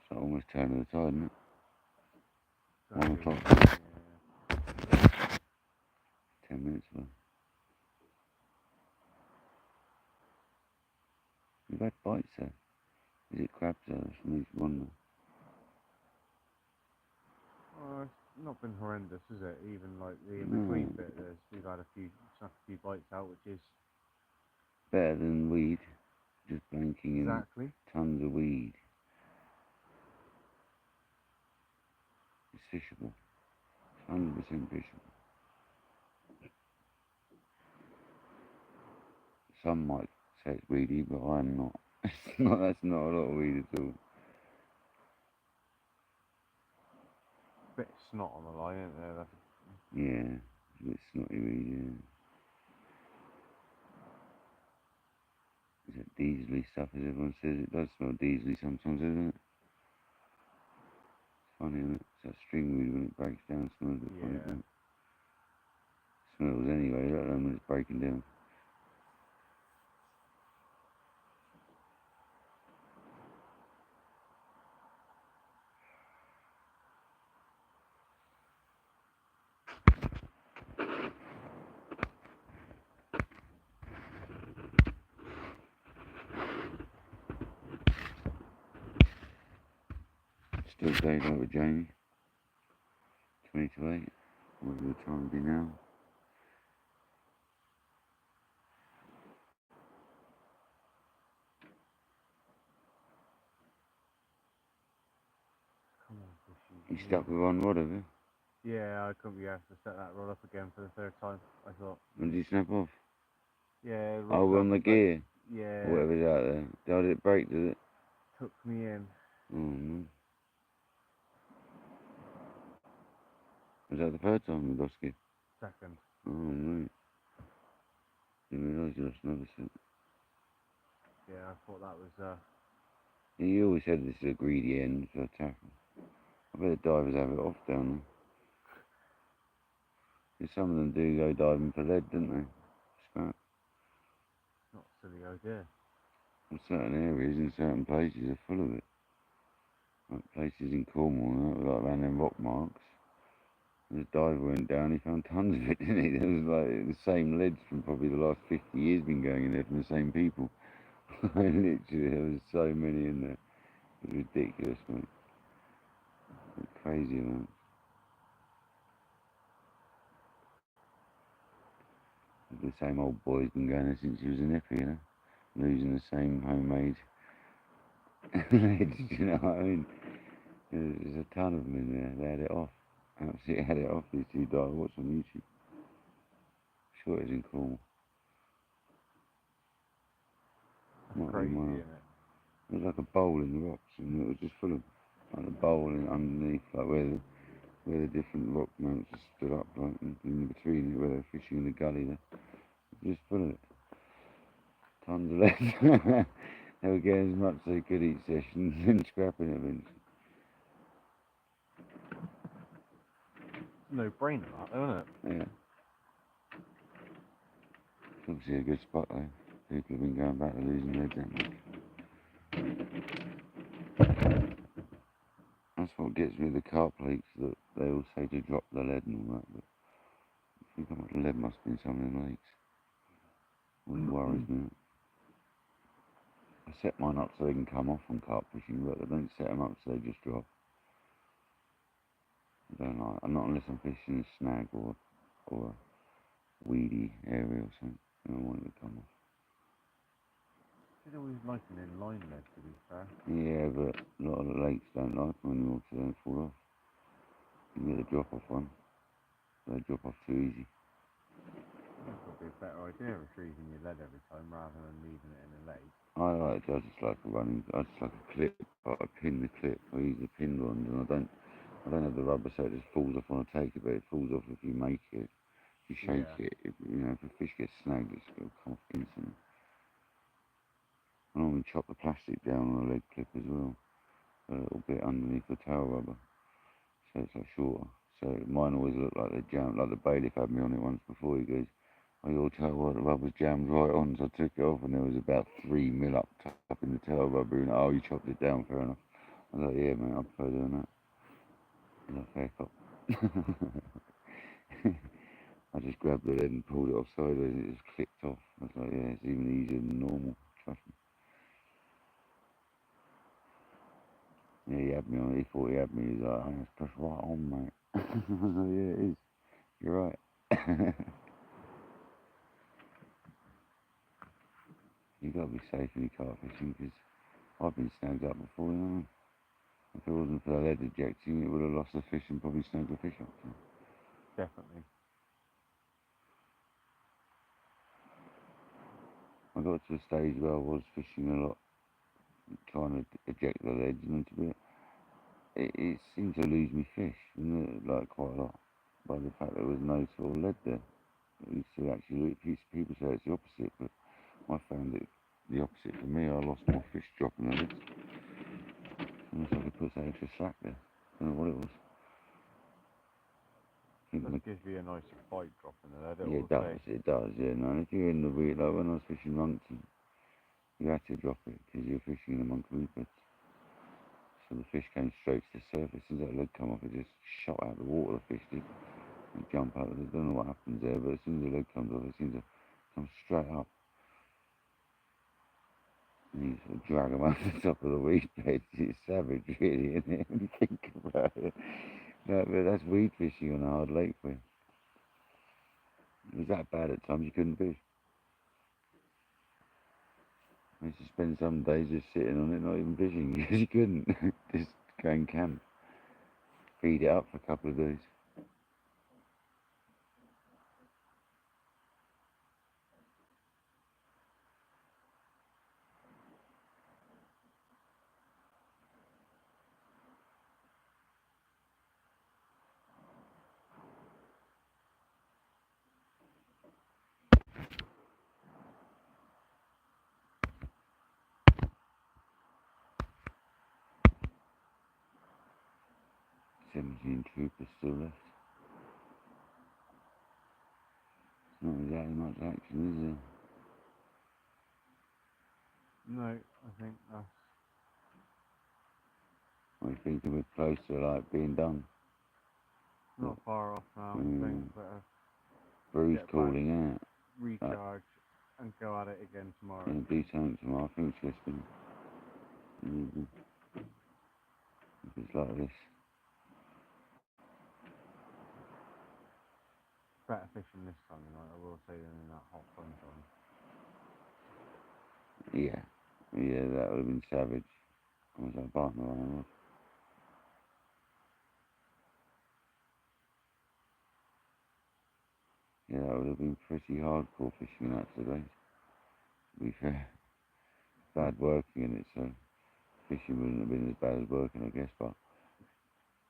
It's like almost turning the tide, isn't it? 1 o'clock. Yeah. 10 minutes ago. We've had bites there. Is it crabs there? That's from each one though. Well, it's not been horrendous, is it? Even like the in-between bit, we've had snuck a few bites out, which is Better than weed. Just blanking exactly. in tons of weed. It's fishable. It's 100% fishable. Some might say it's weedy, but I'm not. That's not a lot of weed at all. Bit of snot on the line, isn't there? That's Yeah, it's a bit snotty weed, yeah. Is it diesely stuff, as everyone says? It does smell diesely sometimes, doesn't it? It's funny, isn't it? It's that string weed when it breaks down, smells a bit funny, doesn't it? Smells anyway, let alone when it's breaking down. Still stayed over Jamie. 20 to 8. Whatever the time will be now. Come on, fishy. You stuck with one rod, have you? Yeah, I couldn't be asked to set that rod up again for the third time. I thought. When did you snap off? Yeah. Oh, on the gear. Yeah. Or whatever's out there. Did it break, did it? Took me in. Oh, no. Was that the third time you lost it? Second. Oh, no. Didn't realise you lost another set. Yeah, I thought that was. You always said this is a greedy end for a tackle. I bet the divers have it off down there. 'Cause some of them do go diving for lead, don't they? Scrap. Not a silly idea. Well, certain areas in certain places are full of it. Like places in Cornwall, like around them rock marks. The diver went down, he found tons of it, didn't he? There was like the same leads from probably the last 50 years been going in there from the same people. Literally, there was so many in there. It was ridiculous, mate. Crazy amounts. The same old boy's been going there since he was a nipper, you know? Losing the same homemade leads, you know what I mean? There's a ton of them in there, they had it off. Absolutely had it off, these two divers. Watch on YouTube. Sure it is in Cornwall. Might be Crazy, mine. isn't it? It was like a bowl in the rocks, and it was just full of like a bowl underneath, like where the different rock mounts stood up, like in between it, where they were fishing in the gully there. Just full of it. Tons of lead. They were getting as much as they could each session, and then scrapping it eventually. No brainer, that, though, isn't it? Yeah. It's obviously a good spot though. People have been going back to losing lead that much. That's what gets me with the carp leaks, that they all say to drop the lead and all that, but I think how much lead must be in some of them lakes. Wouldn't worries me. I set mine up so they can come off on carp fishing, but I don't set them up so they just drop. I don't like, not unless I'm fishing a snag or a weedy area or something. I don't want it to come off. It's always nice and in line lead, to be fair. Yeah, but a lot of the lakes don't like them anymore, so they don't fall off. You get a drop off one, they drop off too easy. That's probably a better idea, retrieving your lead every time rather than leaving it in a lake. I like it, I just like a clip, I pin the clip, I use the pinned ones, and I don't have the rubber so it just falls off when I take it, but it falls off if you make it. If you shake it, if a fish gets snagged, it'll come off instantly. I normally chop the plastic down on a lead clip as well, a little bit underneath the tail rubber, so it's like shorter. So mine always look like they're jammed, like the bailiff had me on it once before. He goes, "Oh, your tail rubber's jammed right on." So I took it off, and there was about 3 mil up top in the tail rubber. And oh, you chopped it down, fair enough. I was like, "Yeah, mate, I prefer doing that." I was like, "Fair cop." I just grabbed the lead and pulled it off sideways, and it just clicked off. I was like, "Yeah, it's even easier than normal. Trust me." Yeah, he had me on it. He thought he had me. He's like, "Oh, it's pressed right on, mate." I was like, "Yeah, it is. You're right." You got to be safe when you carp fishing, because I've been snagged up before, you know. If it wasn't for the lead ejecting, it would have lost the fish and probably snagged the fish up. So. Definitely. I got to the stage where I was fishing a lot, trying to eject the leads, and to be, it seemed to lose me fish, like quite a lot, by the fact there was no sort of lead there. It used to actually, people say it's the opposite, but I found it the opposite for me. I lost more fish dropping the leads. Unless I could put some extra slack there. I don't know what it was. It gives you a nice bite drop in the lead, Yeah, it does, yeah. No, if you're in the weed, like when I was fishing Monkton, you had to drop it because you're fishing in the monk loopers. So the fish came straight to the surface. As that lead come off, it just shot out the water, the fish did. And jump out. I don't know what happens there, but as soon as the lead comes off, it seems to come straight up. And you sort of drag them over the top of the weed beds. It's savage, really, isn't it? When you think about it. No, but that's weed fishing on a hard lake for you. It was that bad at times you couldn't fish. I used to spend some days just sitting on it, not even fishing, because you couldn't. Just go and camp, feed it up for a couple of days. Seventeen troopers still left. Not exactly much action, is there? No, I think that's... I think we're close to like being done. Not far off now. I think better Bruce get back, calling out. recharge, and go at it again tomorrow. Yeah, do something tomorrow. I think it's just been. If it's like this. Better fishing this time of night, I will say, than in that hot sunshine. Yeah. Yeah, that would have been savage. I was like, partner on. Yeah, that would have been pretty hardcore fishing that today. To be fair. Bad working in it, so fishing wouldn't have been as bad as working, I guess, but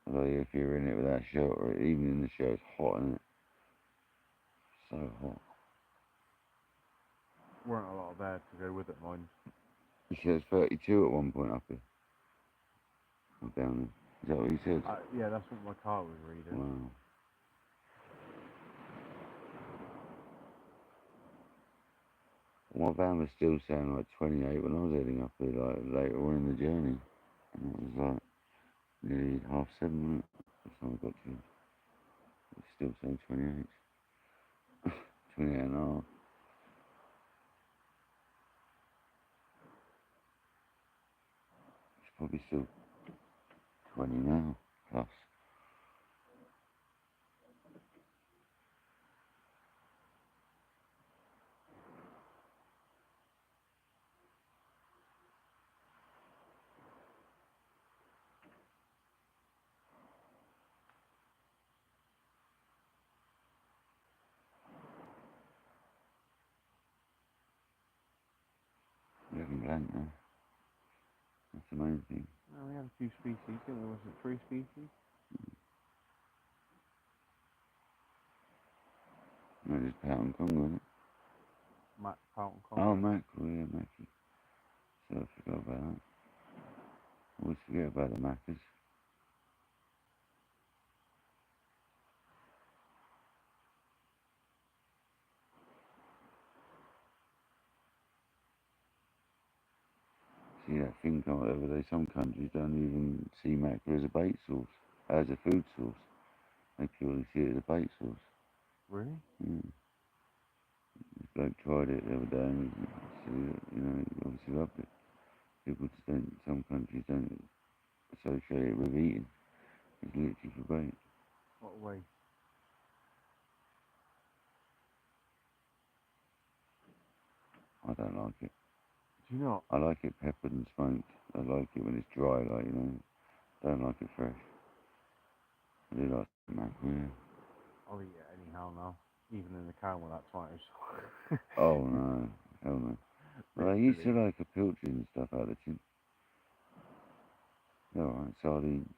although if you're in it without shirt, or even in the shirt, it's hot, isn't it? So hot. Weren't a lot of there to go with it, mind. You said it's 32 at one point up here. Or down there. Is that what you said? Yeah, that's what my car was reading. Wow. My van was still saying like 28 when I was heading up here, like later on in the journey. And it was like nearly 7:30, wasn't it? That's how I got to it. It's still saying 28. 28 and a half. It's probably still 20 now, plus. We haven't blank now. That's the main thing. No, we had a few species, didn't we? Was it 3 species? No, just Pout and Congo, isn't it? Mac, Pout and Oh, Congo. mackerel, yeah, mackerel. So I forgot about that. Always forget about the maccas. See that thing come over there, some countries don't even see mackerel as a bait source, as a food source. They purely see it as a bait source. Really? Yeah. This bloke tried it the other day and he obviously loved it. People just don't, some countries don't associate it with eating. It's literally for bait. What way? I don't like it. Do you not? I like it peppered and smoked. I like it when it's dry, like, don't like it fresh. I do like mackerel, yeah. I'll eat it anyhow now. Even in the can without tomatoes. Oh no, hell no. Well, I used to like a pilchard and stuff out of the tin. They're alright, sardines.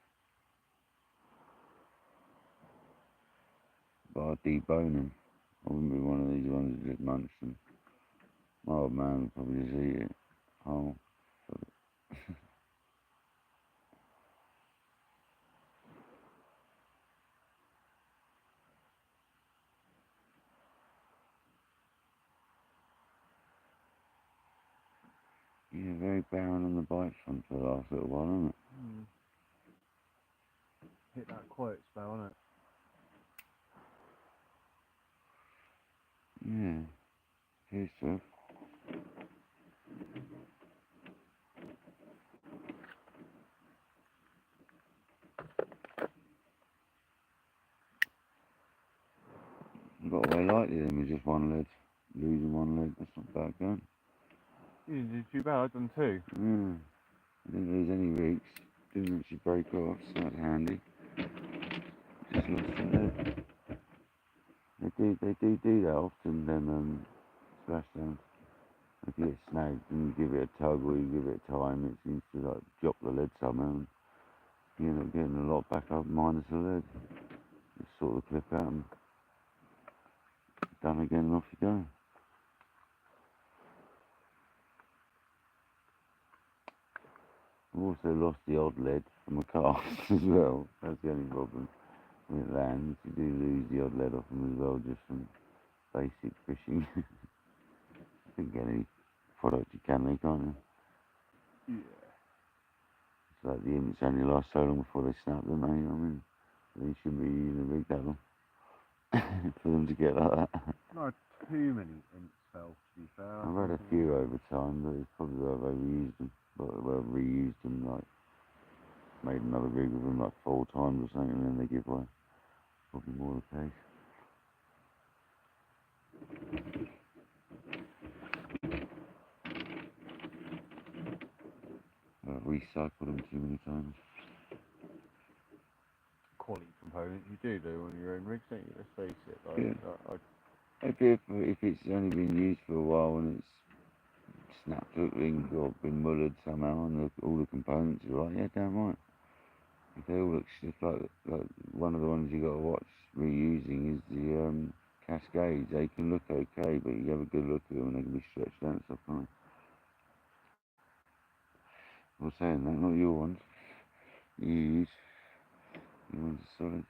But I'd debone them. I wouldn't be one of these ones that just munch them. My old man would probably just eat it whole. Yeah, very barren on the bite front for the last little while, isn't it? Hit that quiet spell, innit? Yeah, appears to have. got away lightly then with just one lead. Losing one leg, that's not bad going. You did too bad, I've done two. Yeah. I didn't lose any rigs. Didn't actually break off, so that's handy. Just lost a lead. They do that often, them splashdowns. If you get snagged and you give it a tug or you give it time, it seems to like drop the lead somehow. And you end up getting a lot back up minus the lead. Just sort the clip out and done again and off you go. I've also lost the odd lead from a cast as well. That's the only problem when it lands. You do lose the odd lead off them as well, just from basic fishing. You can get any product you can, can't you? Yeah. It's like the imps only last so long before they snap them, eh? You know what I mean? They shouldn't be using a rig that long for them to get like that. Not too many imps fell, to be fair. I've had a few over time, but it's probably where I've overused them. But I've reused them, like, made another rig with them like 4 times or something, and then they give away. Probably more the case. I've recycled them too many times. Quality components you do though on your own rigs, don't you? Let's face it. Like, Yeah. If it's only been used for a while and it's snapped hook link or been mullered somehow and all the components are right, yeah, damn right. If they all look stiff, like one of the ones you got to watch reusing is the Cascades. They can look okay, but you have a good look at them and they can be stretched out and stuff, can't they? I'm saying that, not your ones. You use. Your ones are solid.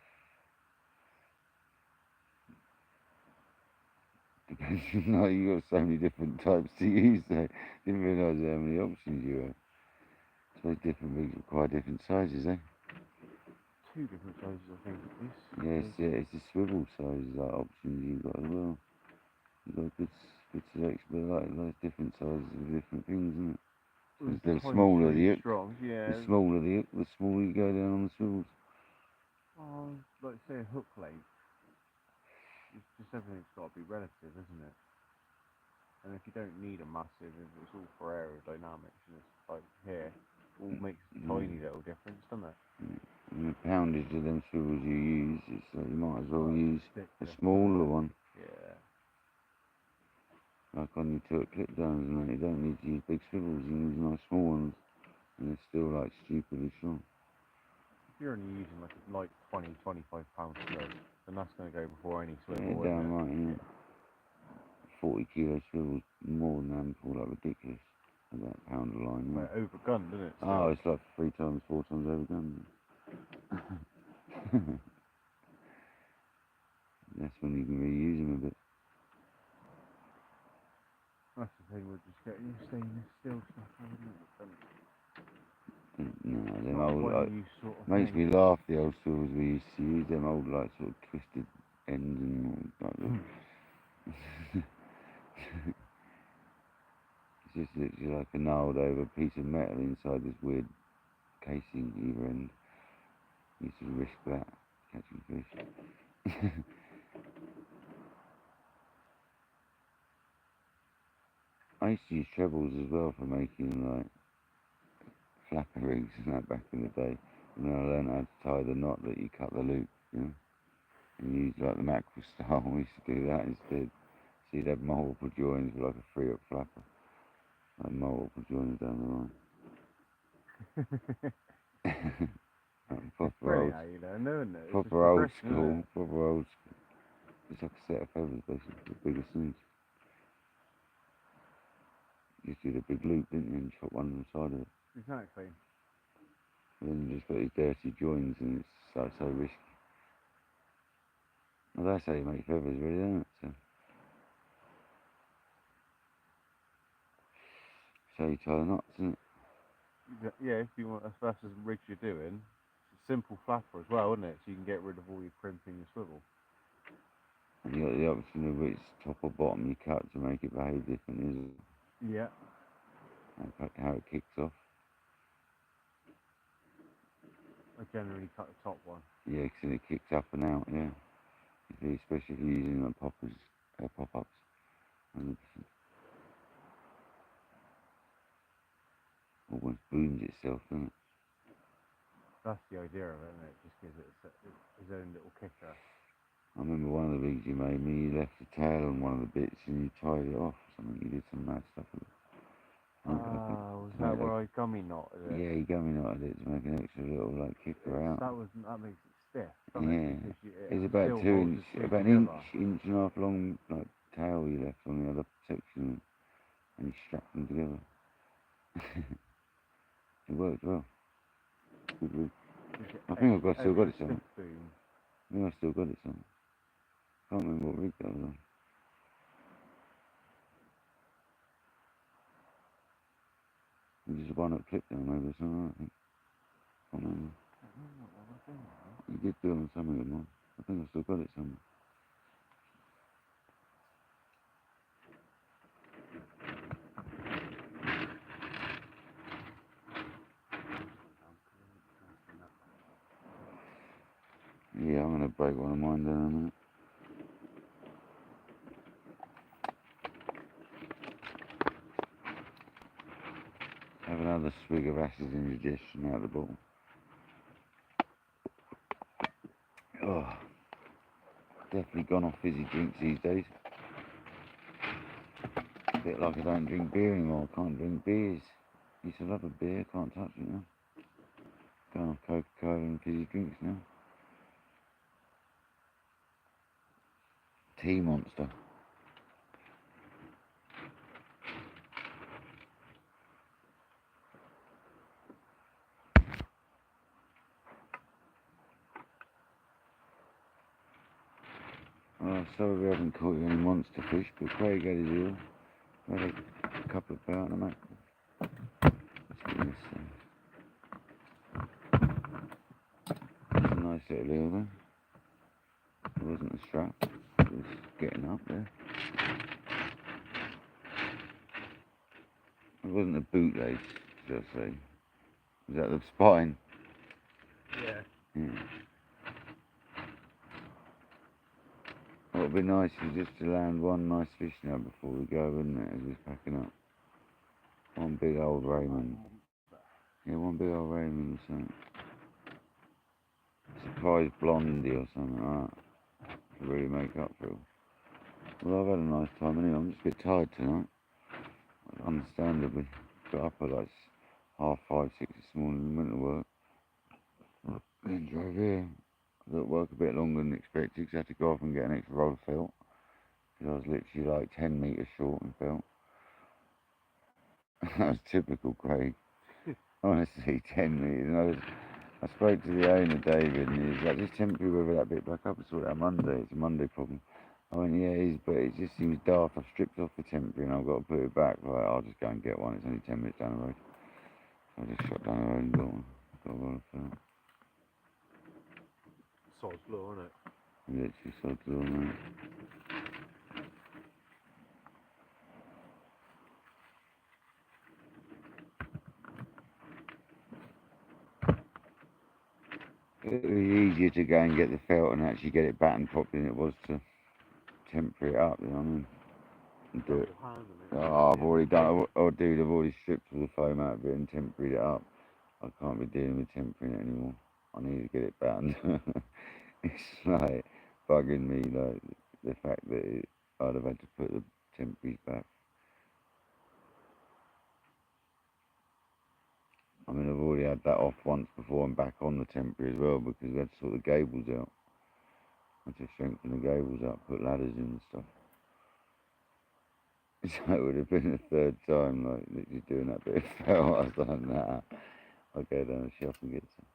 Depends. No, you got so many different types to use. So didn't realise how many options you have. So different rigs require different sizes, eh? 2 different sizes, I think, at least. Yeah, it's the swivel size options you've got as well. You've got good selection, but like there's different sizes of different things, isn't it? The smaller the hook, strong, yeah. the smaller the hook, the smaller you go down on the swivels. Oh, like say a hook length. It's just everything's got to be relative, isn't it? And if you don't need a massive, if it's all for aerodynamics, and it's like here, all makes a tiny little difference, doesn't it? And the poundage of them swivels you use, it's you might as well use a smaller one. Yeah. Like on your two clip downs and that, you don't need to use big swivels, you can use nice small ones, and they're still like stupidly strong. If you're only using like 20, 25 pound stroke, then that's going to go before any swivel. Yeah, damn right, yeah. 40 kilo swivels, more than a handful, like ridiculous. At that pound a line, yeah. Well, overgunned, isn't it? Oh, it's like 3 times, 4 times overgunned. That's when you can reuse them a bit. That's the thing, we're just getting your stainless steel stuff, isn't it? No, them Not old, one use sort of makes thing. me laugh, the old swivels we used to use, them old, like, sort of twisted ends and like it's just literally like a nailed over piece of metal inside this weird casing either end. You used to risk that, catching fish. I used to use trebles as well for making, like, flapper rigs and that back in the day. And then I learned how to tie the knot that you cut the loop, you know, and use like the mackerel style. We used to do that instead. So you'd have multiple joins with like a 3-hook flapper, like multiple joins down the line. Proper old, isn't it? proper old school, proper old school. It's like a set of feathers basically, the bigger snoods. You just did a big loop, didn't you, and chop one on the side of it. Exactly. And then you just got these dirty joins and it's so risky. Well, that's how you make feathers, really, isn't it? So you tie the knots, isn't it? Yeah, if you want, if that's the rigs you're doing, it's a simple flapper as well, isn't it? So you can get rid of all your crimping and swivel. And you got the option of which top or bottom you cut to make it behave differently, isn't it? Yeah. How it kicks off. I generally cut the top one. Yeah, because then it kicks up and out, yeah. especially if you're using like poppers, pop-ups. 100%. Almost booms itself, doesn't it? That's the idea of it, isn't it? It just gives it its own little kicker. I remember one of the rigs you made me, you left the tail on one of the bits and you tied it off or something. You did some mad stuff with it. Was that where I gummy knotted it? Yeah, you gummy knotted it to make an extra little like kicker out. That makes it stiff, doesn't Yeah. it? It's about 2 inch, about an inch and a half long like tail you left on the other section and you strapped them together. It worked well. Good rig. I think I've still got it somewhere. I think I've still got it somewhere. Can't remember what rig that was on. Just a one-up clip down maybe or something, I think. Can't remember. You did do it on something of mine. I think I've still got it somewhere. Yeah, I'm going to break one of mine down in a minute. Have another swig of acid indigestion out of the bottle. Oh, definitely gone off fizzy drinks these days. A bit like I don't drink beer anymore. I can't drink beers. Used to love a beer, can't touch it now. Going off Coca-Cola and fizzy drinks now. Tea Monster. Oh, sorry we haven't caught you any monster fish, but Craig had his eel. We had a couple of pound, mate. Let's get this thing. That's a nice little eel there. It wasn't a strap, it was getting up there. It wasn't a bootlace, should I say. Was that the spine? Yeah. What would be nice is just to land one nice fish now before we go, wouldn't it, as we're packing up. One big old Raymond. Yeah, one big old Raymond or something. Surprise blondie or something like that. To really make up for it. Well, I've had a nice time anyway. I'm just a bit tired tonight. Understandably. Got up at like 5:30, 6 this morning, went to work. Then drove here. I was at work a bit longer than expected because I had to go off and get an extra roll of felt. Because I was literally like 10 metres short in felt. That was typical Craig. Honestly, 10 metres. And I spoke to the owner, David, and he was like, just temporary weather that bit back up and sort it out Monday. It's a Monday problem. I went, yeah, it is, but it just seems daft. I've stripped off the temporary and I've got to put it back. Right, I'll just go and get one. It's only 10 minutes down the road. So I just shot down the road and got one. Got a roll of felt. Sod's law, isn't it? Literally sod's law, mate. It was easier to go and get the felt and actually get it battened properly than it was to temporary it up, you know what I mean? And do it. Oh, I've already done it. Oh, dude, I've already stripped all the foam out of it and temporaried it up. I can't be dealing with tempering it anymore. I need to get it battened. It's like bugging me, like the fact that I'd have had to put the temporaries back. I mean, I've already had that off once before and back on the temporary as well because we had to sort the gables out. I had to strengthen the gables up, put ladders in and stuff. So it would have been the third time, like, literally doing that bit of felt. I was like, nah, I'll go down the shop and get some.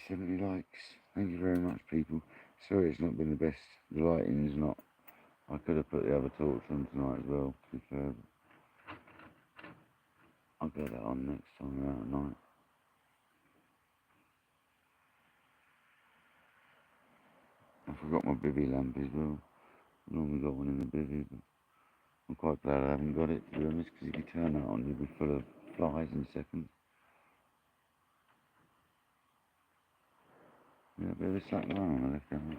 70 likes. Thank you very much, people. Sorry it's not been the best. The lighting is not. I could have put the other torch on tonight as well, to be fair. I'll get that on next time we're out at night. I forgot my bivvy lamp as well. I normally got one in the bivvy, but I'm quite glad I haven't got it, to be honest, because if you turn that on, you'll be full of flies in seconds. Yeah, a bit of a slack line on the left hand.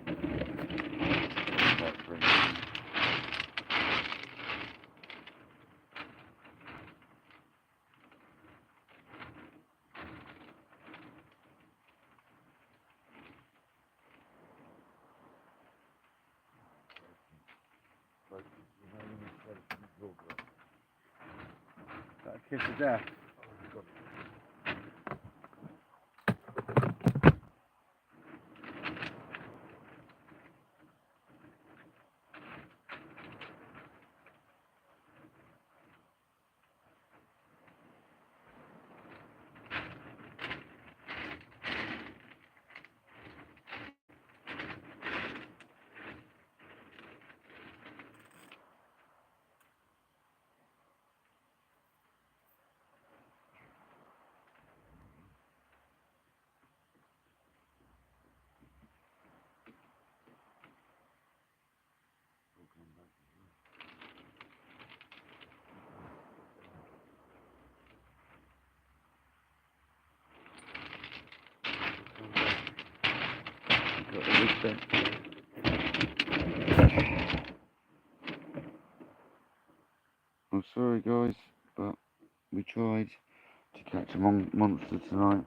That a kiss of death. I'm sorry guys, but we tried to catch a monster tonight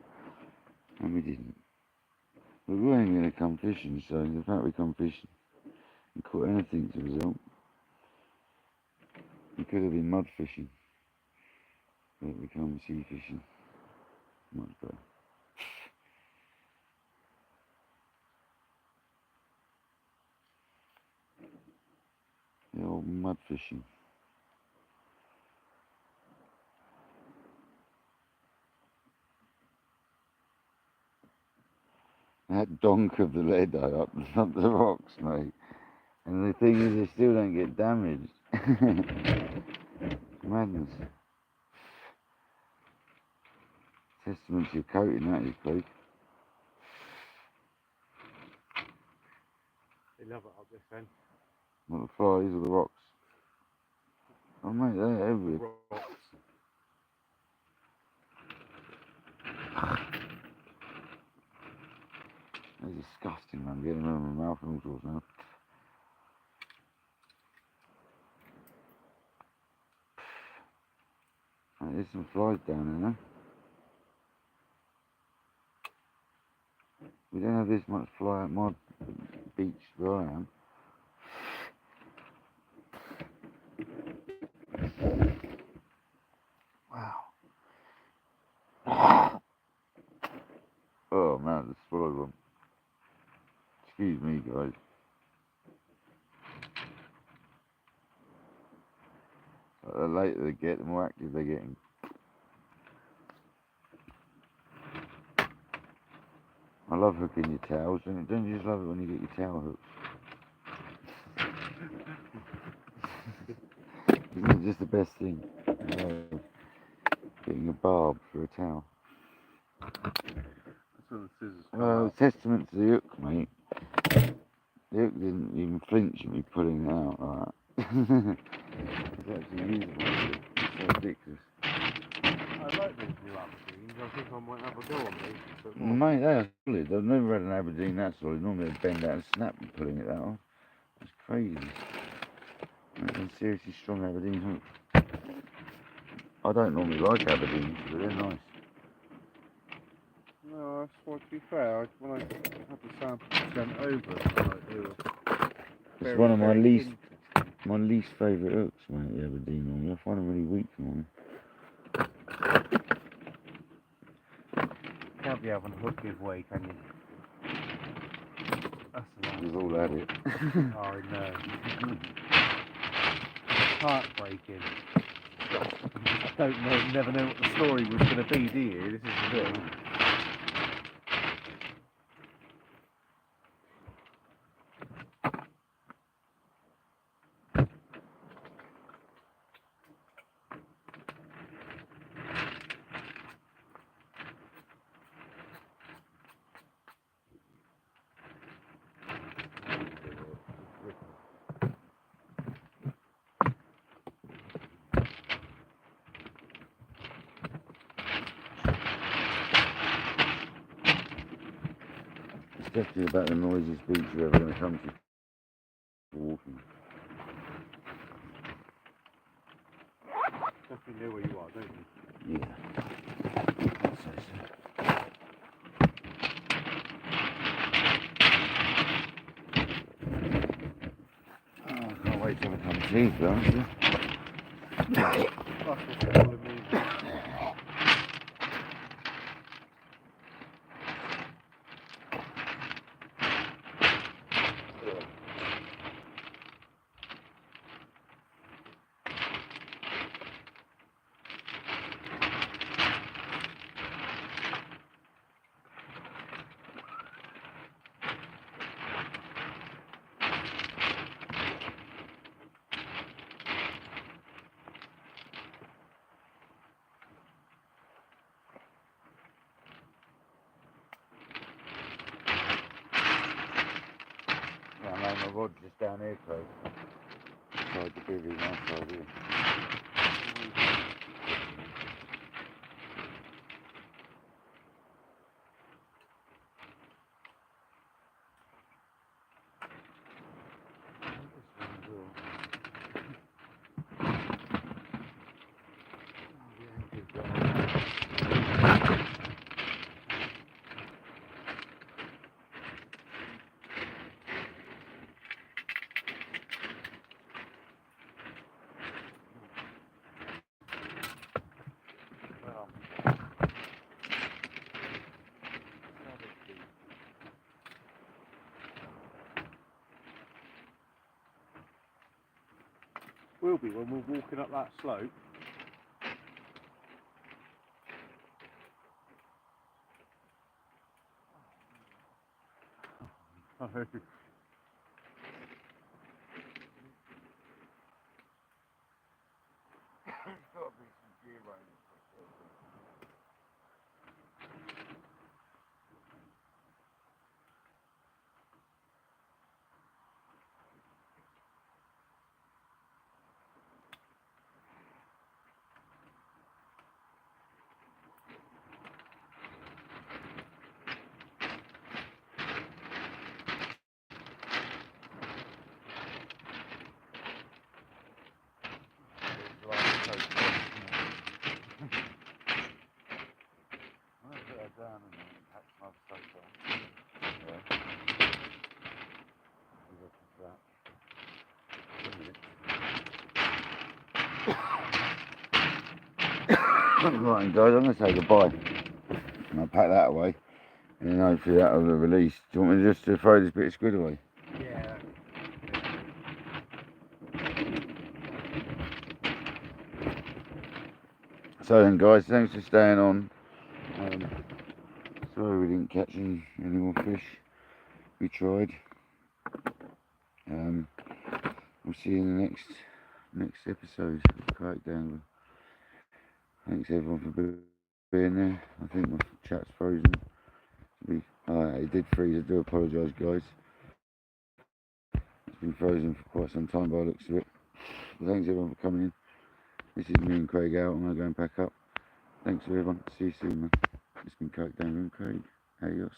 and we didn't. We weren't going to come fishing, so the fact we come fishing and caught anything as a result. We could have been mud fishing, but we come sea fishing. Much better. The old mud fishing. That donk of the lead up the rocks, mate. And the thing is, they still don't get damaged. Madness. Testament to your coating, that is, Craig. They love it up this end. Not the flies or the rocks. Oh, mate, they're everywhere. Rocks. They're disgusting, man. Getting them in my mouth and all sorts now. Right, there's some flies down there, no? We don't have this much fly at my beach where I am. Wow. Oh man, the swallowed one. Excuse me, guys. The later they get, the more active they're getting. I love hooking your towels. Don't you just love it when you get your towel hooked? Isn't it just the best thing? Getting a barb for a towel. That's where the scissors come Well, out. testament to the hook, mate. The hook didn't even flinch at me pulling it out like that. It's actually usable. It's so ridiculous. I like these new Aberdeens. I think I might have a go on these. But Mate, they are solid. I've never had an Aberdeen that solid. Normally they bend out and snap and pulling it out. That's crazy. That's a seriously strong Aberdeen hook. I don't normally like Aberdeens, but they're nice. No, that's why, to be fair, when I had the sample sent over, they were It's one of my least favourite hooks, mate, the Aberdeen normally. I find them really weak normally. Can't be having a hook giveaway, can you? That's the We've all had it. Oh, I know. Heartbreaking. I don't know, never know what the story was going to be, do you? This is the thing. definitely about the noisiest beach you're ever going to come to for walking. Definitely know where you are, don't you? Yeah. I'd say so. Oh, I can't wait to have a cup of tea, to be honest with you. That's what's calling me. Yeah, I know my rod's just down here, Craig. Beside the bivvy, nice side here. Will be when we're walking up that slope. I hope you. There's got to be some gear running. Down and catch my stuff on. Yeah. Look at that. Right guys, I'm going to say goodbye. And I'll pack that away. And then hopefully that'll be released. Do you want me just to throw this bit of squid away? Yeah. So then guys, thanks for staying on. Sorry we didn't catch any more fish. We tried. We'll see you in the next episode of KayakDangler. Thanks everyone for being there. I think my chat's frozen. It did freeze, I do apologise guys. It's been frozen for quite some time by the looks of it. But thanks everyone for coming in. This is me and Craig out. I'm going to go and pack up. Thanks everyone. See you soon, man. It's been KayakDangler and Craig. Adios.